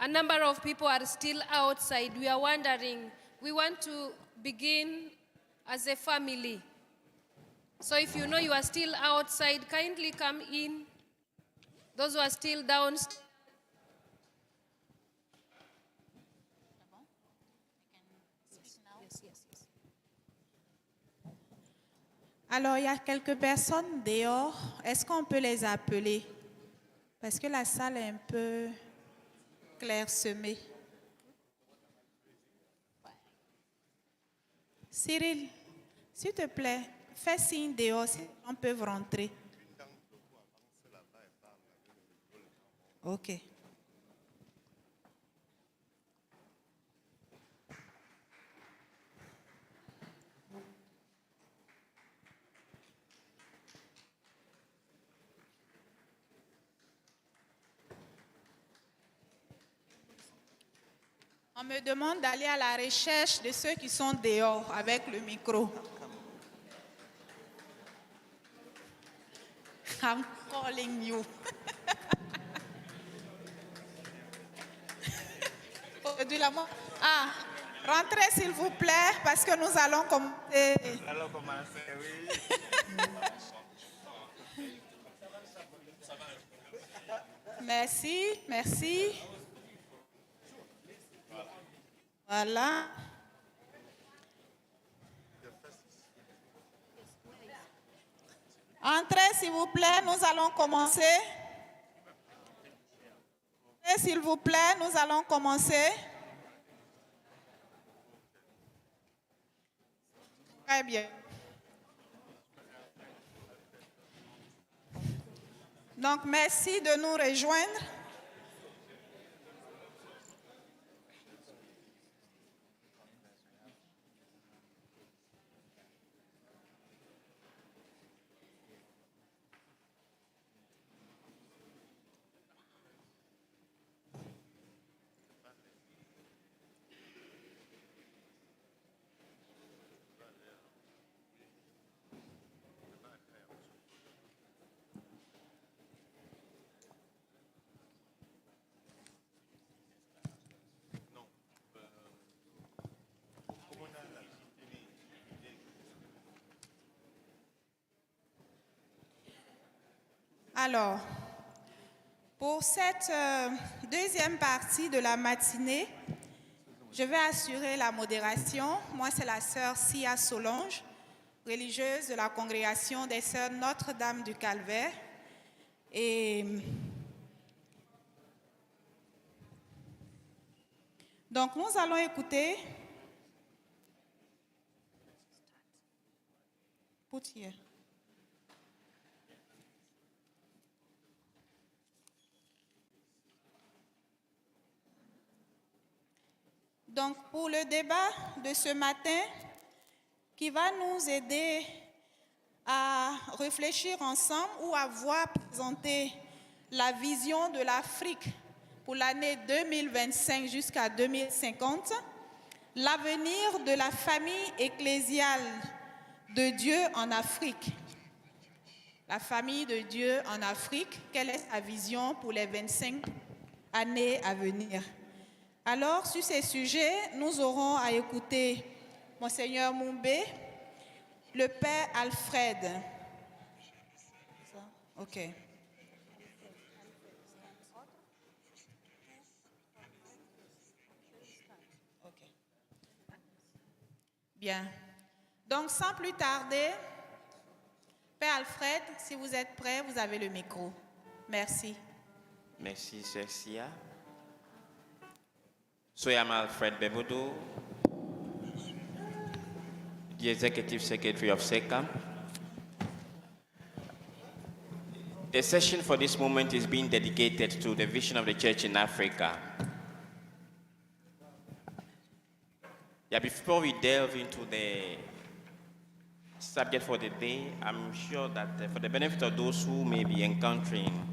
A number of people are still outside. We are wondering, we want to begin as a family. So if you know you are still outside, kindly come in. Those who are still downstairs. Alors, il y a quelques personnes dehors. Est-ce qu'on peut les appeler? Parce que la salle est un peu clairsemée. Cyril, s'il te plaît, fais signe dehors si on peut rentrer. Ok. On me demande d'aller à la recherche de ceux qui sont dehors avec le micro. I'm calling you. Ah, rentrez s'il vous plaît parce que nous allons commencer. Nous allons commencer, oui. Merci, merci. Voilà. Entrez s'il vous plaît, nous allons commencer. Entrez s'il vous plaît, nous allons commencer. Très bien. Donc, merci de nous rejoindre. Alors, pour cette deuxième partie de la matinée, je vais assurer la modération. Moi, c'est la sœur Sia Solange, religieuse de la congrégation des sœurs Notre-Dame du Calvaire. Et donc, nous allons écouter. Put here. Donc, pour le débat de ce matin, qui va nous aider à réfléchir ensemble ou à voir présenter la vision de l'Afrique pour l'année 2025 jusqu'à 2050, l'avenir de la famille ecclésiale de Dieu en Afrique. La famille de Dieu en Afrique, quelle est sa vision pour les 25 années à venir? Alors, sur ces sujets, nous aurons à écouter Monseigneur Moumbé, le Père Alfred. OK. Bien. Donc, sans plus tarder, Père Alfred, si vous êtes prêt, vous avez le micro. Merci. Merci, Cécia. So I'm Alfred Bebudu, the Executive Secretary of SECAM. The session for this moment is being dedicated to the vision of the Church in Africa. Yeah, before we delve into the subject for the day, I'm sure that for the benefit of those who may be encountering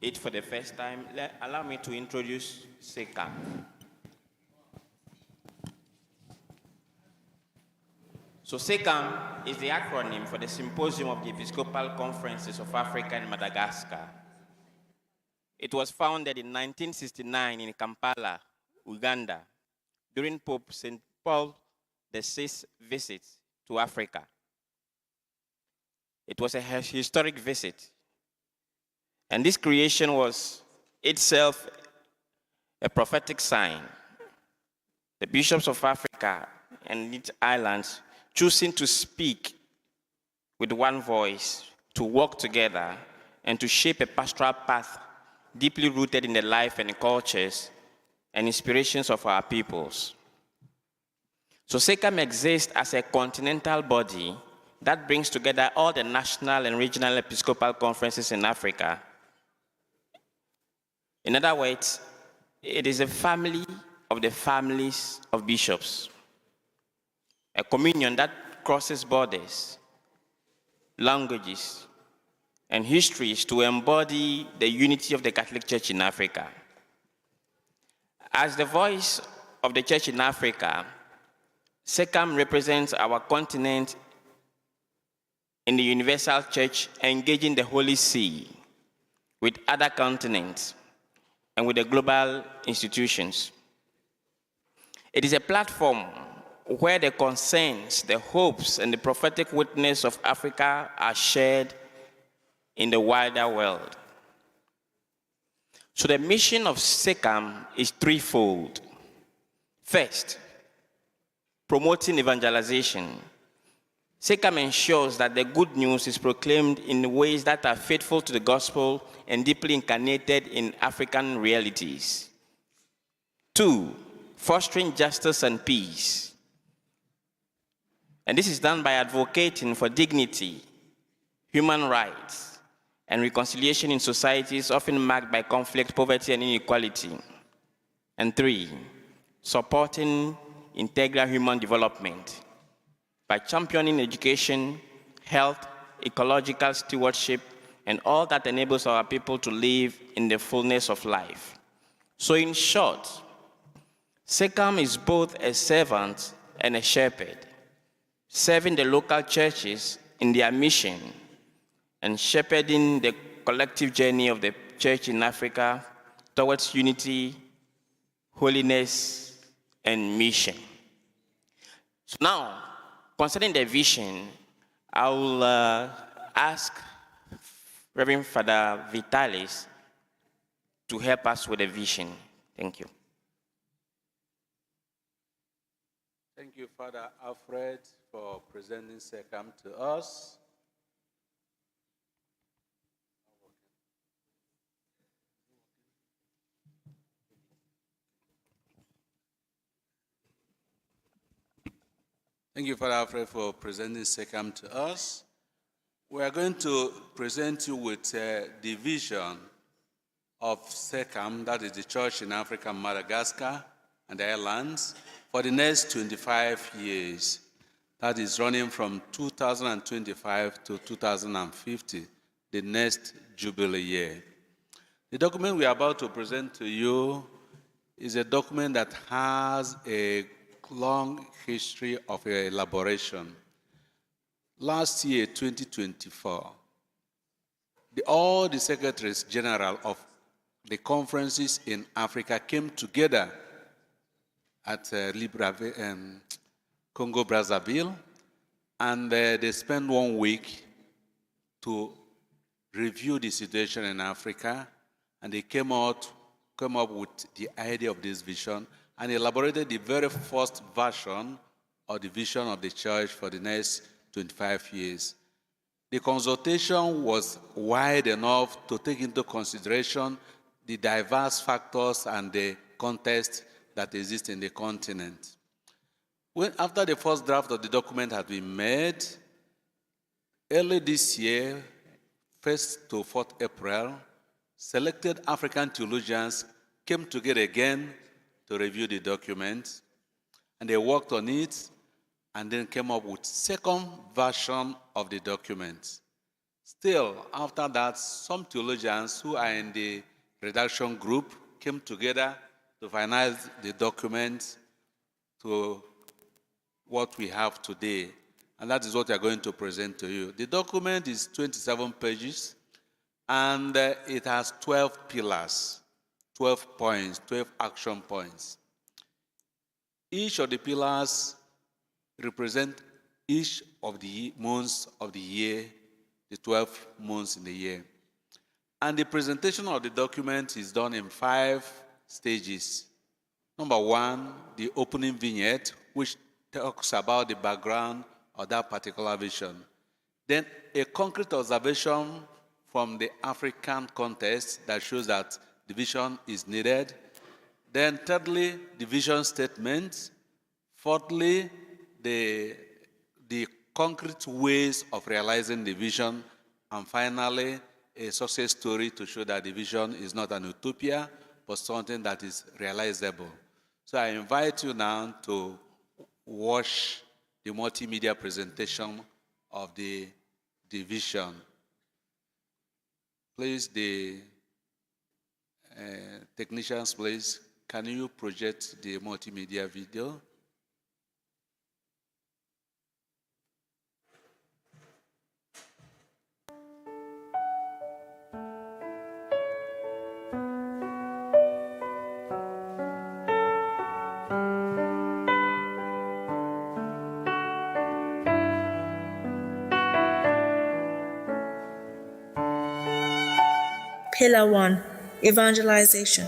it for the first time, allow me to introduce SECAM. So SECAM is the acronym for the Symposium of the Episcopal Conferences of Africa and Madagascar. It was founded in 1969 in Kampala, Uganda, during Pope St. Paul VI's visit to Africa. It was a historic visit. And this creation was itself a prophetic sign. The bishops of Africa and its islands choosing to speak with one voice, to work together, and to shape a pastoral path deeply rooted in the life and cultures and inspirations of our peoples. So SECAM exists as a continental body that brings together all the national and regional Episcopal conferences in Africa. In other words, it is a family of the families of bishops, a communion that crosses borders, languages, and histories to embody the unity of the Catholic Church in Africa. As the voice of the church in Africa, SECAM represents our continent in the universal church, engaging the Holy See with other continents and with the global institutions. It is a platform where the concerns, the hopes, and the prophetic witness of Africa are shared in the wider world. So the mission of SECAM is threefold. First, promoting evangelization. SECAM ensures that the good news is proclaimed in ways that are faithful to the gospel and deeply incarnated in African realities. Two, fostering justice and peace. And this is done by advocating for dignity, human rights, and reconciliation in societies often marked by conflict, poverty, and inequality. And three, supporting integral human development by championing education, health, ecological stewardship, and all that enables our people to live in the fullness of life. So in short, SECAM is both a servant and a shepherd, serving the local churches in their mission and shepherding the collective journey of the church in Africa towards unity, holiness, and mission. So now, concerning the vision, I will ask Reverend Father Vitalis to help us with the vision. Thank you. Thank you, Father Alfred, for presenting SECAM to us. Thank you, Father Alfred, for presenting SECAM to us. We are going to present you with the vision of SECAM, that is the Church in Africa, Madagascar, and the islands, for the next 25 years. That is running from 2025 to 2050, the next Jubilee year. The document we are about to present to you is a document that has a long history of elaboration. Last year, 2024, all the secretaries general of the conferences in Africa came together at Congo-Brazzaville, and they spent 1 week to review the situation in Africa, and they came up with the idea of this vision and elaborated the very first version of the vision of the church for the next 25 years. The consultation was wide enough to take into consideration the diverse factors and the context that exist in the continent. After the first draft of the document had been made, early this year, 1st to 4th April, selected African theologians came together again to review the document, and they worked on it and then came up with second version of the document. Still, after that, some theologians who are in the redaction group came together to finalize the document to what we have today, and that is what we are going to present to you. The document is 27 pages, and it has 12 pillars, 12 points, 12 action points. Each of the pillars represent each of the months of the year, the 12 months in the year. And the presentation of the document is done in 5 stages. Number 1, the opening vignette, which talks about the background of that particular vision. Then a concrete observation from the African context that shows that the vision is needed. Then thirdly, the vision statement. Fourthly, the concrete ways of realizing the vision. And finally, a success story to show that the vision is not an utopia, but something that is realizable. So I invite you now to watch the multimedia presentation of the vision. Please, the technicians, please Can you project the multimedia video? Pillar 1, Evangelization.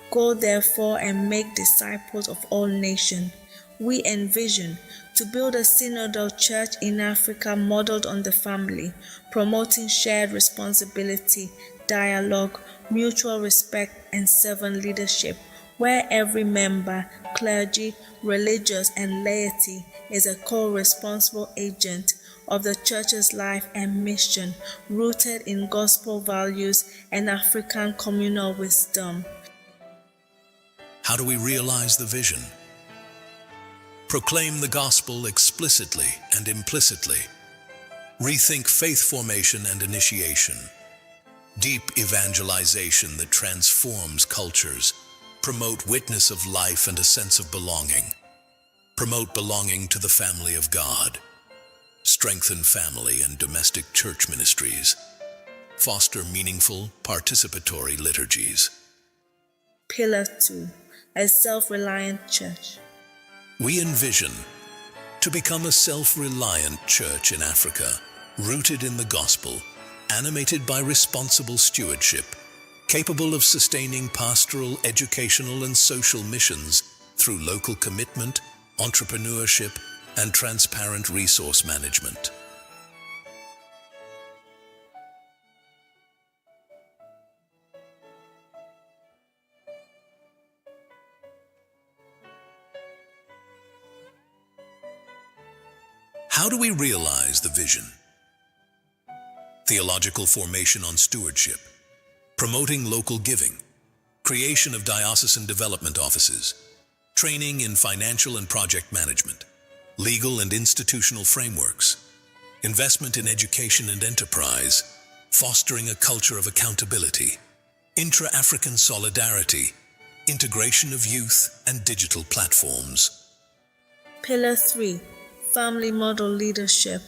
Go therefore and make disciples of all nations. We envision to build a synodal church in Africa modeled on the family, promoting shared responsibility, dialogue, mutual respect, and servant leadership, where every member, clergy, religious, and laity is a co-responsible agent of the Church's life and mission, rooted in gospel values and African communal wisdom. How do we realize the vision? Proclaim the gospel explicitly and implicitly. Rethink faith formation and initiation. Deep evangelization that transforms cultures. Promote witness of life and a sense of belonging. Promote belonging to the family of God. Strengthen family and domestic church ministries. Foster meaningful, participatory liturgies. Pillar 2, a self-reliant church. We envision to become a self-reliant church in Africa, rooted in the gospel, animated by responsible stewardship, capable of sustaining pastoral, educational, and social missions through local commitment, entrepreneurship, and transparent resource management. How do we realize the vision? Theological formation on stewardship, promoting local giving, creation of diocesan development offices, training in financial and project management, legal and institutional frameworks, investment in education and enterprise, fostering a culture of accountability, intra-African solidarity, integration of youth and digital platforms. Pillar 3, family model leadership.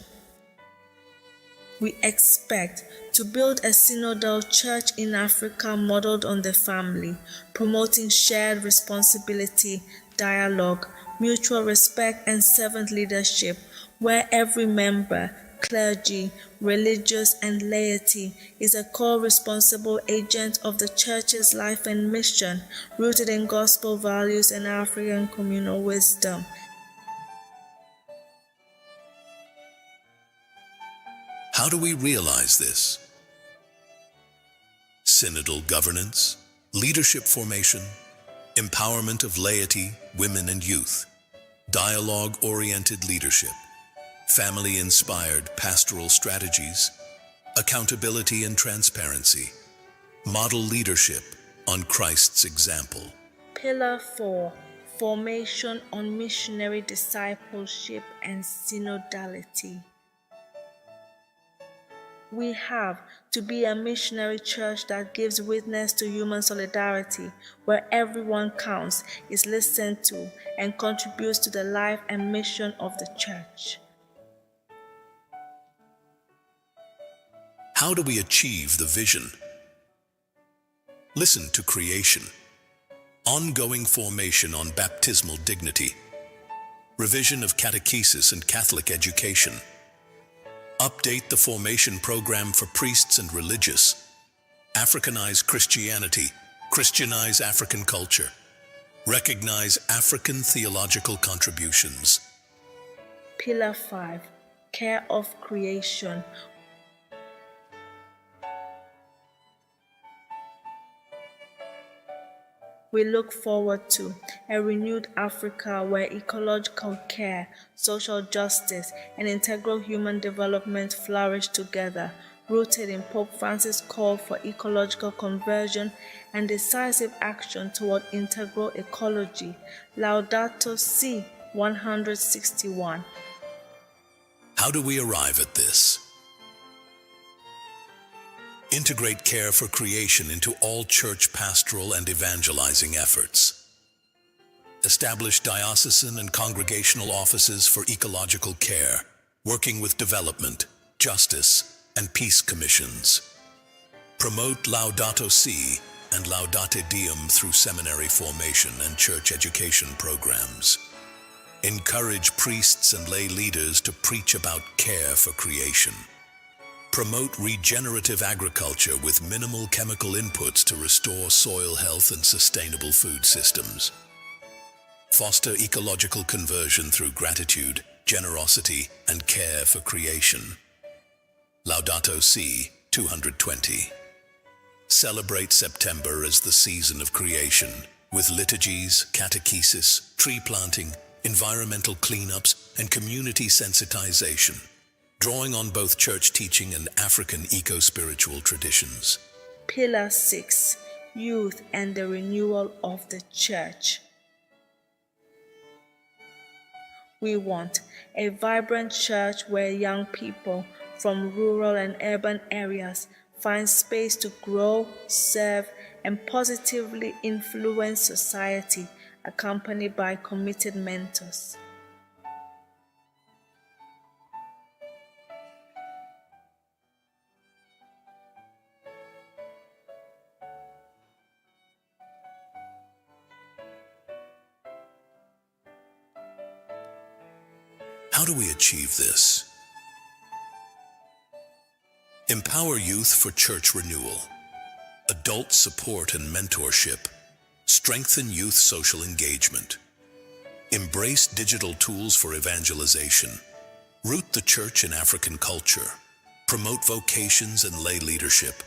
We expect to build a synodal church in Africa modeled on the family, promoting shared responsibility, dialogue, mutual respect, and servant leadership, where every member, clergy, religious, and laity is a co-responsible agent of the Church's life and mission, rooted in gospel values and African communal wisdom. How do we realize this? Synodal governance, leadership formation, empowerment of laity, women, and youth, dialogue-oriented leadership, family-inspired pastoral strategies, accountability and transparency, model leadership on Christ's example. Pillar 4, formation on missionary discipleship and synodality. We have to be a missionary church that gives witness to human solidarity, where everyone counts, is listened to, and contributes to the life and mission of the church. How do we achieve the vision? Listen to creation, ongoing formation on baptismal dignity, revision of catechesis and Catholic education, update the formation program for priests and religious, Africanize Christianity, Christianize African culture, recognize African theological contributions. Pillar 5, care of creation. We look forward to a renewed Africa where ecological care, social justice, and integral human development flourish together, rooted in Pope Francis' call for ecological conversion and decisive action toward integral ecology. Laudato Si 161. How do we arrive at this? Integrate care for creation into all church pastoral and evangelizing efforts. Establish diocesan and congregational offices for ecological care, working with development, justice, and peace commissions. Promote Laudato Si and Laudate Deum through seminary formation and church education programs. Encourage priests and lay leaders to preach about care for creation. Promote regenerative agriculture with minimal chemical inputs to restore soil health and sustainable food systems. Foster ecological conversion through gratitude, generosity, and care for creation. Laudato Si 220. Celebrate September as the season of creation, with liturgies, catechesis, tree planting, environmental cleanups, and community sensitization, drawing on both church teaching and African eco-spiritual traditions. Pillar 6. Youth and the renewal of the church. We want a vibrant church where young people from rural and urban areas find space to grow, serve, and positively influence society, accompanied by committed mentors. How do we achieve this? Empower youth for church renewal, adult support and mentorship, strengthen youth social engagement, embrace digital tools for evangelization, root the church in African culture, promote vocations and lay leadership,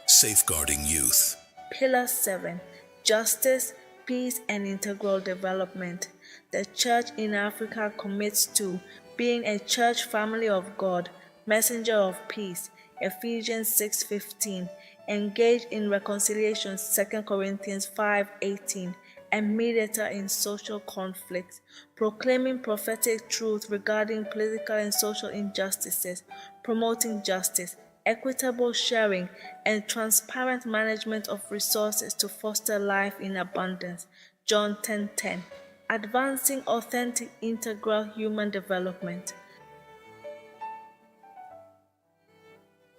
safeguarding youth. Pillar 7. Justice, peace, and integral development. The Church in Africa commits to being a church family of God, messenger of peace, Ephesians 6:15, engage in reconciliation, 2 Corinthians 5:18, and mediator in social conflicts, proclaiming prophetic truth regarding political and social injustices, promoting justice, equitable sharing, and transparent management of resources to foster life in abundance, John 10:10, advancing authentic integral human development.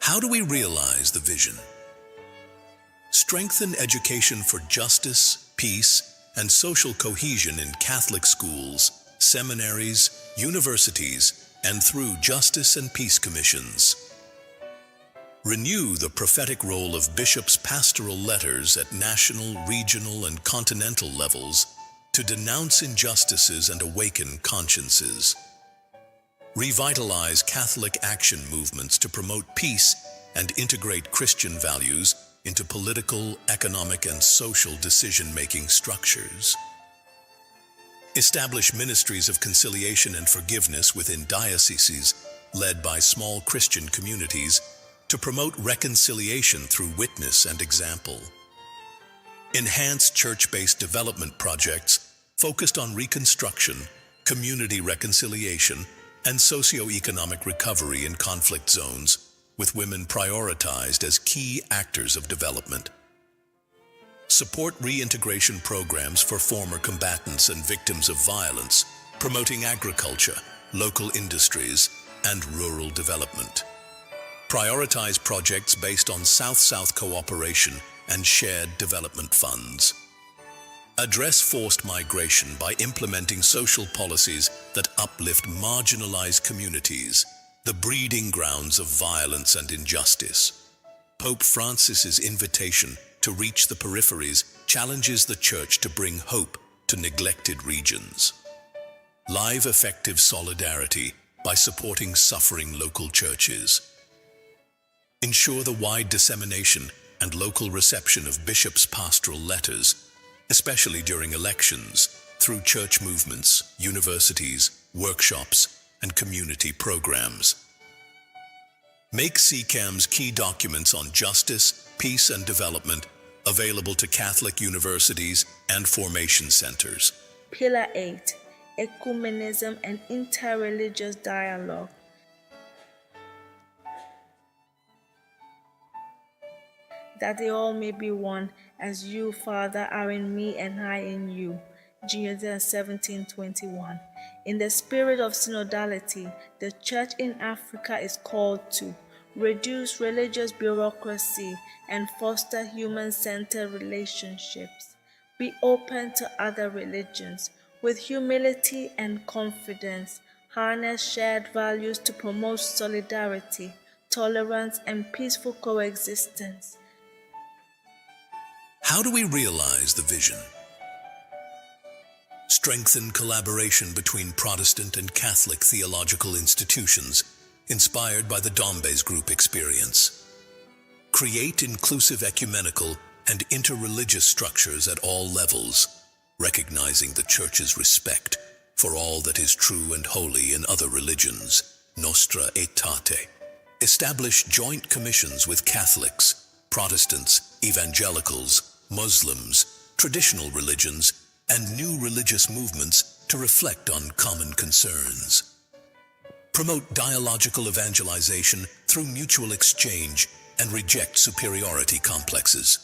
How do we realize the vision? Strengthen education for justice, peace, and social cohesion in Catholic schools, seminaries, universities, and through justice and peace commissions. Renew the prophetic role of bishops' pastoral letters at national, regional, and continental levels to denounce injustices and awaken consciences. Revitalize Catholic action movements to promote peace and integrate Christian values into political, economic, and social decision-making structures. Establish ministries of conciliation and forgiveness within dioceses led by small Christian communities to promote reconciliation through witness and example. Enhance church-based development projects focused on reconstruction, community reconciliation, and socio-economic recovery in conflict zones, with women prioritized as key actors of development. Support reintegration programs for former combatants and victims of violence, promoting agriculture, local industries, and rural development. Prioritize projects based on South-South cooperation and shared development funds. Address forced migration by implementing social policies that uplift marginalized communities, the breeding grounds of violence and injustice. Pope Francis's invitation to reach the peripheries challenges the Church to bring hope to neglected regions. Live effective solidarity by supporting suffering local churches. Ensure the wide dissemination and local reception of bishops' pastoral letters, especially during elections, through church movements, universities, workshops, and community programs. Make CCAM's key documents on justice, peace, and development available to Catholic universities and formation centers. Pillar 8. Ecumenism and interreligious dialogue. that they all may be one, as you, Father, are in me and I in you. John 17:21. In the spirit of synodality, the Church in Africa is called to reduce religious bureaucracy and foster human-centered relationships. Be open to other religions. With humility and confidence, harness shared values to promote solidarity, tolerance, and peaceful coexistence. How do we realize the vision? Strengthen collaboration between Protestant and Catholic theological institutions, inspired by the Dombes Group experience. Create inclusive ecumenical and interreligious structures at all levels, recognizing the Church's respect for all that is true and holy in other religions, Nostra Aetate. Establish joint commissions with Catholics, Protestants, Evangelicals, Muslims, traditional religions, and new religious movements to reflect on common concerns. Promote dialogical evangelization through mutual exchange and reject superiority complexes.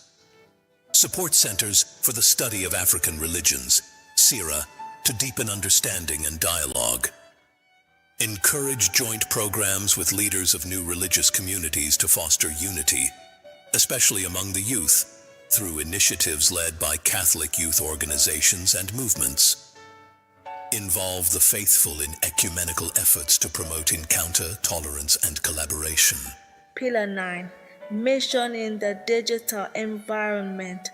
Support centers for the study of African religions, SIRA, to deepen understanding and dialogue. Encourage joint programs with leaders of new religious communities to foster unity, especially among the youth, through initiatives led by Catholic youth organizations and movements. Involve the faithful in ecumenical efforts to promote encounter, tolerance, and collaboration. Pillar 9. Mission in the digital environment.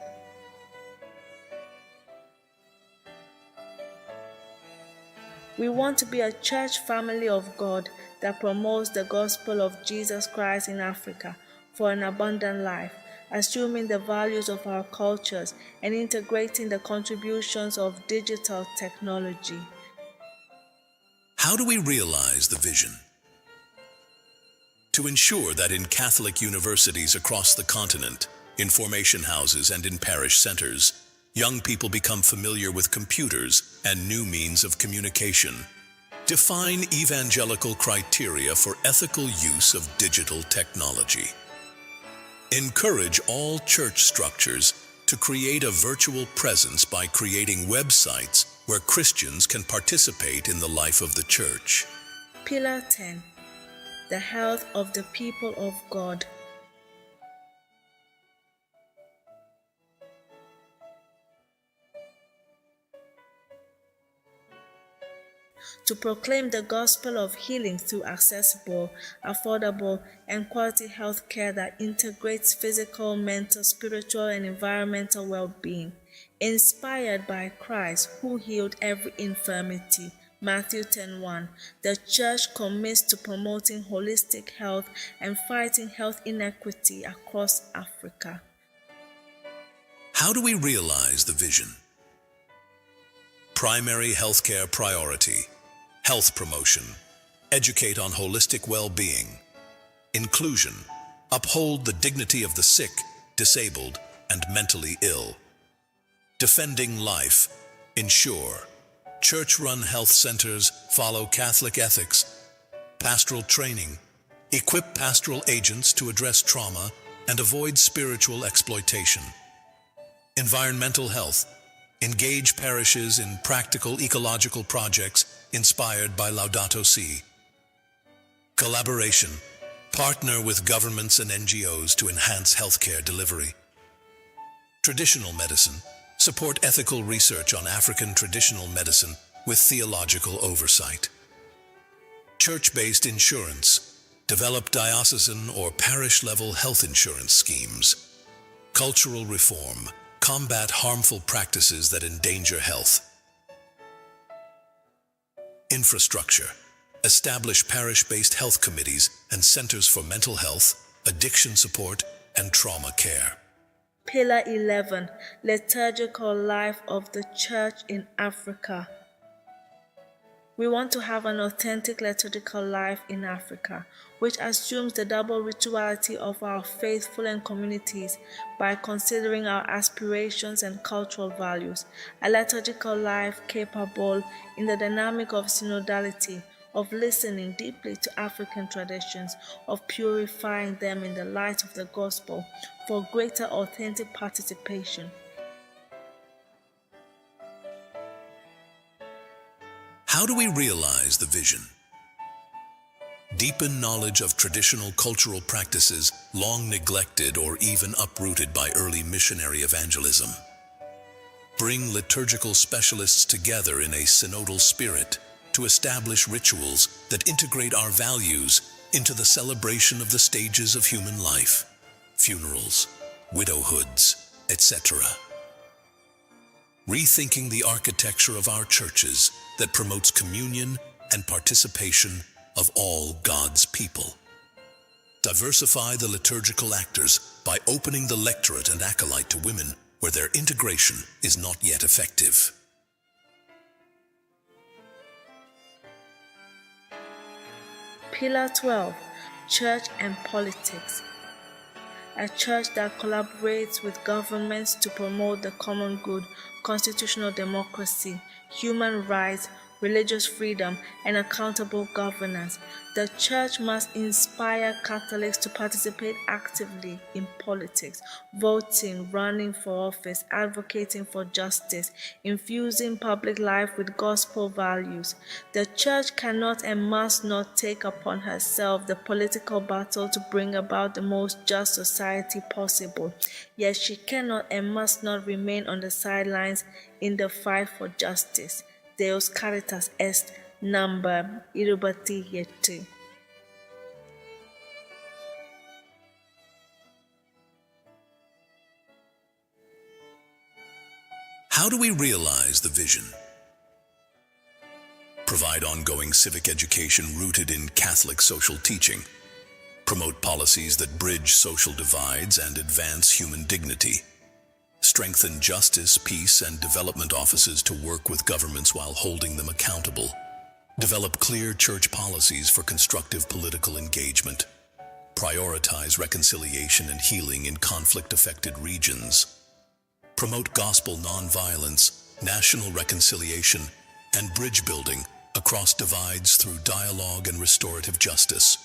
We want to be a church family of God that promotes the gospel of Jesus Christ in Africa for an abundant life, assuming the values of our cultures and integrating the contributions of digital technology. How do we realize the vision? To ensure that in Catholic universities across the continent, in formation houses and in parish centers, young people become familiar with computers and new means of communication. Define evangelical criteria for ethical use of digital technology. Encourage all church structures to create a virtual presence by creating websites where Christians can participate in the life of the church. Pillar 10. The health of the people of God. To proclaim the gospel of healing through accessible, affordable, and quality health care that integrates physical, mental, spiritual, and environmental well-being, inspired by Christ who healed every infirmity. Matthew 10:1. The Church commits to promoting holistic health and fighting health inequity across Africa. How do we realize the vision? Primary healthcare priority, health promotion, educate on holistic well-being, inclusion, uphold the dignity of the sick, disabled, and mentally ill, defending life, ensure church-run health centers follow Catholic ethics, pastoral training, equip pastoral agents to address trauma and avoid spiritual exploitation, environmental health, engage parishes in practical ecological projects inspired by Laudato Si. Collaboration, partner with governments and NGOs to enhance healthcare delivery. Traditional medicine, support ethical research on African traditional medicine with theological oversight. Church-based insurance, develop diocesan or parish-level health insurance schemes. Cultural reform, combat harmful practices that endanger health. Infrastructure, establish parish-based health committees and centers for mental health, addiction support, and trauma care. Pillar 11. Liturgical life of the Church in Africa. We want to have an authentic liturgical life in Africa, which assumes the double rituality of our faithful and communities by considering our aspirations and cultural values. A liturgical life capable in the dynamic of synodality of listening deeply to African traditions, of purifying them in the light of the gospel for greater authentic participation. How do we realize the vision? Deepen knowledge of traditional cultural practices long neglected or even uprooted by early missionary evangelism. Bring liturgical specialists together in a synodal spirit to establish rituals that integrate our values into the celebration of the stages of human life, funerals, widowhoods, etc. Rethinking the architecture of our churches that promotes communion and participation of all God's people. Diversify the liturgical actors by opening the lectorate and acolyte to women where their integration is not yet effective. Pillar 12, Church and Politics. A church that collaborates with governments to promote the common good, constitutional democracy, human rights, religious freedom, and accountable governance. The church must inspire Catholics to participate actively in politics, voting, running for office, advocating for justice, infusing public life with gospel values. The church cannot and must not take upon herself the political battle to bring about the most just society possible, yet she cannot and must not remain on the sidelines in the fight for justice. Deus Caritas Est, number 28. How do we realize the vision? Provide ongoing civic education rooted in Catholic social teaching. Promote policies that bridge social divides and advance human dignity. Strengthen justice, peace, and development offices to work with governments while holding them accountable. Develop clear church policies for constructive political engagement. Prioritize reconciliation and healing in conflict-affected regions. Promote gospel nonviolence, national reconciliation, and bridge building across divides through dialogue and restorative justice.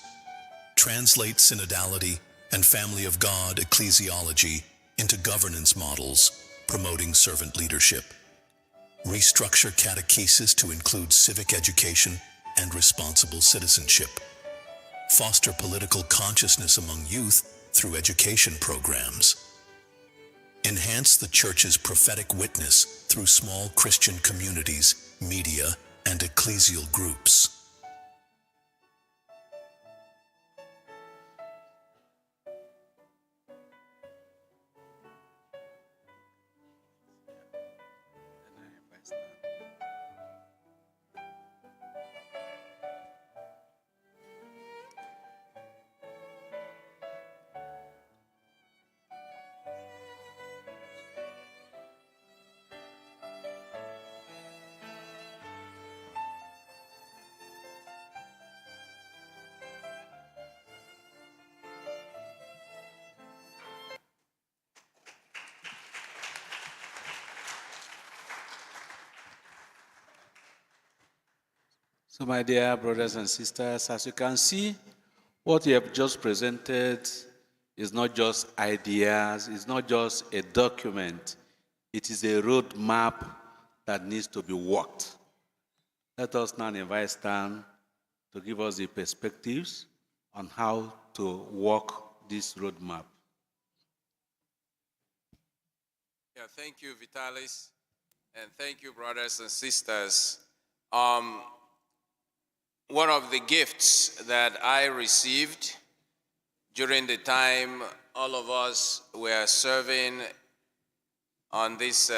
Translate synodality and family of God ecclesiology into governance models, promoting servant leadership. Restructure catechesis to include civic education and responsible citizenship. Foster political consciousness among youth through education programs. Enhance the Church's prophetic witness through small Christian communities, media, and ecclesial groups. So my dear brothers and sisters, as you can see, what you have just presented is not just ideas, it's not just a document, it is a roadmap that needs to be walked. Let us now invite Stan to give us the perspectives on how to walk this roadmap. Yeah, thank you, Vitalis, and thank you, brothers and sisters. One of the gifts that I received during the time all of us were serving on this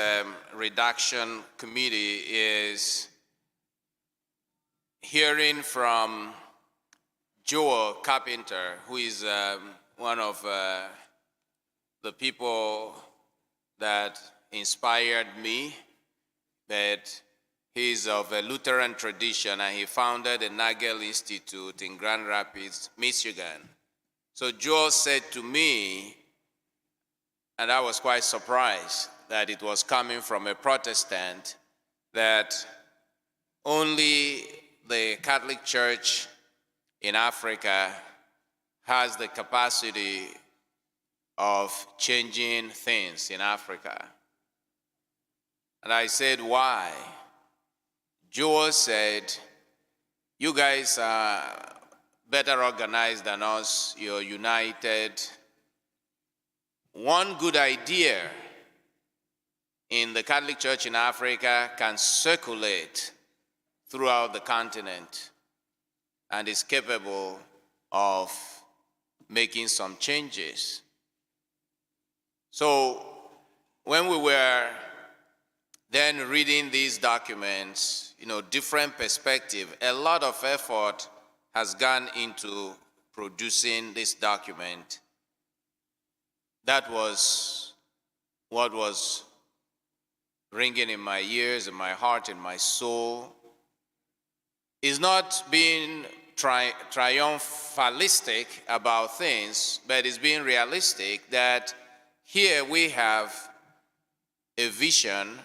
redaction committee is hearing from Joel Carpenter, who is one of the people that inspired me, that he's of a Lutheran tradition, and he founded the Nagel Institute in Grand Rapids, Michigan. So Joel said to me, and I was quite surprised that it was coming from a Protestant, that only the Catholic Church in Africa has the capacity of changing things in Africa. And I said, why? Joel said, you guys are better organized than us, you're united. One good idea in the Catholic Church in Africa can circulate throughout the continent and is capable of making some changes. So when we were then reading these documents, different perspective, a lot of effort has gone into producing this document. That was what was ringing in my ears, in my heart, in my soul. Is not being triumphalistic about things, but it's being realistic that here we have a vision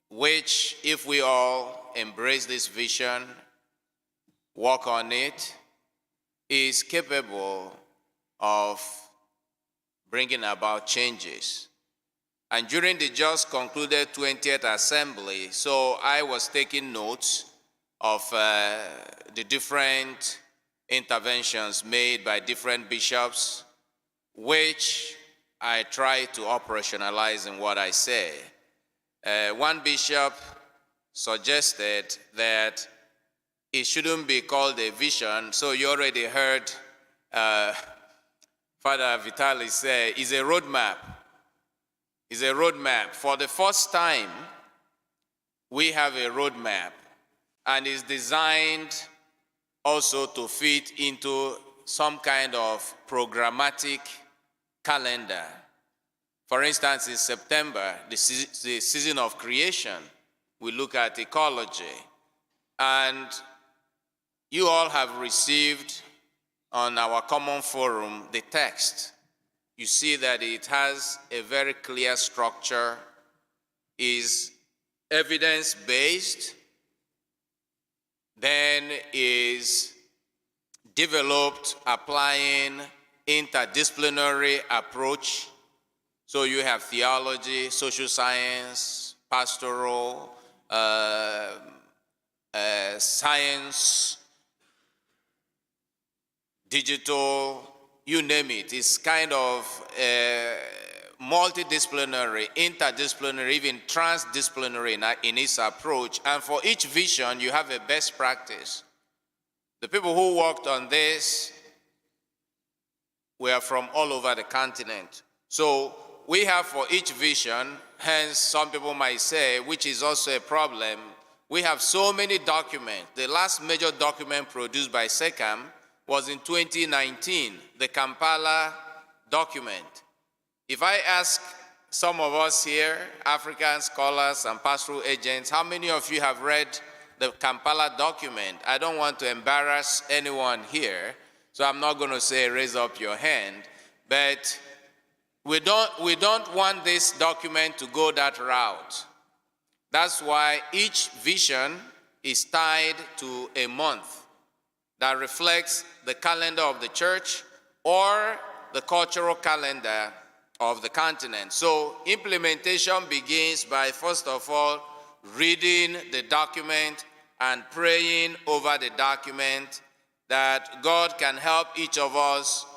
which, if we all embrace this vision, work on it, is capable of bringing about changes. And during the just concluded 20th Assembly, so I was taking notes of the different interventions made by different bishops, which I try to operationalize in what I say. One bishop suggested that it shouldn't be called a vision, so you already heard Father Vitalis say, it's a roadmap. It's a roadmap. For the first time, we have a roadmap, and it's designed also to fit into some kind of programmatic calendar. For instance, in September, the season of creation, we look at ecology. And you all have received on our common forum the text. You see that it has a very clear structure, is evidence-based, then is developed applying interdisciplinary approach. So you have theology, social science, pastoral, science, digital, you name it. It's kind of multidisciplinary, interdisciplinary, even transdisciplinary in its approach. And for each vision, you have a best practice. The people who worked on this were from all over the continent. So we have for each vision, hence some people might say, which is also a problem, we have so many documents. The last major document produced by SECAM was in 2019, the Kampala document. If I ask some of us here, African scholars and pastoral agents, how many of you have read the Kampala document? I don't want to embarrass anyone here, so I'm not going to say raise up your hand, but we don't want this document to go that route. That's why each vision is tied to a month that reflects the calendar of the church or the cultural calendar of the continent. So implementation begins by, first of all, reading the document and praying over the document that God can help each of us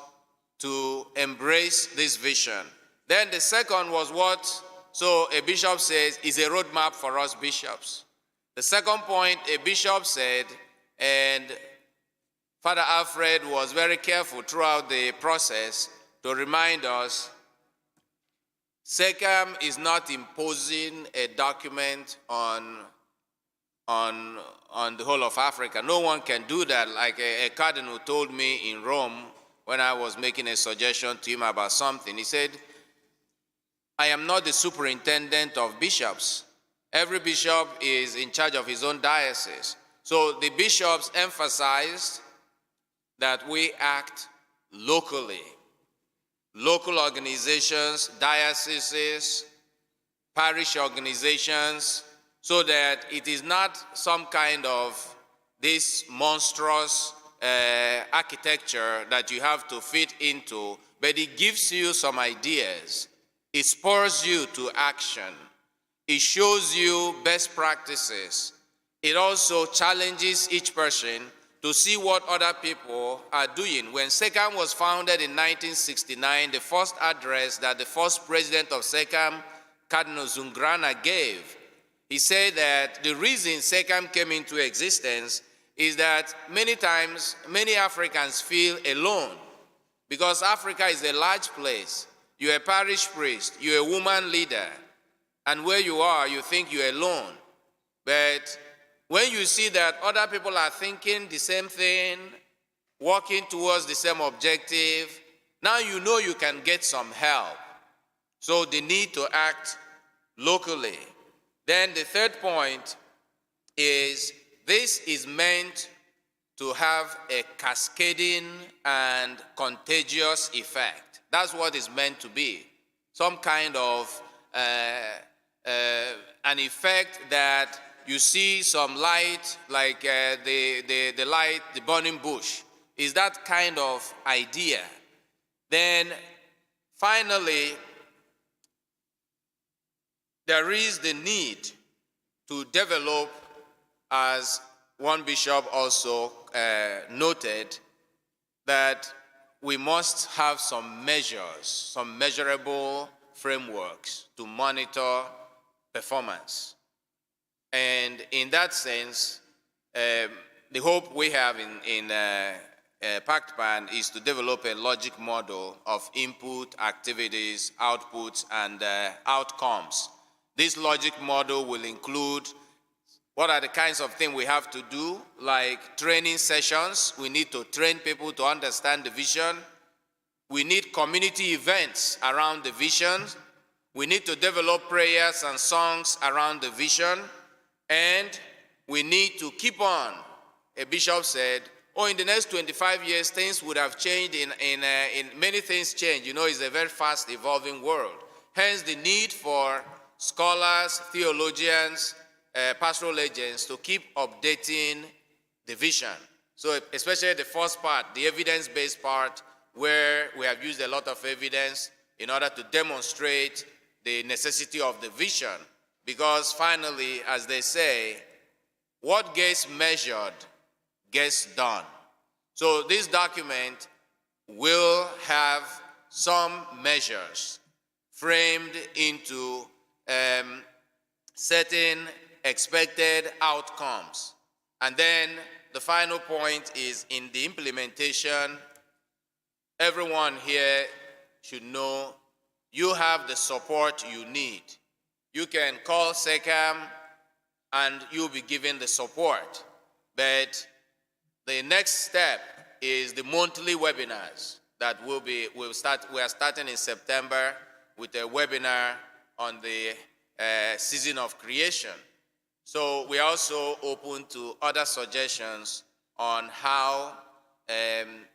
to embrace this vision. Then the second was what? So a bishop says is a roadmap for us bishops. The second point a bishop said, and Father Alfred was very careful throughout the process to remind us, SECAM is not imposing a document on the whole of Africa. No one can do that. Like a cardinal told me in Rome when I was making a suggestion to him about something. He said, I am not the superintendent of bishops. Every bishop is in charge of his own diocese. So the bishops emphasized that we act locally. Local organizations, dioceses, parish organizations, so that it is not some kind of this monstrous architecture that you have to fit into, but it gives you some ideas. It spurs you to action. It shows you best practices. It also challenges each person to see what other people are doing. When SECAM was founded in 1969, the first address that the first president of SECAM, Cardinal Zungrana, gave, he said that the reason SECAM came into existence is that many times, many Africans feel alone because Africa is a large place. You're a parish priest, you're a woman leader, and where you are, you think you're alone. But when you see that other people are thinking the same thing, working towards the same objective, now you know you can get some help. So the need to act locally. Then the third point is this is meant to have a cascading and contagious effect. That's what it's meant to be. Some kind of an effect that you see some light, like the light, the burning bush. Is that kind of idea. Then finally, there is the need to develop, as one bishop also noted, that we must have some measures, some measurable frameworks to monitor performance. And in that sense, the hope we have in PACTPAN is to develop a logic model of input, activities, outputs, and outcomes. This logic model will include what are the kinds of things we have to do, like training sessions. We need to train people to understand the vision. We need community events around the vision. We need to develop prayers and songs around the vision. And we need to keep on. A bishop said, oh, in the next 25 years, things would have changed. In many things change. You know, it's a very fast evolving world. Hence the need for scholars, theologians, pastoral agents to keep updating the vision. So especially the first part, the evidence-based part, where we have used a lot of evidence in order to demonstrate the necessity of the vision. Because finally, as they say, what gets measured gets done. So this document will have some measures framed into certain expected outcomes. And then the final point is in the implementation, everyone here should know you have the support you need. You can call SECAM and you'll be given the support. But the next step is the monthly webinars that we are starting in September with a webinar on the season of creation. So we are also open to other suggestions on how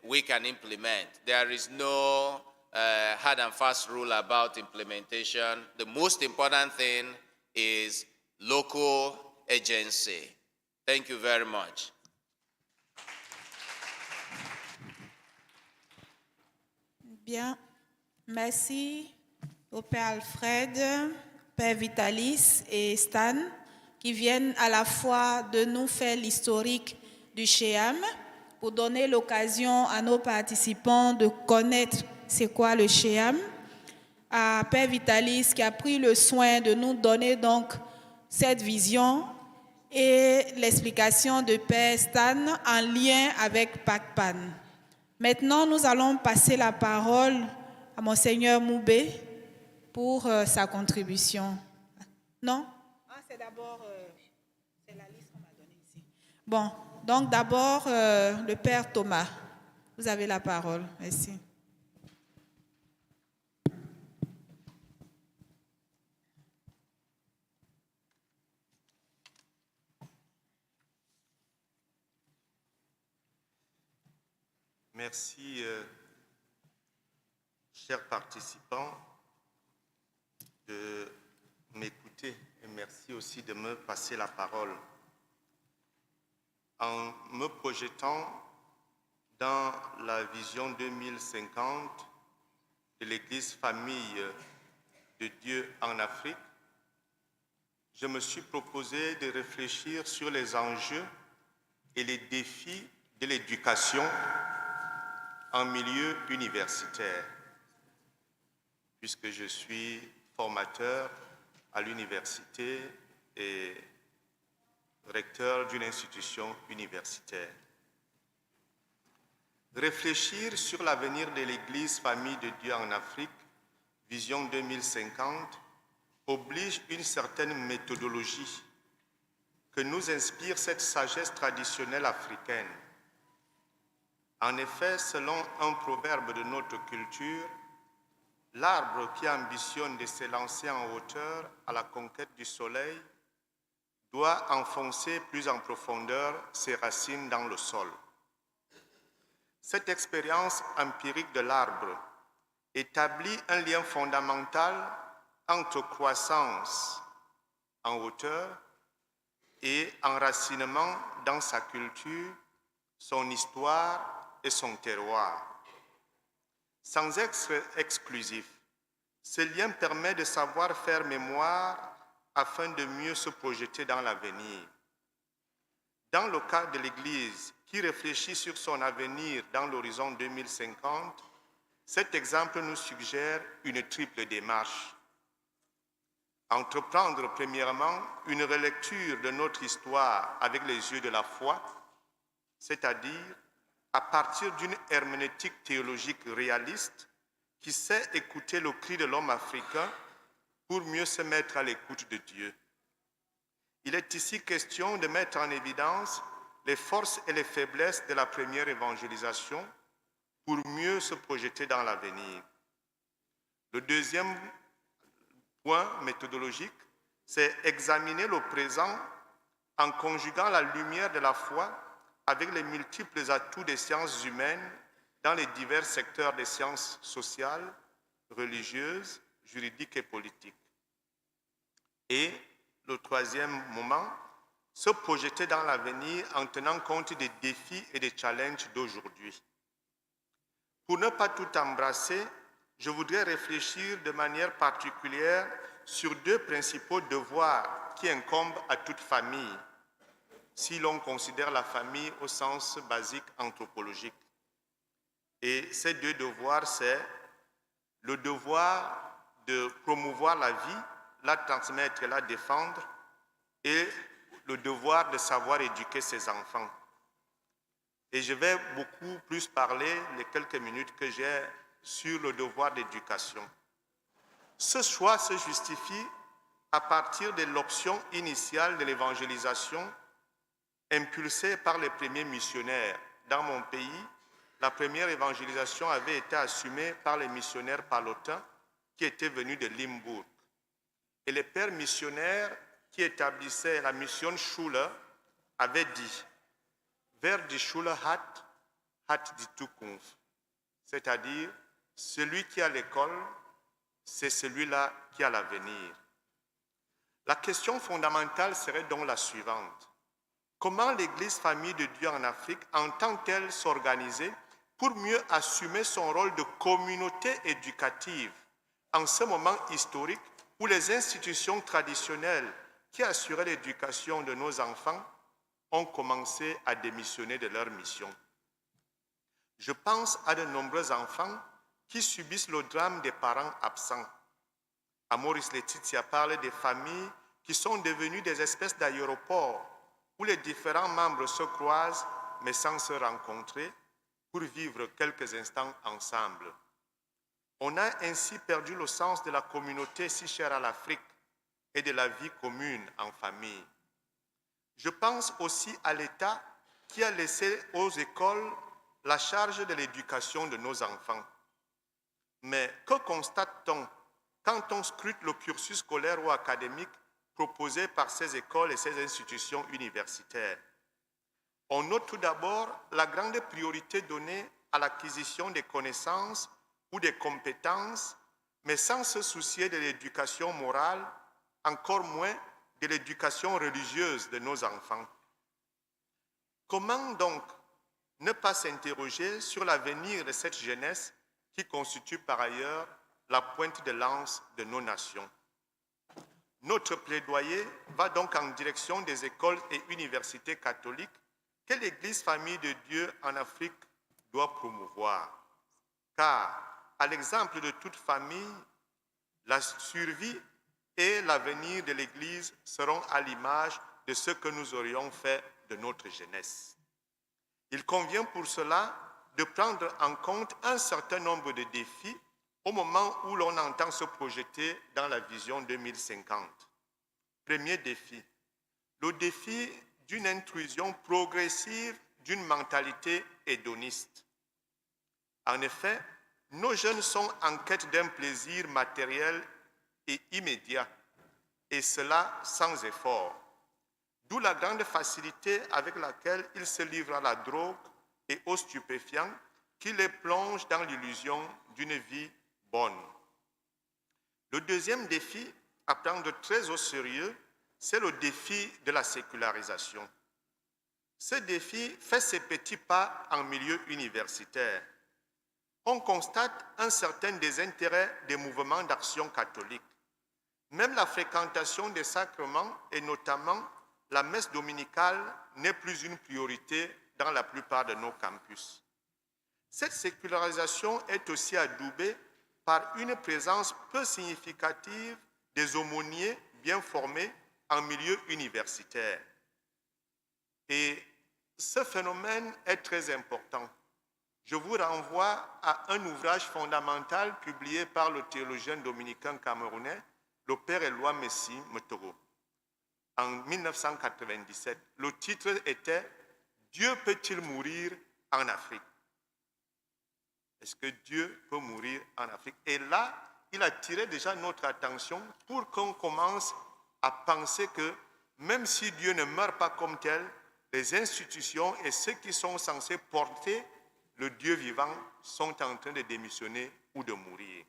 we can implement. There is no hard and fast rule about implementation. The most important thing is local agency. Thank you very much. Bien, merci au Père Alfred, Père Vitalis et Stan, qui viennent à la fois de nous faire l'historique du SHEAM pour donner l'occasion à nos participants de connaître c'est quoi le SHEAM, à Père Vitalis qui a pris le soin de nous donner donc cette vision et l'explication de Père Stan en lien avec PACTPAN. Maintenant, nous allons passer la parole à Monseigneur Moubé pour sa contribution. Non? C'est d'abord c'est la liste qu'on m'a donnée ici. Bon, donc d'abord le Père Thomas. Vous avez la parole. Merci. Merci, chers participants, de m'écouter et merci aussi de me passer la parole. en me projetant dans la vision 2050 de l'Église famille de Dieu en Afrique, je me suis proposé de réfléchir sur les enjeux et les défis de l'éducation en milieu universitaire, puisque je suis formateur à l'université et recteur d'une institution universitaire. Réfléchir sur l'avenir de l'Église famille de Dieu en Afrique, vision 2050, oblige une certaine méthodologie que nous inspire cette sagesse traditionnelle africaine. En effet, selon un proverbe de notre culture, l'arbre qui ambitionne de s'élancer en hauteur à la conquête du soleil doit enfoncer plus en profondeur ses racines dans le sol. Cette expérience empirique de l'arbre établit un lien fondamental entre croissance en hauteur et enracinement dans sa culture, son histoire et son terroir. Sans être exclusif, ce lien permet de savoir faire mémoire afin de mieux se projeter dans l'avenir. Dans le cas de l'Église qui réfléchit sur son avenir dans l'horizon 2050, cet exemple nous suggère une triple démarche. Entreprendre premièrement une relecture de notre histoire avec les yeux de la foi, c'est-à-dire à partir d'une herméneutique théologique réaliste qui sait écouter le cri de l'homme africain pour mieux se mettre à l'écoute de Dieu. Il est ici question de mettre en évidence les forces et les faiblesses de la première évangélisation pour mieux se projeter dans l'avenir. Le deuxième point méthodologique, c'est examiner le présent en conjuguant la lumière de la foi avec les multiples atouts des sciences humaines dans les divers secteurs des sciences sociales, religieuses, juridiques et politiques. Et le troisième moment, se projeter dans l'avenir en tenant compte des défis et des challenges d'aujourd'hui. Pour ne pas tout embrasser, je voudrais réfléchir de manière particulière sur deux principaux devoirs qui incombent à toute famille, si l'on considère la famille au sens basique anthropologique. Et ces deux devoirs, c'est le devoir de promouvoir la vie, la transmettre et la défendre, et le devoir de savoir éduquer ses enfants. Et je vais beaucoup plus parler les quelques minutes que j'ai sur le devoir d'éducation. Ce choix se justifie à partir de l'option initiale de l'évangélisation impulsée par les premiers missionnaires. Dans mon pays, la première évangélisation avait été assumée par les missionnaires palotins qui étaient venus de Limbourg. Et les pères missionnaires qui établissaient la mission Schule avaient dit « Wer die Schule hat, hat die Zukunft », c'est-à-dire « celui qui a l'école, c'est celui-là qui a l'avenir ». La question fondamentale serait donc la suivante. Comment l'Église famille de Dieu en Afrique entend-elle s'organiser pour mieux assumer son rôle de communauté éducative en ce moment historique où les institutions traditionnelles qui assuraient l'éducation de nos enfants ont commencé à démissionner de leur mission? Je pense à de nombreux enfants qui subissent le drame des parents absents. Maurice Laetitia parle des familles qui sont devenues des espèces d'aéroports où les différents membres se croisent mais sans se rencontrer pour vivre quelques instants ensemble. On a ainsi perdu le sens de la communauté si chère à l'Afrique et de la vie commune en famille. Je pense aussi à l'État qui a laissé aux écoles la charge de l'éducation de nos enfants. Mais que constate-t-on quand on scrute le cursus scolaire ou académique proposé par ces écoles et ces institutions universitaires? On note tout d'abord la grande priorité donnée à l'acquisition des connaissances ou des compétences, mais sans se soucier de l'éducation morale, encore moins de l'éducation religieuse de nos enfants. Comment donc ne pas s'interroger sur l'avenir de cette jeunesse qui constitue par ailleurs la pointe de lance de nos nations? Notre plaidoyer va donc en direction des écoles et universités catholiques que l'Église Famille de Dieu en Afrique doit promouvoir. Car, à l'exemple de toute famille, la survie et l'avenir de l'Église seront à l'image de ce que nous aurions fait de notre jeunesse. Il convient pour cela de prendre en compte un certain nombre de défis au moment où l'on entend se projeter dans la vision 2050. Premier défi, le défi d'une intrusion progressive d'une mentalité hédoniste. En effet, nos jeunes sont en quête d'un plaisir matériel et immédiat, et cela sans effort. D'où la grande facilité avec laquelle ils se livrent à la drogue et aux stupéfiants qui les plongent dans l'illusion d'une vie bonne. Le deuxième défi à prendre très au sérieux, c'est le défi de la sécularisation. Ce défi fait ses petits pas en milieu universitaire. On constate un certain désintérêt des mouvements d'action catholique. Même la fréquentation des sacrements et notamment la messe dominicale n'est plus une priorité dans la plupart de nos campus. Cette sécularisation est aussi adoubée par une présence peu significative des aumôniers bien formés en milieu universitaire. Et ce phénomène est très important. Je vous renvoie à un ouvrage fondamental publié par le théologien dominicain camerounais, le père Éloi Messi Metoro, en 1997. Le titre était « Dieu peut-il mourir en Afrique ?» Est-ce que Dieu peut mourir en Afrique? Et là, il a tiré déjà notre attention pour qu'on commence à penser que même si Dieu ne meurt pas comme tel, les institutions et ceux qui sont censés porter le Dieu vivant sont en train de démissionner ou de mourir.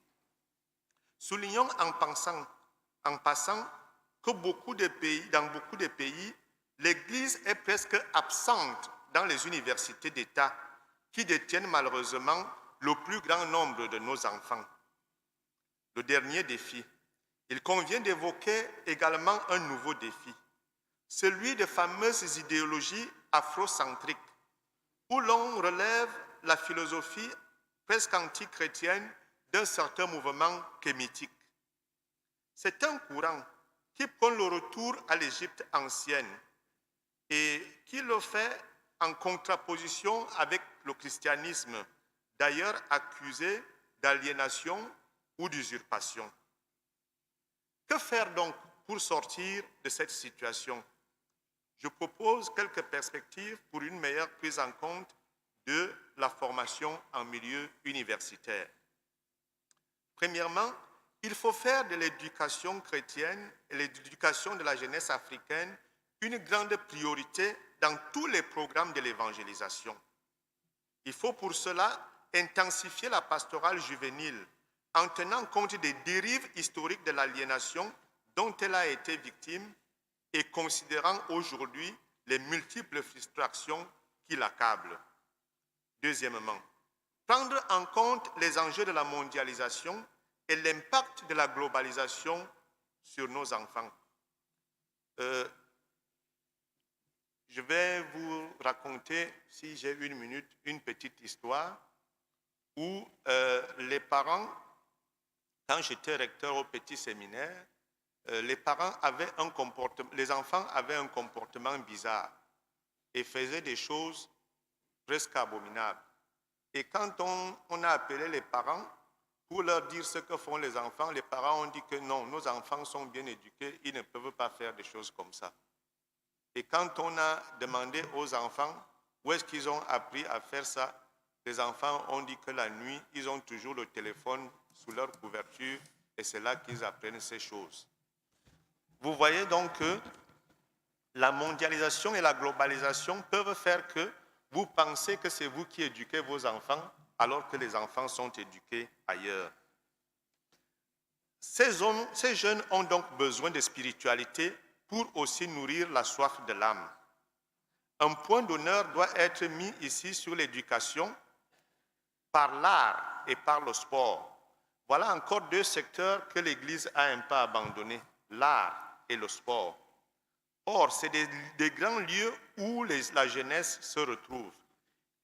Soulignons en passant que dans beaucoup de pays, l'Église est presque absente dans les universités d'État qui détiennent malheureusement le plus grand nombre de nos enfants. Le dernier défi, il convient d'évoquer également un nouveau défi, celui des fameuses idéologies afrocentriques, où l'on relève la philosophie presque anti-chrétienne d'un certain mouvement kémitique. C'est un courant qui prend le retour à l'Égypte ancienne et qui le fait en contraposition avec le christianisme, d'ailleurs accusé d'aliénation ou d'usurpation. Que faire donc pour sortir de cette situation? Je propose quelques perspectives pour une meilleure prise en compte de la formation en milieu universitaire. Premièrement, il faut faire de l'éducation chrétienne et l'éducation de la jeunesse africaine une grande priorité dans tous les programmes de l'évangélisation. Il faut pour cela intensifier la pastorale juvénile en tenant compte des dérives historiques de l'aliénation dont elle a été victime et considérant aujourd'hui les multiples frustrations qui l'accablent. Deuxièmement, prendre en compte les enjeux de la mondialisation et l'impact de la globalisation sur nos enfants. Je vais vous raconter, si j'ai une minute, une petite histoire où les parents, quand j'étais recteur au petit séminaire, les enfants avaient un comportement bizarre et faisaient des choses presque abominables. Et quand on a appelé les parents pour leur dire ce que font les parents ont dit que non, nos enfants sont bien éduqués, ils ne peuvent pas faire des choses comme ça. Et quand on a demandé aux enfants où est-ce qu'ils ont appris à faire ça, les enfants ont dit que la nuit, ils ont toujours le téléphone sous leur couverture et c'est là qu'ils apprennent ces choses. Vous voyez donc que la mondialisation et la globalisation peuvent faire que vous pensez que c'est vous qui éduquez vos enfants alors que les enfants sont éduqués ailleurs. Ces jeunes ont donc besoin de spiritualité pour aussi nourrir la soif de l'âme. Un point d'honneur doit être mis ici sur l'éducation par l'art et par le sport. Voilà encore deux secteurs que l'Église a un peu abandonnés, l'art et le sport. Or, c'est des grands lieux où la jeunesse se retrouve.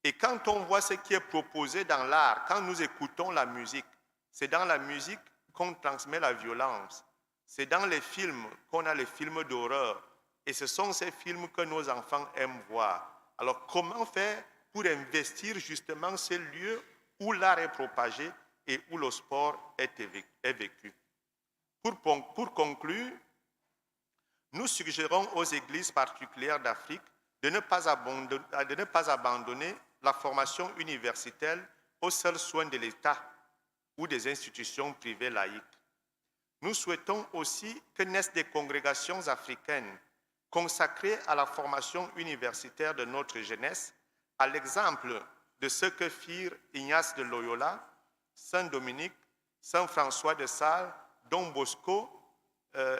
Et quand on voit ce qui est proposé dans l'art, quand nous écoutons la musique, c'est dans la musique qu'on transmet la violence. C'est dans les films qu'on a les films d'horreur. Et ce sont ces films que nos enfants aiment voir. Alors, comment faire pour investir justement ces lieux où l'art est propagé et où le sport est vécu? Pour conclure, nous suggérons aux églises particulières d'Afrique de ne pas abandonner la formation universitaire aux seuls soins de l'État ou des institutions privées laïques. Nous souhaitons aussi que naissent des congrégations africaines consacrées à la formation universitaire de notre jeunesse, à l'exemple de ce que firent Ignace de Loyola, Saint Dominique, Saint François de Sales, Don Bosco,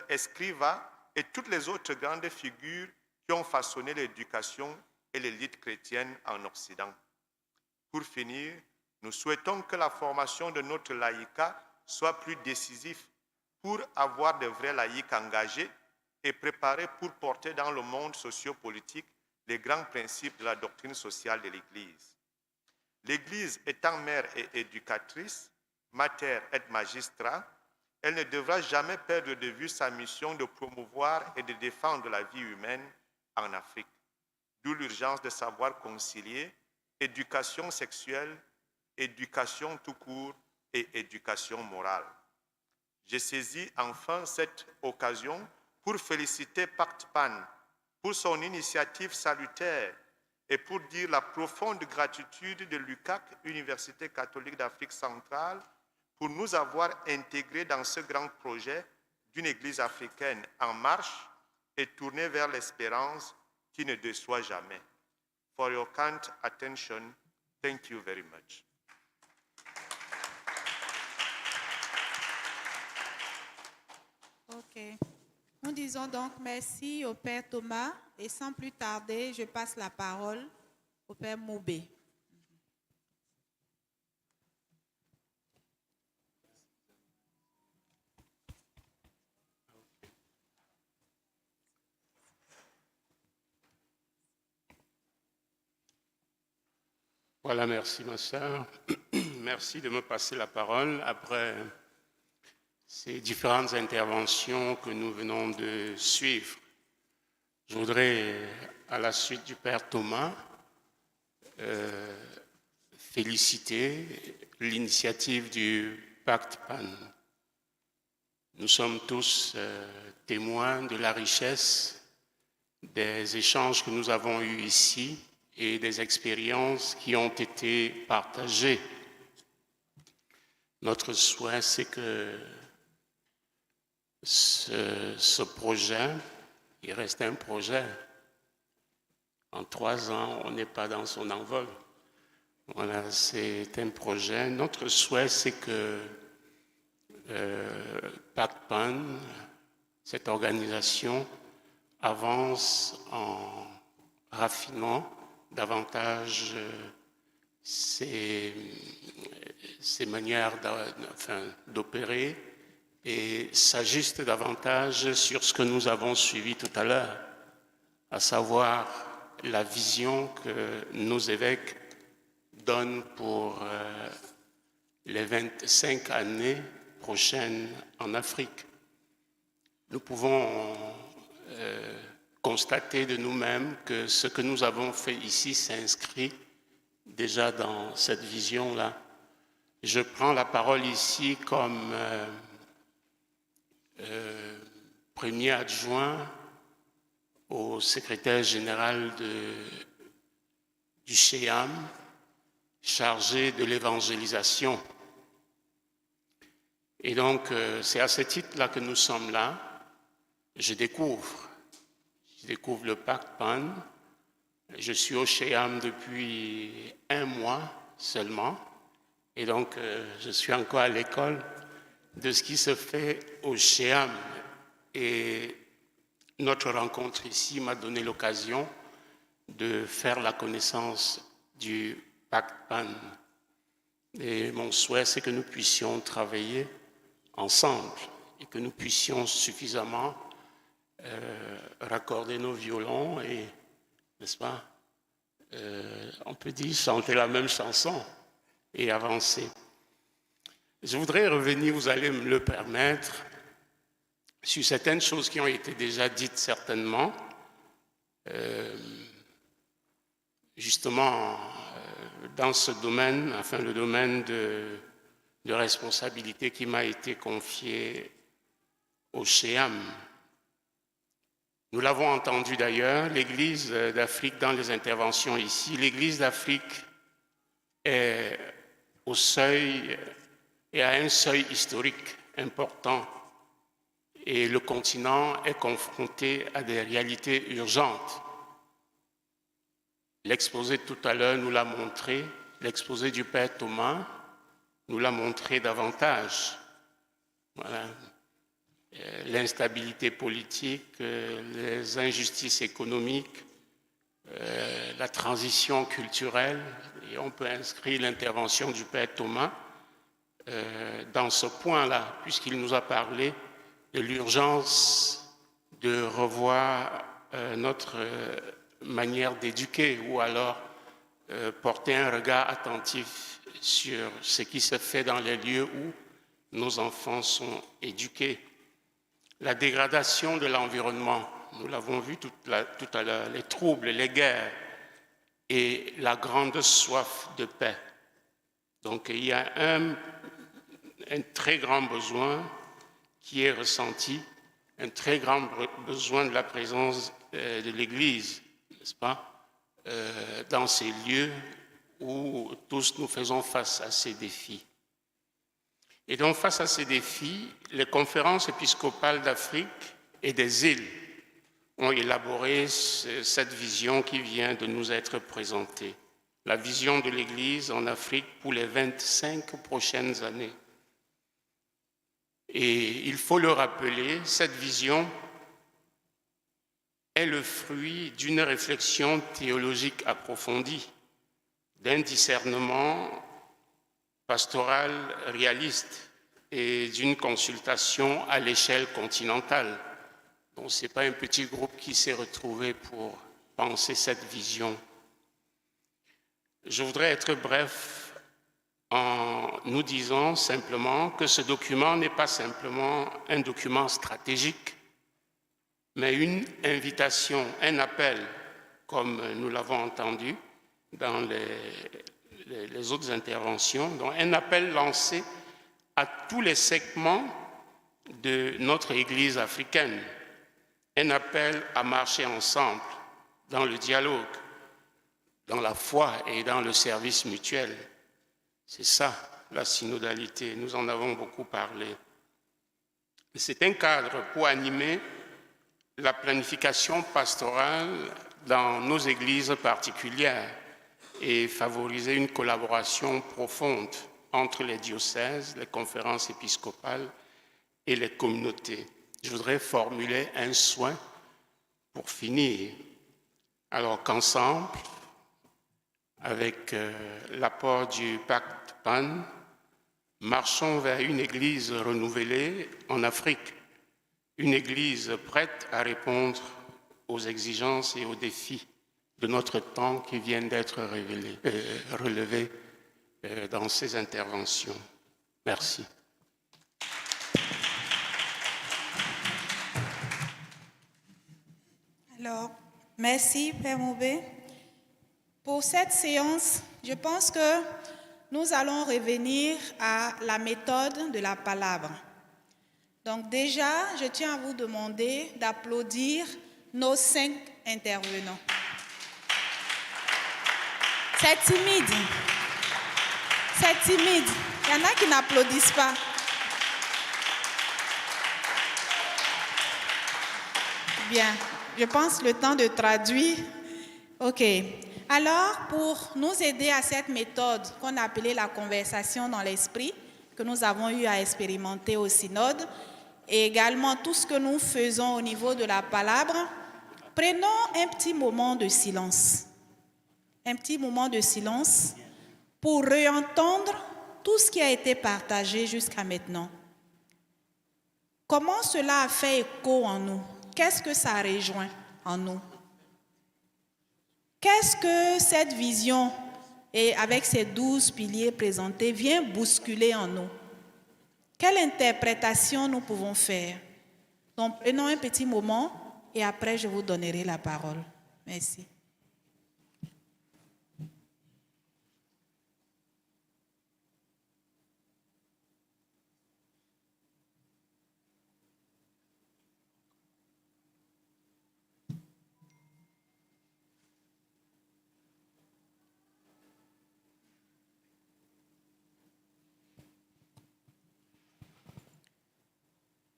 Escriva et toutes les autres grandes figures qui ont façonné l'éducation et l'élite chrétienne en Occident. Pour finir, nous souhaitons que la formation de notre laïcat soit plus décisive pour avoir de vrais laïcs engagés et préparés pour porter dans le monde sociopolitique les grands principes de la doctrine sociale de l'Église. L'Église étant mère et éducatrice, mater et magistra, elle ne devra jamais perdre de vue sa mission de promouvoir et de défendre la vie humaine en Afrique. D'où l'urgence de savoir concilier éducation sexuelle, éducation tout court et éducation morale. J'ai saisi enfin cette occasion pour féliciter PACTPAN pour son initiative salutaire et pour dire la profonde gratitude de l'UCAC, Université catholique d'Afrique centrale, pour nous avoir intégrés dans ce grand projet d'une Église africaine en marche et tournée vers l'espérance qui ne déçoit jamais. For your kind attention, thank you very much. Ok. Nous disons donc merci au Père Thomas et sans plus tarder, je passe la parole au Père Moubé. Voilà, merci ma sœur. Merci de me passer la parole après ces différentes interventions que nous venons de suivre. Je voudrais, à la suite du Père Thomas, féliciter l'initiative du PACTPAN. Nous sommes tous témoins de la richesse des échanges que nous avons eus ici et des expériences qui ont été partagées. Notre souhait, c'est que ce projet, il reste un projet. En 3 ans, on n'est pas dans son envol. Voilà, c'est un projet. Notre souhait, c'est que PACTPAN, cette organisation, avance en raffinant davantage ses manières d'opérer et s'ajuste davantage sur ce que nous avons suivi tout à l'heure, à savoir la vision que nos évêques donnent pour les 25 années prochaines en Afrique. Nous pouvons constater de nous-mêmes que ce que nous avons fait ici s'inscrit déjà dans cette vision-là. Je prends la parole ici comme premier adjoint au secrétaire général du CHEAM, chargé de l'évangélisation. Et donc, c'est à ce titre-là que nous sommes là. Je découvre le PACTPAN. Je suis au CHEAM depuis 1 mois seulement. Et donc, je suis encore à l'école de ce qui se fait au CHEAM. Et notre rencontre ici m'a donné l'occasion de faire la connaissance du PACTPAN. Et mon souhait, c'est que nous puissions travailler ensemble et que nous puissions suffisamment raccorder nos violons et, n'est-ce pas, on peut dire chanter la même chanson et avancer. Je voudrais revenir, vous allez me le permettre, sur certaines choses qui ont été déjà dites certainement, justement dans ce domaine, enfin le domaine de responsabilité qui m'a été confié au CHEAM. Nous l'avons entendu d'ailleurs, l'Église d'Afrique dans les interventions ici, l'Église d'Afrique est au seuil et à un seuil historique important et le continent est confronté à des réalités urgentes. L'exposé de tout à l'heure nous l'a montré, l'exposé du Père Thomas nous l'a montré davantage. Voilà. L'instabilité politique, les injustices économiques, la transition culturelle, et on peut inscrire l'intervention du Père Thomas dans ce point-là, puisqu'il nous a parlé de l'urgence de revoir notre manière d'éduquer ou alors porter un regard attentif sur ce qui se fait dans les lieux où nos enfants sont éduqués. La dégradation de l'environnement, nous l'avons vu tout à l'heure, les troubles, les guerres et la grande soif de paix. Donc il y a un très grand besoin qui est ressenti, un très grand besoin de la présence de l'Église, n'est-ce pas, dans ces lieux où tous nous faisons face à ces défis. Et donc, face à ces défis, les conférences épiscopales d'Afrique et des îles ont élaboré cette vision qui vient de nous être présentée. La vision de l'Église en Afrique pour les 25 prochaines années. Et il faut le rappeler, cette vision est le fruit d'une réflexion théologique approfondie, d'un discernement pastoral réaliste et d'une consultation à l'échelle continentale. Donc ce n'est pas un petit groupe qui s'est retrouvé pour penser cette vision. Je voudrais être bref en nous disant simplement que ce document n'est pas simplement un document stratégique, mais une invitation, un appel, comme nous l'avons entendu dans les autres interventions, donc un appel lancé à tous les segments de notre Église africaine, un appel à marcher ensemble dans le dialogue, dans la foi et dans le service mutuel. C'est ça, la synodalité. Nous en avons beaucoup parlé. C'est un cadre pour animer la planification pastorale dans nos églises particulières et favoriser une collaboration profonde entre les diocèses, les conférences épiscopales et les communautés. Je voudrais formuler un souhait pour finir. Alors qu'ensemble, avec l'apport du PACTPAN, marchons vers une Église renouvelée en Afrique, une Église prête à répondre aux exigences et aux défis de notre temps qui viennent d'être relevés dans ces interventions. Merci. Alors, merci Père Moubé. Pour cette séance, je pense que nous allons revenir à la méthode de la palabre. Donc déjà, je tiens à vous demander d'applaudir nos 5 intervenants. C'est timide. C'est timide. Il y en a qui n'applaudissent pas. Bien, je pense le temps de traduire. OK. Alors, pour nous aider à cette méthode qu'on a appelée la conversation dans l'esprit, que nous avons eu à expérimenter au synode, et également tout ce que nous faisons au niveau de la palabre, prenons un petit moment de silence. Un petit moment de silence pour réentendre tout ce qui a été partagé jusqu'à maintenant. Comment cela a fait écho en nous? Qu'est-ce que ça rejoint en nous? Qu'est-ce que cette vision, et avec ces 12 piliers présentés, vient bousculer en nous? Quelle interprétation nous pouvons faire? Donc, prenons un petit moment et après, je vous donnerai la parole. Merci.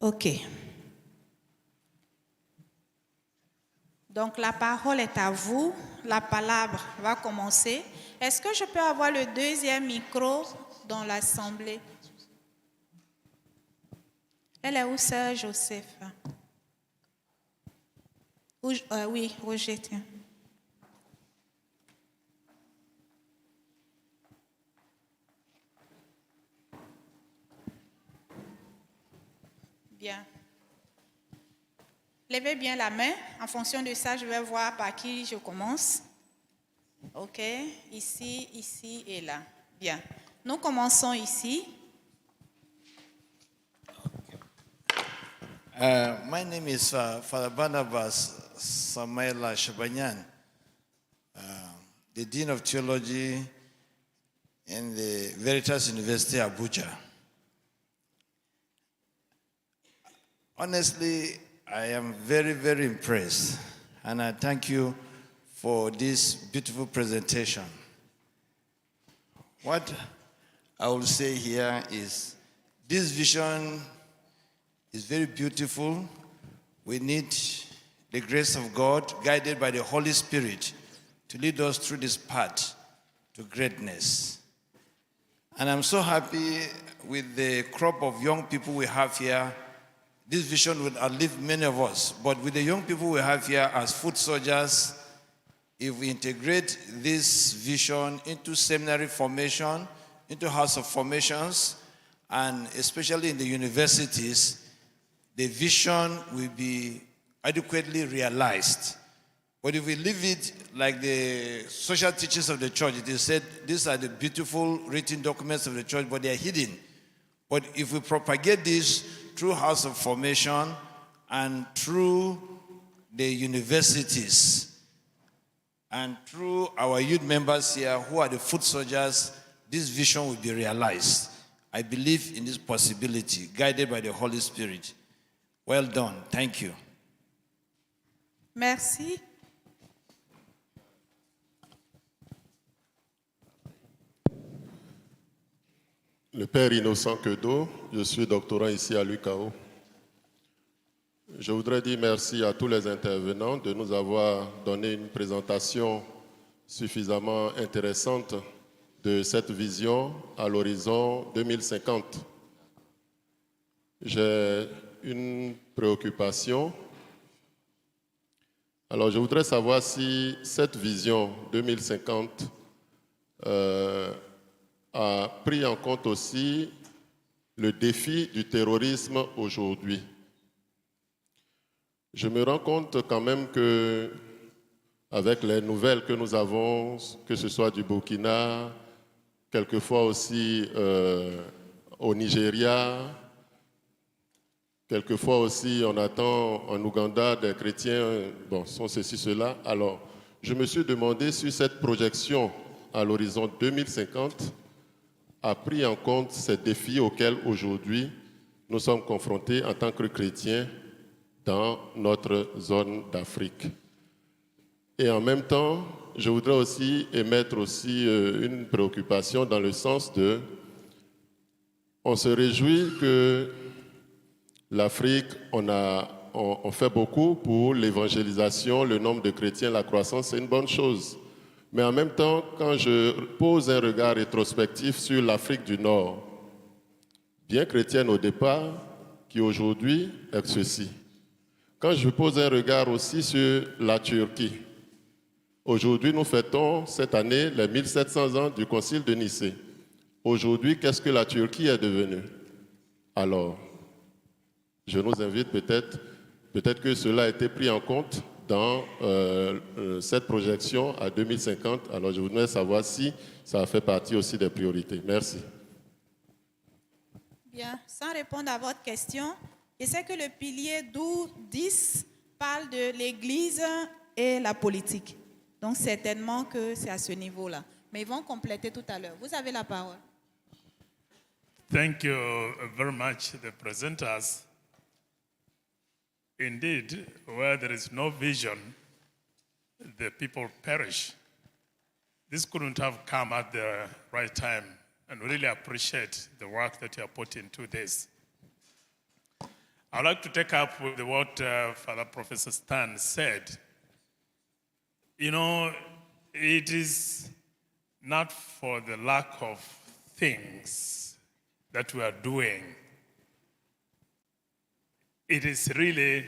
OK. Donc la parole est à vous. La palabre va commencer. Est-ce que je peux avoir le deuxième micro dans l'assemblée? Elle est où, Sœur Joseph? Oui, Roger, tiens. Bien. Levez bien la main. En fonction de ça, je vais voir par qui je commence. OK. Ici, ici et là. Bien. Nous commençons ici. My name is Father Barnabas Samaela Shabanyan, the Dean of Theology in the Veritas University, Abuja. Honestly, I am very, very impressed, and I thank you for this beautiful presentation. What I will say here is this vision is very beautiful. We need the grace of God, guided by the Holy Spirit, to lead us through this path to greatness. And I'm so happy with the crop of young people we have here. This vision would outlive many of us, but with the young people we have here as foot soldiers, if we integrate this vision into seminary formation, into house of formations, and especially in the universities, the vision will be adequately realized. But if we leave it like the social teachings of the church, it is said these are the beautiful written documents of the church, but they are hidden. But if we propagate this through house of formation and through the universities and through our youth members here who are the foot soldiers, this vision will be realized. I believe in this possibility, guided by the Holy Spirit. Well done. Thank you. Merci. Le Père Innocent Quedo, je suis doctorant ici à l'UCAO. Je voudrais dire merci à tous les intervenants de nous avoir donné une présentation suffisamment intéressante de cette vision à l'horizon 2050. J'ai une préoccupation. Alors, je voudrais savoir si cette vision 2050 a pris en compte aussi le défi du terrorisme aujourd'hui. Je me rends compte quand même que, avec les nouvelles que nous avons, que ce soit du Burkina, quelquefois aussi au Nigeria, quelquefois aussi on attend en Ouganda des chrétiens, bon, sont ceci, cela. Alors, je me suis demandé si cette projection à l'horizon 2050 a pris en compte ces défis auxquels aujourd'hui nous sommes confrontés en tant que chrétiens dans notre zone d'Afrique. Et en même temps, je voudrais aussi émettre aussi une préoccupation dans le sens de, on se réjouit que l'Afrique, on fait beaucoup pour l'évangélisation, le nombre de chrétiens, la croissance, c'est une bonne chose. Mais en même temps, quand je pose un regard rétrospectif sur l'Afrique du Nord, bien chrétienne au départ, qui aujourd'hui est ceci. Quand je pose un regard aussi sur la Turquie, aujourd'hui nous fêtons cette année les 1700 ans du Concile de Nicée. Aujourd'hui, qu'est-ce que la Turquie est devenue? Alors, je nous invite peut-être que cela a été pris en compte dans cette projection à 2050. Alors, je voudrais savoir si ça fait partie aussi des priorités. Merci. Bien, sans répondre à votre question, je sais que le pilier 10 parle de l'Église et la politique. Donc, certainement que c'est à ce niveau-là. Mais ils vont compléter tout à l'heure. Vous avez la parole. Thank you very much, the presenters. Indeed, where there is no vision, the people perish. This couldn't have come at the right time, and we really appreciate the work that you have put into this. I'd like to take up with what Father Professor Stan said. You know, it is not for the lack of things that we are doing. It is really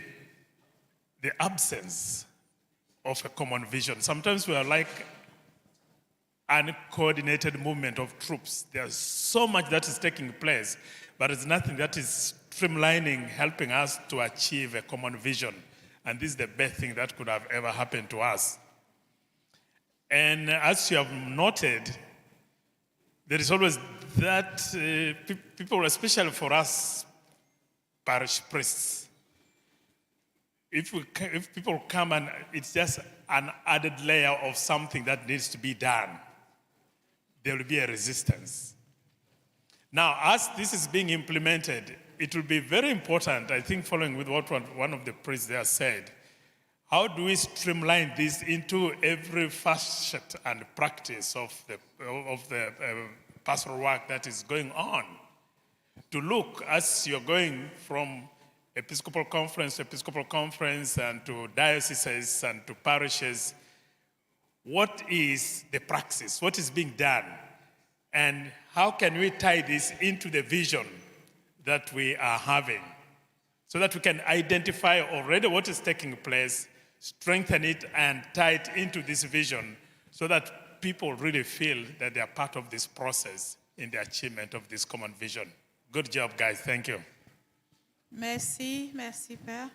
the absence of a common vision. Sometimes we are like an uncoordinated movement of troops. There's so much that is taking place, but it's nothing that is streamlining, helping us to achieve a common vision. And this is the best thing that could have ever happened to us. And as you have noted, there is always that people, especially for us parish priests, if people come and it's just an added layer of something that needs to be done, there will be a resistance. Now, as this is being implemented, it will be very important, I think, following with what one of the priests there said, how do we streamline this into every facet and practice of the pastoral work that is going on? To look, as you're going from Episcopal conference to Episcopal conference and to dioceses and to parishes, what is the praxis? What is being done? And how can we tie this into the vision that we are having so that we can identify already what is taking place, strengthen it, and tie it into this vision so that people really feel that they are part of this process in the achievement of this common vision. Good job, guys. Thank you. Merci, merci, Père.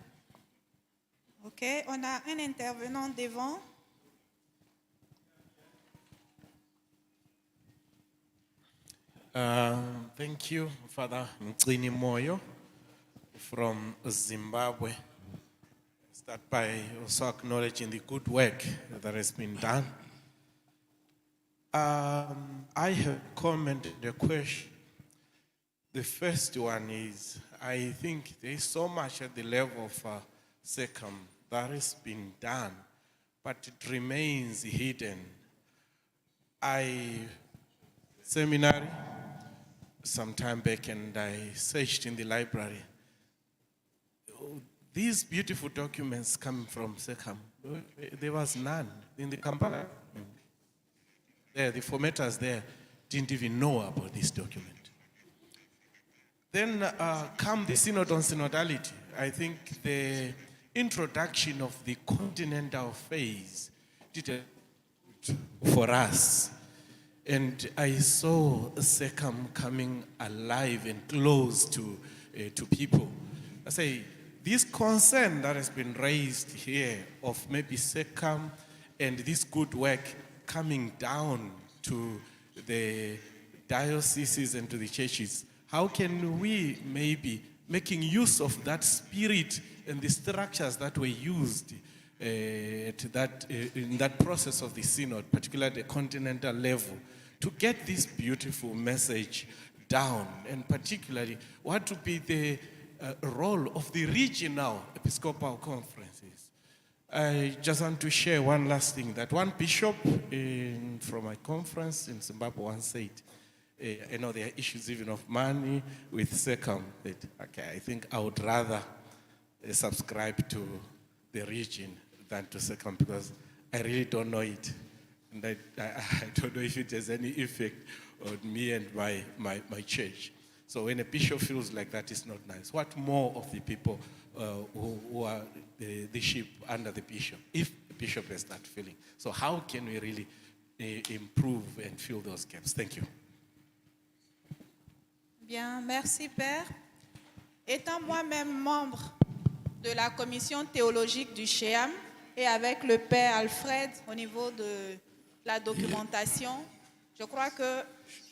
OK, on a un intervenant devant. Thank you, Father Mtini Moyo from Zimbabwe. Start by also acknowledging the good work that has been done. I have commented the question. The first one is, I think there is so much at the level of SECAM that has been done, but it remains hidden. Seminary some time back, and I searched in the library. These beautiful documents coming from SECAM, there was none in the Kampala. There, the formatters there didn't even know about this document. Then come the synod on synodality. I think the introduction of the continental phase did it for us. And I saw SECAM coming alive and close to people. I say, this concern that has been raised here of maybe SECAM and this good work coming down to the dioceses and to the churches, how can we maybe making use of that spirit and the structures that were used in that process of the synod, particularly at the continental level, to get this beautiful message down, and particularly what would be the role of the regional Episcopal conferences. I just want to share one last thing, that one bishop from my conference in Zimbabwe once said, I know there are issues even of money with SECAM, that, okay, I think I would rather subscribe to the region than to SECAM, because I really don't know it. And I don't know if it has any effect on me and my church. So when a bishop feels like that, it's not nice. What more of the people who are the sheep under the bishop, if the bishop has that feeling. So how can we really improve and fill those gaps? Thank you. Bien, merci Père. Étant moi-même membre de la commission théologique du UCAO et avec le Père Alfred au niveau de la documentation, je crois que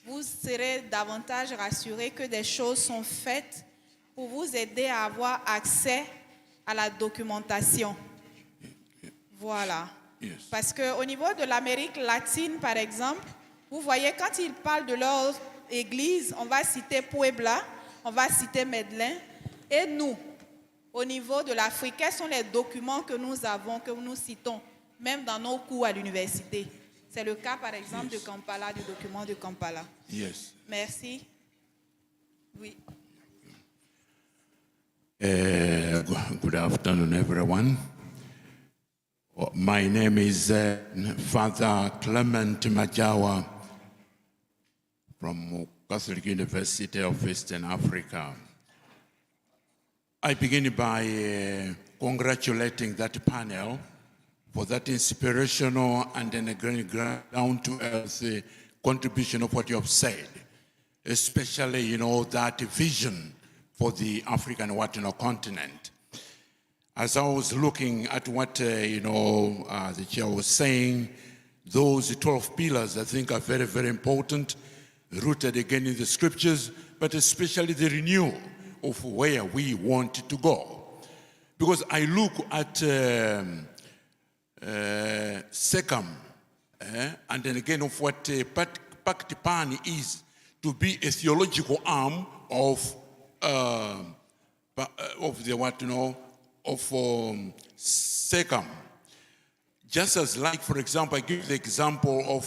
vous serez davantage rassurés que des choses sont faites pour vous aider à avoir accès à la documentation. Voilà. Yes. Parce qu'au niveau de l'Amérique latine, par exemple, vous voyez, quand ils parlent de leur église, on va citer Puebla, on va citer Medellín. Et nous, au niveau de l'Afrique, quels sont les documents que nous avons, que nous citons, même dans nos cours à l'université? C'est le cas, par exemple, de Kampala, du document de Kampala. Yes. Merci. Oui. Good afternoon, everyone. My name is Father Clement Majawa from Catholic University of Eastern Africa. I begin by congratulating that panel for that inspirational and then again down-to-earth contribution of what you have said, especially, that vision for the African continent. As I was looking at what, the chair was saying, those 12 pillars I think are very, very important, rooted again in the scriptures, but especially the renewal of where we want to go. Because I look at SECAM, and then again of what PACTPAN is, to be a theological arm of SECAM. Just as like, for example, I give the example of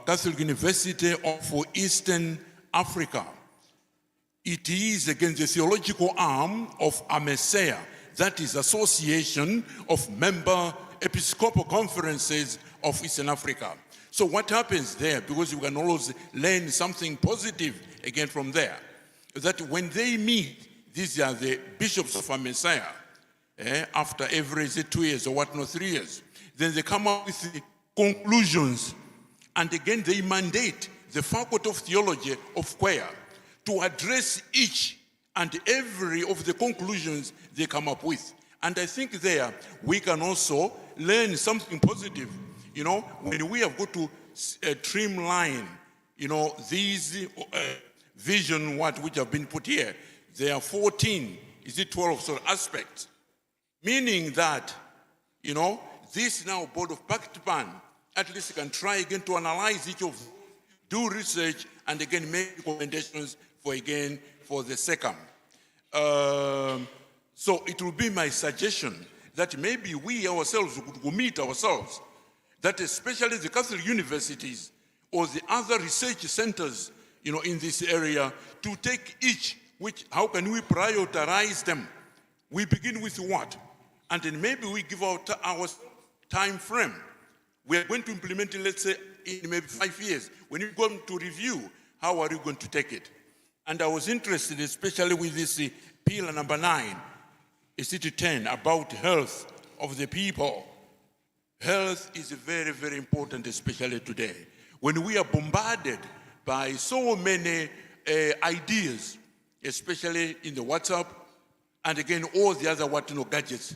Catholic University of Eastern Africa. It is again the theological arm of AMESEA, that is Association of Member Episcopal Conferences of Eastern Africa. So what happens there, because you can always learn something positive again from there, that when they meet, these are the bishops of AMESEA, after every 2 years or 3 years, then they come up with the conclusions, and again they mandate the Faculty of Theology of Choir to address each and every of the conclusions they come up with. And I think there we can also learn something positive, when we have got to streamline, these vision which have been put here. There are 14, 12 aspects, meaning that, this now board of PACTPAN at least can try again to analyze each of, do research, and again make recommendations for the SECAM. So it will be my suggestion that maybe we ourselves would commit ourselves, that especially the Catholic universities or the other research centers, in this area, to take each, how can we prioritize them? We begin with what? And then maybe we give out our time frame. We are going to implement it, let's say, in maybe 5 years. When you're going to review, how are you going to take it? And I was interested, especially with this pillar number 9, City 10, about health of the people. Health is very, very important, especially today, when we are bombarded by so many ideas, especially in the WhatsApp, and again, all the other gadgets.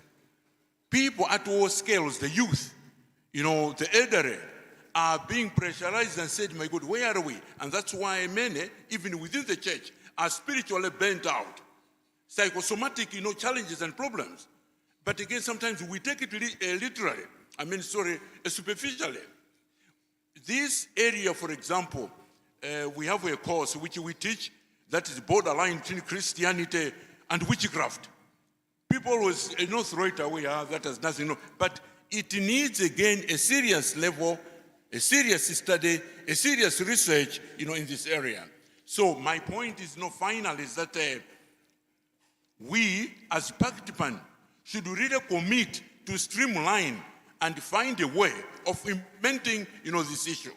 People at all scales, the youth, the elderly, are being pressurized and said, my God, where are we? And that's why many, even within the church, are spiritually burnt out. Psychosomatic, challenges and problems. But again, sometimes we take it literally. Superficially. This area, for example, we have a course which we teach that is borderline between Christianity and witchcraft. People always throw it away, that has nothing. But it needs, again, a serious level, a serious study, a serious research, in this area. So my point is, finally, is that we, as PACTPAN, should really commit to streamline and find a way of implementing, this issue.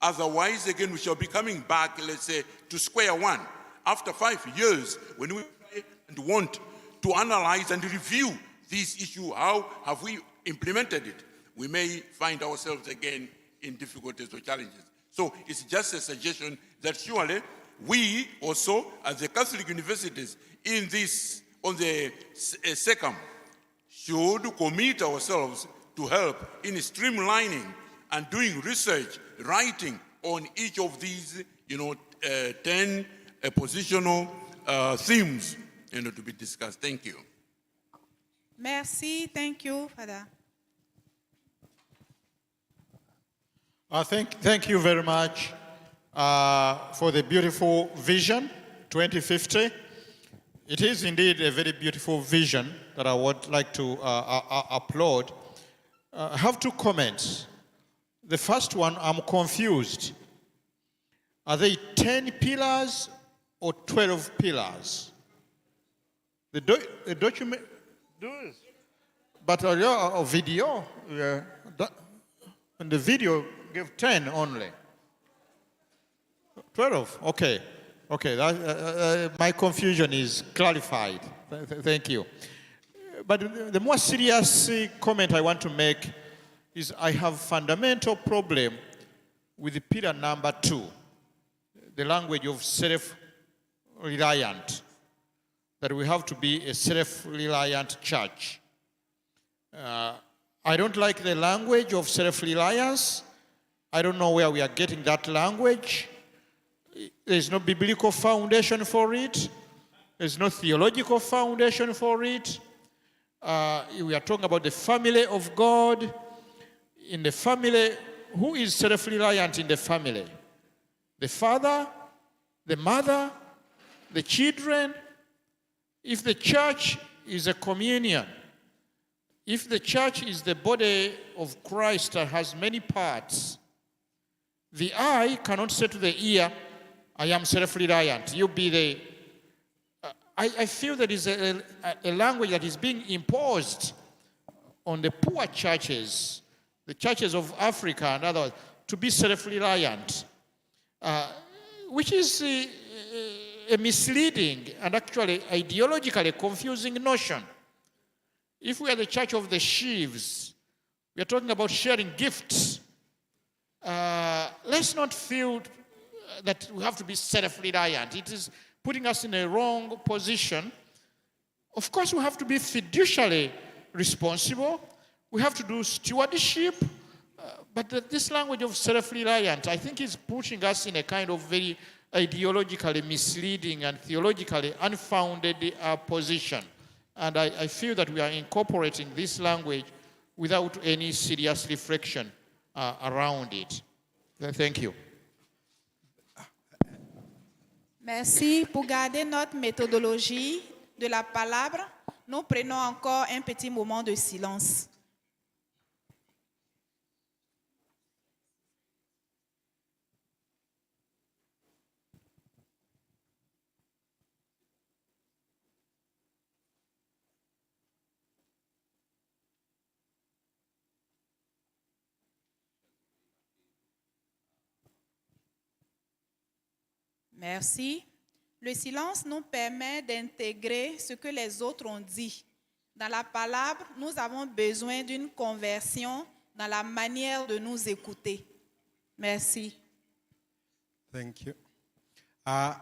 Otherwise, again, we shall be coming back, let's say, to square one. After 5 years, when we try and want to analyze and review this issue. How have we implemented it? We may find ourselves again in difficulties or challenges. So it's just a suggestion that surely we also, as the Catholic universities in this, on the SECAM, should commit ourselves to help in streamlining and doing research, writing on each of these, 10 positional themes, to be discussed. Thank you. Merci. Thank you, Father. Thank you very much for the beautiful vision 2050. It is indeed a very beautiful vision that I would like to applaud. I have 2 comments. The first one, I'm confused. Are they 10 pillars or 12 pillars? The document, but a video, and the video gave 10 only. 12, okay. Okay, my confusion is clarified. Thank you. But the more serious comment I want to make is I have fundamental problem with the pillar number 2, the language of self-reliant, that we have to be a self-reliant church. I don't like the language of self-reliance. I don't know where we are getting that language. There's no biblical foundation for it. There's no theological foundation for it. We are talking about the family of God. In the family, who is self-reliant in the family? The father, the mother, the children. If the church is a communion, if the church is the body of Christ that has many parts, the eye cannot say to the ear, I am self-reliant. You be the... I feel there is a language that is being imposed on the poor churches, the churches of Africa and others, to be self-reliant, which is a misleading and actually ideologically confusing notion. If we are the church of the sheaves, we are talking about sharing gifts. Let's not feel that we have to be self-reliant. It is putting us in a wrong position. Of course, we have to be fiduciarily responsible. We have to do stewardship. But this language of self-reliant, I think, is pushing us in a kind of very ideologically misleading and theologically unfounded position. And I feel that we are incorporating this language without any serious reflection around it. Thank you. Merci. Pour garder notre méthodologie de la palabre, nous prenons encore un petit moment de silence. Merci. Le silence nous permet d'intégrer ce que les autres ont dit. Dans la palabre, nous avons besoin d'une conversion dans la manière de nous écouter. Merci. Thank you. I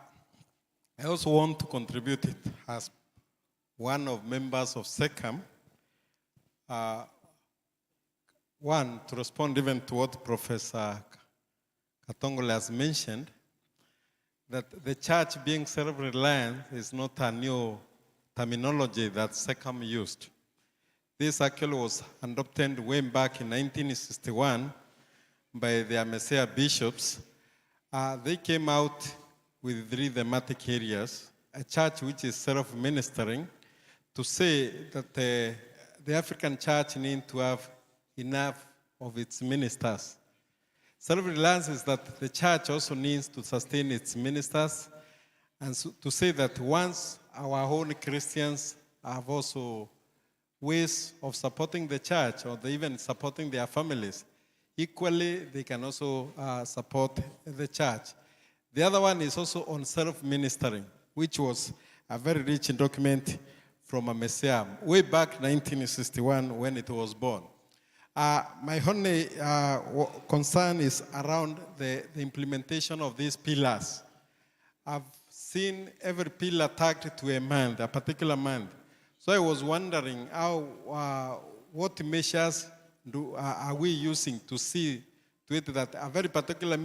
also want to contribute it as one of members of SECAM. One, to respond even to what Professor Katongole has mentioned, that the church being self-reliant is not a new terminology that SECAM used. This actually was adopted way back in 1961 by the Messiah bishops. They came out with 3 thematic areas: a church which is self-ministering, to say that the African church needs to have enough of its ministers. Self-reliance is that the church also needs to sustain its ministers, and so to say that once our own Christians have also ways of supporting the church or even supporting their families, equally they can also support the church. The other one is also on self-ministering, which was a very rich document from a Messiah, way back 1961 when it was born. My only concern is around the implementation of these pillars. I've seen every pillar tagged to a month, a particular month. So I was wondering what measures are we using to see to it that a very particular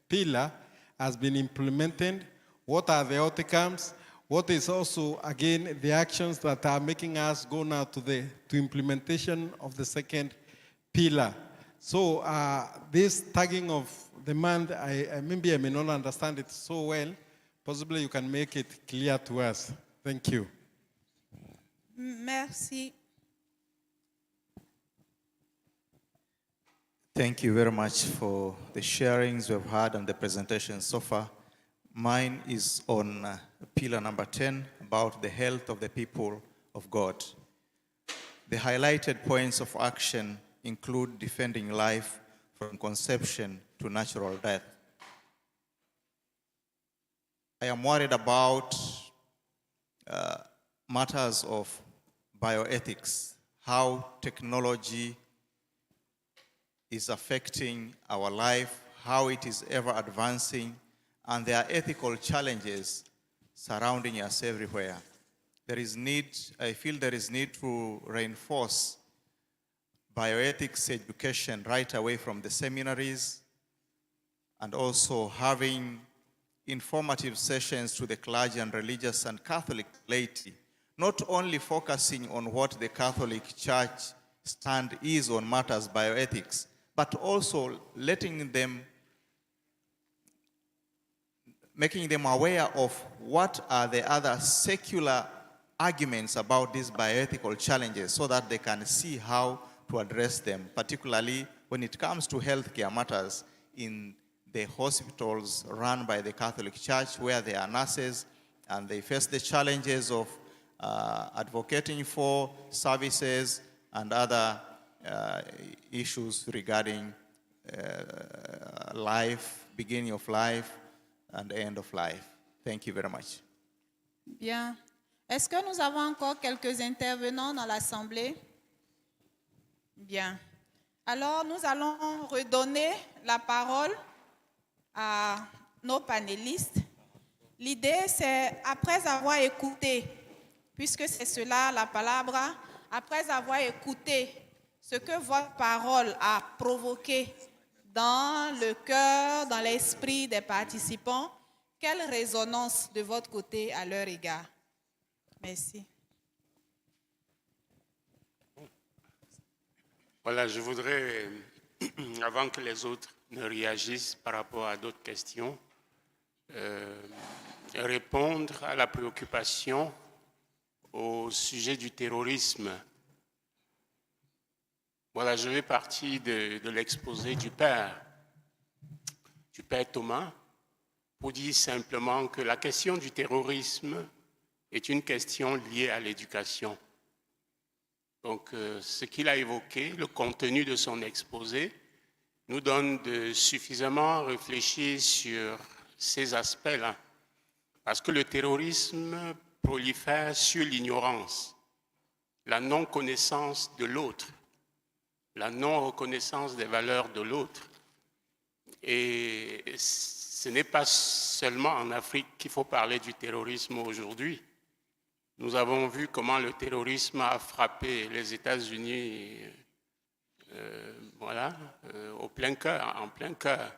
pillar has been implemented? What are the outcomes? What is also, again, the actions that are making us go now to implementation of the second pillar? So this tagging of the month, maybe I may not understand it so well. Possibly you can make it clear to us. Thank you. Merci. Thank you very much for the sharings we've had and the presentation so far. Mine is on pillar number 10, about the health of the people of God. The highlighted points of action include defending life from conception to natural death. I am worried about matters of bioethics, how technology is affecting our life, how it is ever advancing, and there are ethical challenges surrounding us everywhere. I feel there is need to reinforce bioethics education right away from the seminaries, and also having informative sessions to the clergy and religious and Catholic laity, not only focusing on what the Catholic Church stand is on matters bioethics, but also making them aware of what are the other secular arguments about these bioethical challenges so that they can see how to address them, particularly when it comes to healthcare matters in the hospitals run by the Catholic Church, where there are nurses and they face the challenges of advocating for services and other issues regarding life, beginning of life, and end of life. Thank you very much. Bien. Est-ce que nous avons encore quelques intervenants dans l'Assemblée? Bien. Alors, nous allons redonner la parole à nos panélistes. L'idée, c'est, après avoir écouté, puisque c'est cela la palabra, après avoir écouté ce que votre parole a provoqué dans le cœur, dans l'esprit des participants, quelle résonance de votre côté à leur égard? Merci. Voilà, je voudrais, avant que les autres ne réagissent par rapport à d'autres questions, répondre à la préoccupation au sujet du terrorisme. Voilà, je vais partir de l'exposé du Père Thomas, pour dire simplement que la question du terrorisme est une question liée à l'éducation. Donc, ce qu'il a évoqué, le contenu de son exposé, nous donne de suffisamment réfléchir sur ces aspects-là. Parce que le terrorisme prolifère sur l'ignorance, la non-connaissance de l'autre, la non-reconnaissance des valeurs de l'autre. Et ce n'est pas seulement en Afrique qu'il faut parler du terrorisme aujourd'hui. Nous avons vu comment le terrorisme a frappé les États-Unis en plein cœur,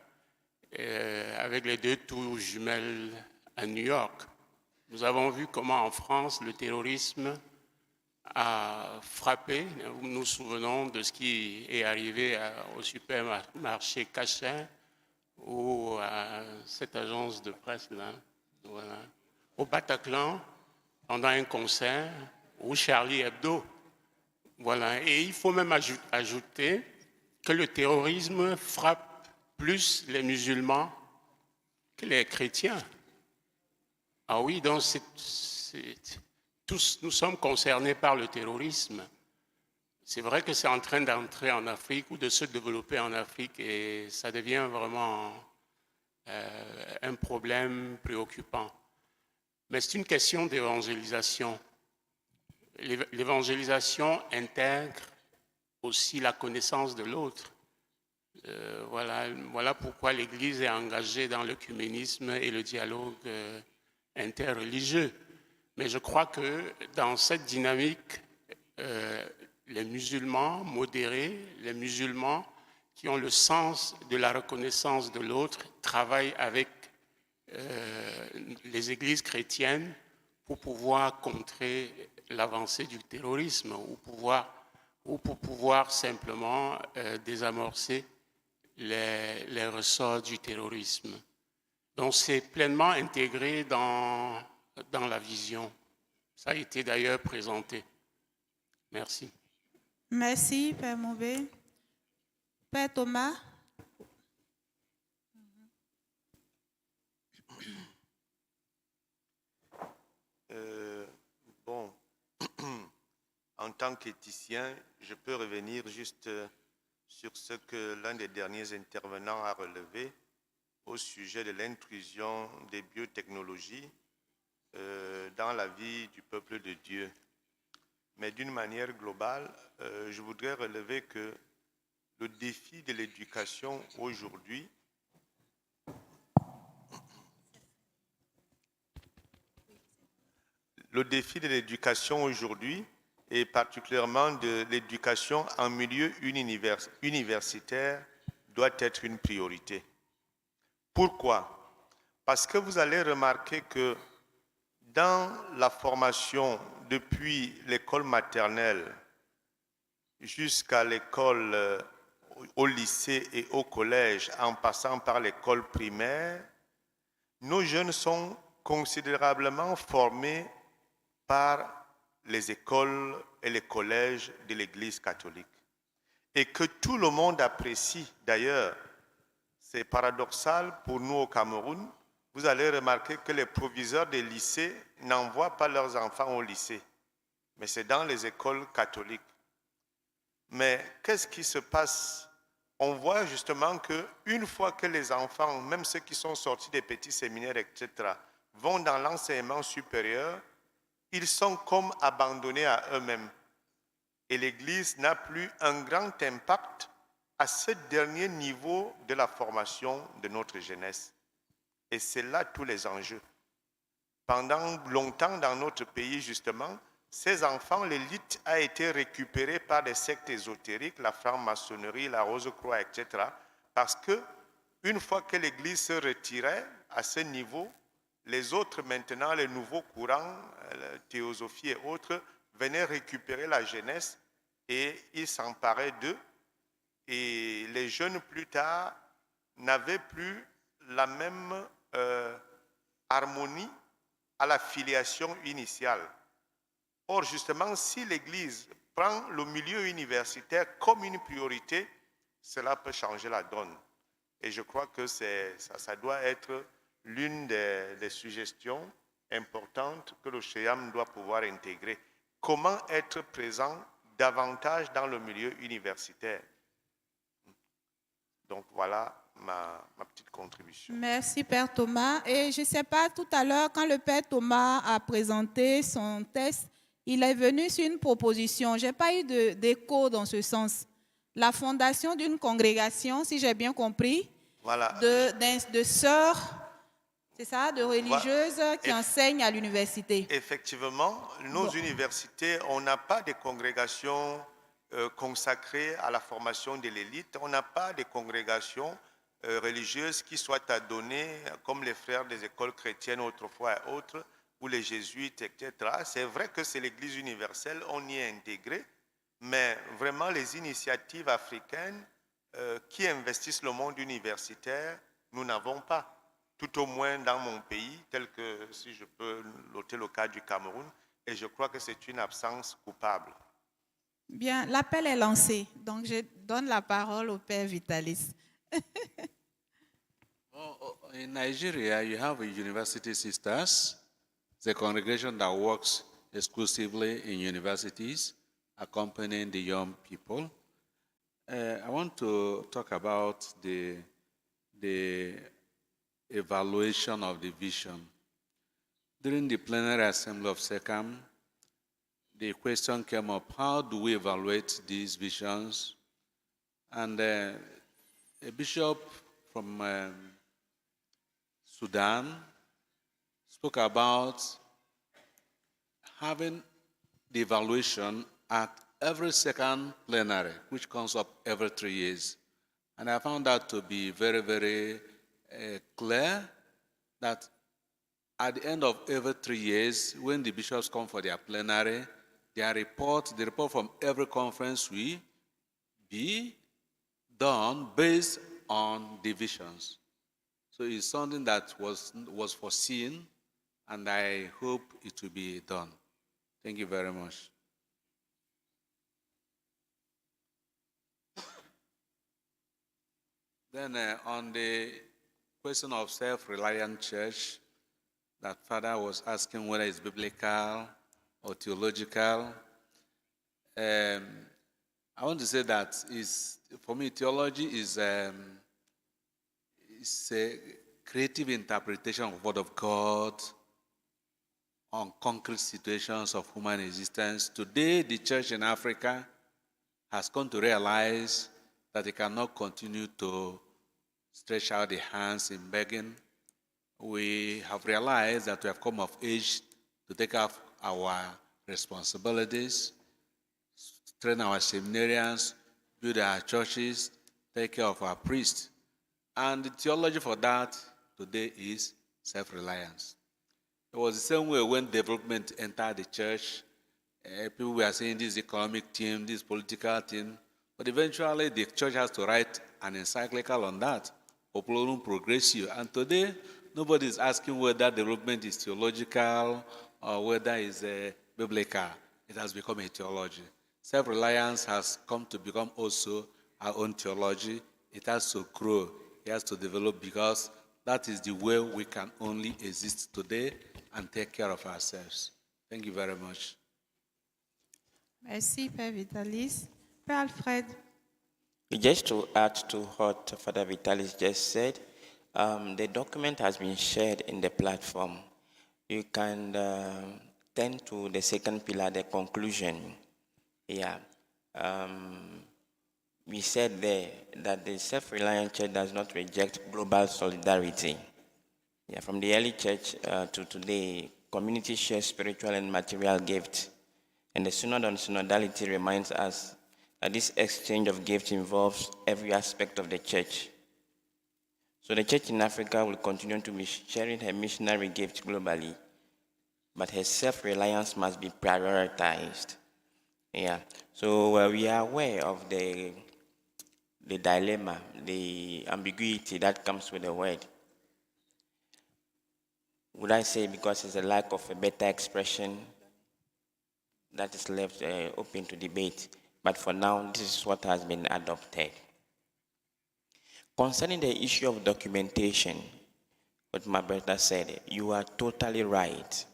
avec les 2 tours jumelles à New York. Nous avons vu comment en France, le terrorisme a frappé. Nous nous souvenons de ce qui est arrivé au supermarché Cachin ou à cette agence de presse-là, voilà. Au Bataclan, pendant un concert, ou Charlie Hebdo. Voilà. Et il faut même ajouter que le terrorisme frappe plus les musulmans que les chrétiens. Ah oui, donc tous nous sommes concernés par le terrorisme. C'est vrai que c'est en train d'entrer en Afrique ou de se développer en Afrique et ça devient vraiment un problème préoccupant. Mais c'est une question d'évangélisation. L'évangélisation intègre aussi la connaissance de l'autre. Voilà pourquoi l'Église est engagée dans l'œcuménisme et le dialogue interreligieux. Mais je crois que dans cette dynamique, les musulmans modérés, les musulmans qui ont le sens de la reconnaissance de l'autre, travaillent avec les églises chrétiennes pour pouvoir contrer l'avancée du terrorisme ou pour pouvoir simplement désamorcer les ressorts du terrorisme. Donc c'est pleinement intégré dans la vision. Ça a été d'ailleurs présenté. Merci. Merci, Père Maubé. Père Thomas. Bon, en tant qu'éthicien, je peux revenir juste sur ce que l'un des derniers intervenants a relevé au sujet de l'intrusion des biotechnologies dans la vie du peuple de Dieu. Mais d'une manière globale, je voudrais relever que le défi de l'éducation aujourd'hui et particulièrement de l'éducation en milieu universitaire doit être une priorité. Pourquoi? Parce que vous allez remarquer que dans la formation depuis l'école maternelle jusqu'à l'école, au lycée et au collège, en passant par l'école primaire, nos jeunes sont considérablement formés par les écoles et les collèges de l'Église catholique. Et que tout le monde apprécie d'ailleurs. C'est paradoxal pour nous au Cameroun. Vous allez remarquer que les proviseurs des lycées n'envoient pas leurs enfants au lycée, mais c'est dans les écoles catholiques. Mais qu'est-ce qui se passe? On voit justement qu'une fois que les enfants, même ceux qui sont sortis des petits séminaires, etc., vont dans l'enseignement supérieur, ils sont comme abandonnés à eux-mêmes. Et l'Église n'a plus un grand impact à ce dernier niveau de la formation de notre jeunesse. Et c'est là tous les enjeux. Pendant longtemps dans notre pays, justement, ces enfants, l'élite a été récupérée par des sectes ésotériques, la franc-maçonnerie, la Rose-Croix, etc. Parce que une fois que l'Église se retirait à ce niveau, les autres maintenant, les nouveaux courants, la théosophie et autres, venaient récupérer la jeunesse et ils s'emparaient d'eux. Et les jeunes plus tard n'avaient plus la même harmonie à la filiation initiale. Or, justement, si l'Église prend le milieu universitaire comme une priorité, cela peut changer la donne. Et je crois que ça doit être l'une des suggestions importantes que le CHEAM doit pouvoir intégrer. Comment être présent davantage dans le milieu universitaire? Donc voilà ma petite contribution. Merci, Père Thomas. Et je ne sais pas, tout à l'heure, quand le Père Thomas a présenté son texte, il est venu sur une proposition. Je n'ai pas eu d'écho dans ce sens. La fondation d'une congrégation, si j'ai bien compris, voilà, de sœurs, c'est ça, de religieuses qui enseignent à l'université. Effectivement, nos universités, on n'a pas de congrégations consacrées à la formation de l'élite. On n'a pas de congrégations religieuses qui soient adonnées comme les frères des écoles chrétiennes autrefois et autres, ou les jésuites, etc. C'est vrai que c'est l'Église universelle, on y est intégré, mais vraiment les initiatives africaines qui investissent le monde universitaire, nous n'avons pas. Tout au moins dans mon pays, tel que, si je peux noter le cas du Cameroun, et je crois que c'est une absence coupable. Bien, l'appel est lancé, donc je donne la parole au Père Vitalis. In Nigeria, you have a University Sisters, the congregation that works exclusively in universities, accompanying the young people. I want to talk about the evaluation of the vision. during the plenary assembly of SECAM, the question came up, how do we evaluate these visions? And a bishop from Sudan spoke about having the evaluation at every second plenary, which comes up every 3 years. And I found that to be very, very clear that at the end of every 3 years, when the bishops come for their plenary, the report from every conference will be done based on divisions. So it's something that was foreseen, and I hope it will be done. Thank you very much. Then on the question of self-reliant church, that Father was asking whether it's biblical or theological. I want to say that for me, theology is a creative interpretation of the Word of God on concrete situations of human existence. Today, the church in Africa has come to realize that it cannot continue to stretch out the hands in begging. We have realized that we have come of age to take up our responsibilities, train our seminarians, build our churches, take care of our priests. And the theology for that today is self-reliance. It was the same way when development entered the church. People were saying this economic team, this political team, but eventually the church has to write an encyclical on that, Populorum Progressio. And today, nobody is asking whether development is theological or whether it's biblical. It has become a theology. Self-reliance has come to become also our own theology. It has to grow. It has to develop, because that is the way we can only exist today and take care of ourselves. Thank you very much. Merci, Père Vitalis. Père Alfred. Just to add to what Father Vitalis just said, the document has been shared in the platform. You can turn to the second pillar, the conclusion. Yeah. We said there that the self-reliant church does not reject global solidarity. Yeah, from the early church to today, community shares spiritual and material gifts. And the Synod on Synodality reminds us that this exchange of gifts involves every aspect of the church. So the church in Africa will continue to be sharing her missionary gifts globally, but her self-reliance must be prioritized. Yeah. So we are aware of the dilemma, the ambiguity that comes with the word. Would I say because it's a lack of a better expression that is left open to debate? But for now, this is what has been adopted. Concerning the issue of documentation, what my brother said, you are totally right.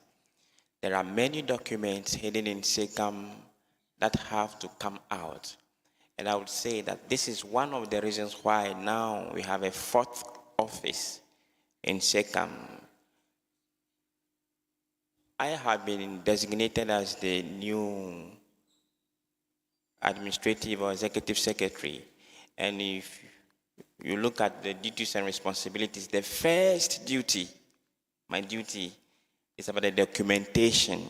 There are many documents hidden in SECAM that have to come out. And I would say that this is one of the reasons why now we have a fourth office in SECAM. I have been designated as the new administrative or executive secretary. And if you look at the duties and responsibilities, the first duty, my duty, is about the documentation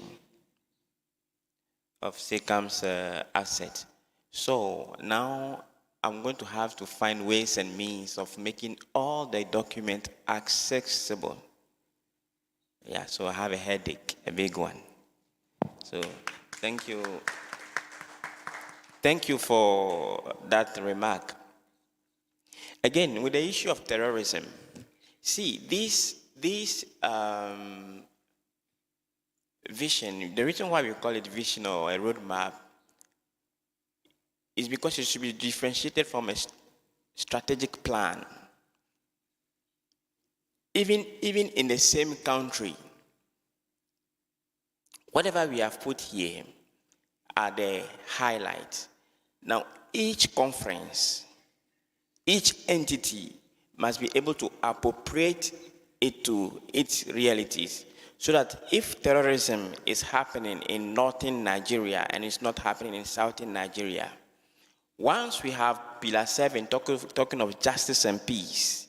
of SECAM's asset. So now I'm going to have to find ways and means of making all the documents accessible. Yeah, so I have a headache, a big one. So thank you. Thank you for that remark. Again, with the issue of terrorism, see, this vision, the reason why we call it vision or a roadmap is because it should be differentiated from a strategic plan. Even in the same country, whatever we have put here are the highlights. Now, each conference, each entity must be able to appropriate it to its realities. So that if terrorism is happening in northern Nigeria and it's not happening in southern Nigeria, once we have Pillar 7 talking of justice and peace,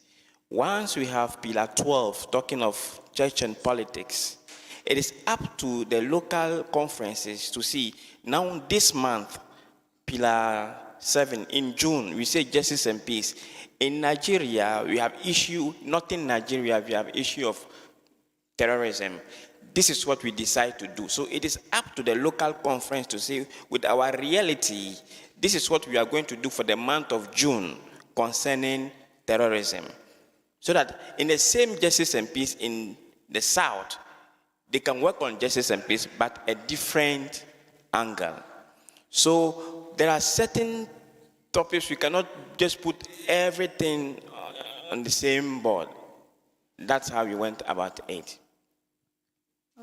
once we have Pillar 12 talking of church and politics, it is up to the local conferences to see, now this month, Pillar 7, in June, we say justice and peace. In Nigeria, we have issue, not in Nigeria, we have issue of terrorism. This is what we decide to do. So it is up to the local conference to say, with our reality, this is what we are going to do for the month of June concerning terrorism. So that in the same justice and peace in the south, they can work on justice and peace, but a different angle. So there are certain topics we cannot just put everything on the same board. That's how we went about it.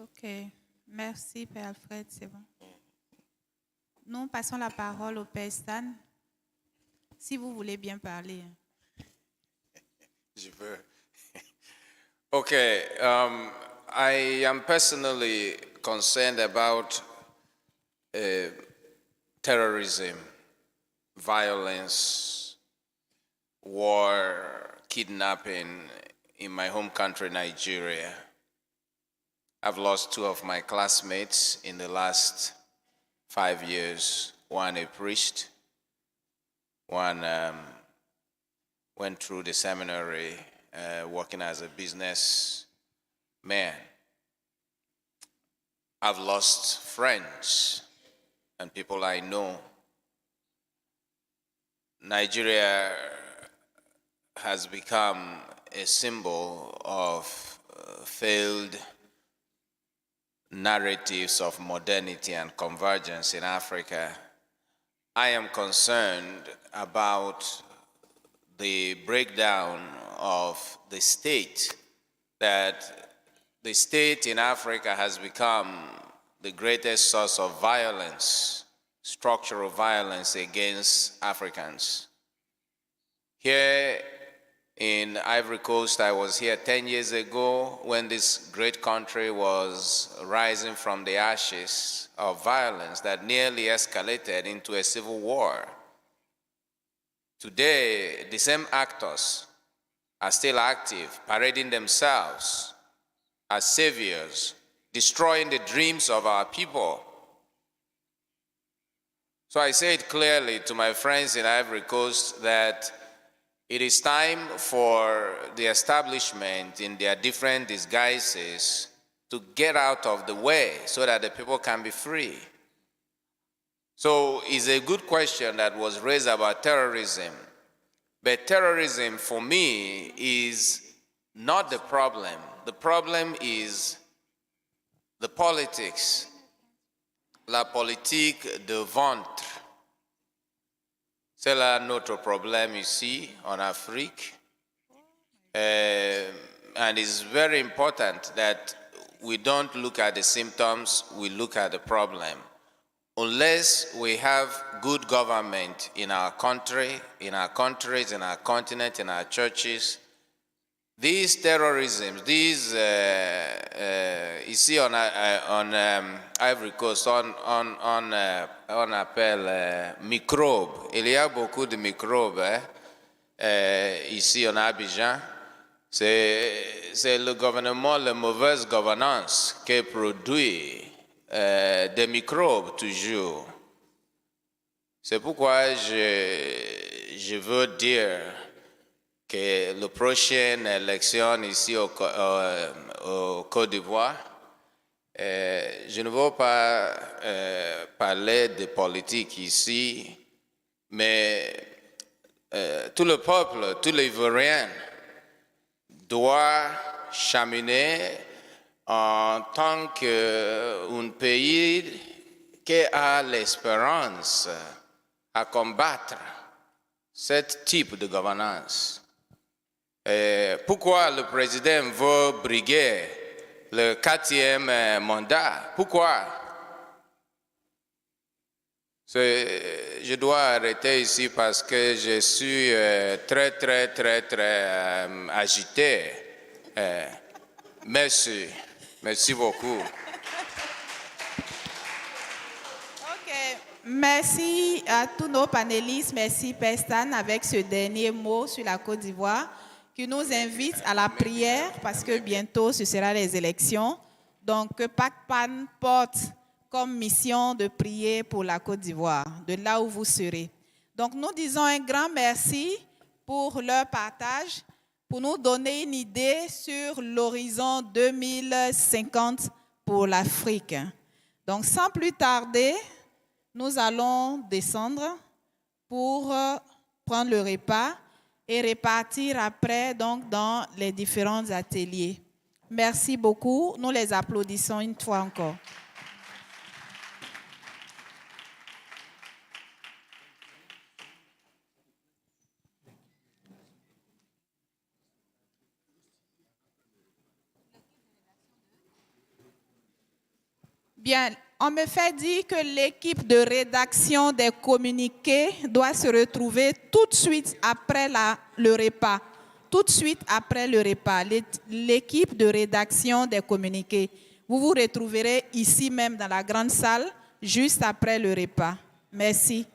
Ok, merci Père Alfred, c'est bon. Nous passons la parole au Père Stan, si vous voulez bien parler. Je veux. Okay, I am personally concerned about terrorism, violence, war, kidnapping in my home country, Nigeria. I've lost 2 of my classmates in the last 5 years. One a priest, one went through the seminary working as a business man. I've lost friends and people I know. Nigeria has become a symbol of failed narratives of modernity and convergence in Africa. I am concerned about the breakdown of the state, that the state in Africa has become the greatest source of violence, structural violence against Africans. Here in Ivory Coast, I was here 10 years ago when this great country was rising from the ashes of violence that nearly escalated into a civil war. Today, the same actors are still active, parading themselves as saviors, destroying the dreams of our people. So I say it clearly to my friends in Ivory Coast that it is time for the establishment in their different disguises to get out of the way so that the people can be free. So it's a good question that was raised about terrorism. But terrorism for me is not the problem. The problem is the politics, la politique de ventre. C'est là notre problème ici en Afrique. And it's very important that we don't look at the symptoms, we look at the problem. Unless we have good government in our country, in our countries, in our continent, in our churches, these terrorism, these, you see on Ivory Coast, on appelle microbes. Il y a beaucoup de microbes ici en Abidjan. C'est le gouvernement, la mauvaise gouvernance qui produit des microbes toujours. C'est pourquoi je veux dire que la prochaine élection ici au Côte d'Ivoire, je ne veux pas parler de politique ici, mais tout le peuple, tous les Ivoiriens doit cheminer en tant qu'un pays qui a l'espérance à combattre ce type de gouvernance. Pourquoi le président veut briguer le 4e mandat? Pourquoi? Je dois arrêter ici parce que je suis très agité. Merci. Merci beaucoup. Merci à tous nos panélistes. Merci Père Stan avec ce dernier mot sur la Côte d'Ivoire qui nous invite à la prière parce que bientôt ce sera les élections. Donc que PACTPAN porte comme mission de prier pour la Côte d'Ivoire, de là où vous serez. Donc nous disons un grand merci pour leur partage, pour nous donner une idée sur l'horizon 2050 pour l'Afrique. Donc sans plus tarder, nous allons descendre pour prendre le repas et repartir après donc, dans les différents ateliers. Merci beaucoup. Nous les applaudissons une fois encore. Bien, on me fait dire que l'équipe de rédaction des communiqués doit se retrouver tout de suite après le repas. Tout de suite après le repas, l'équipe de rédaction des communiqués. Vous vous retrouverez ici même dans la grande salle, juste après le repas. Merci.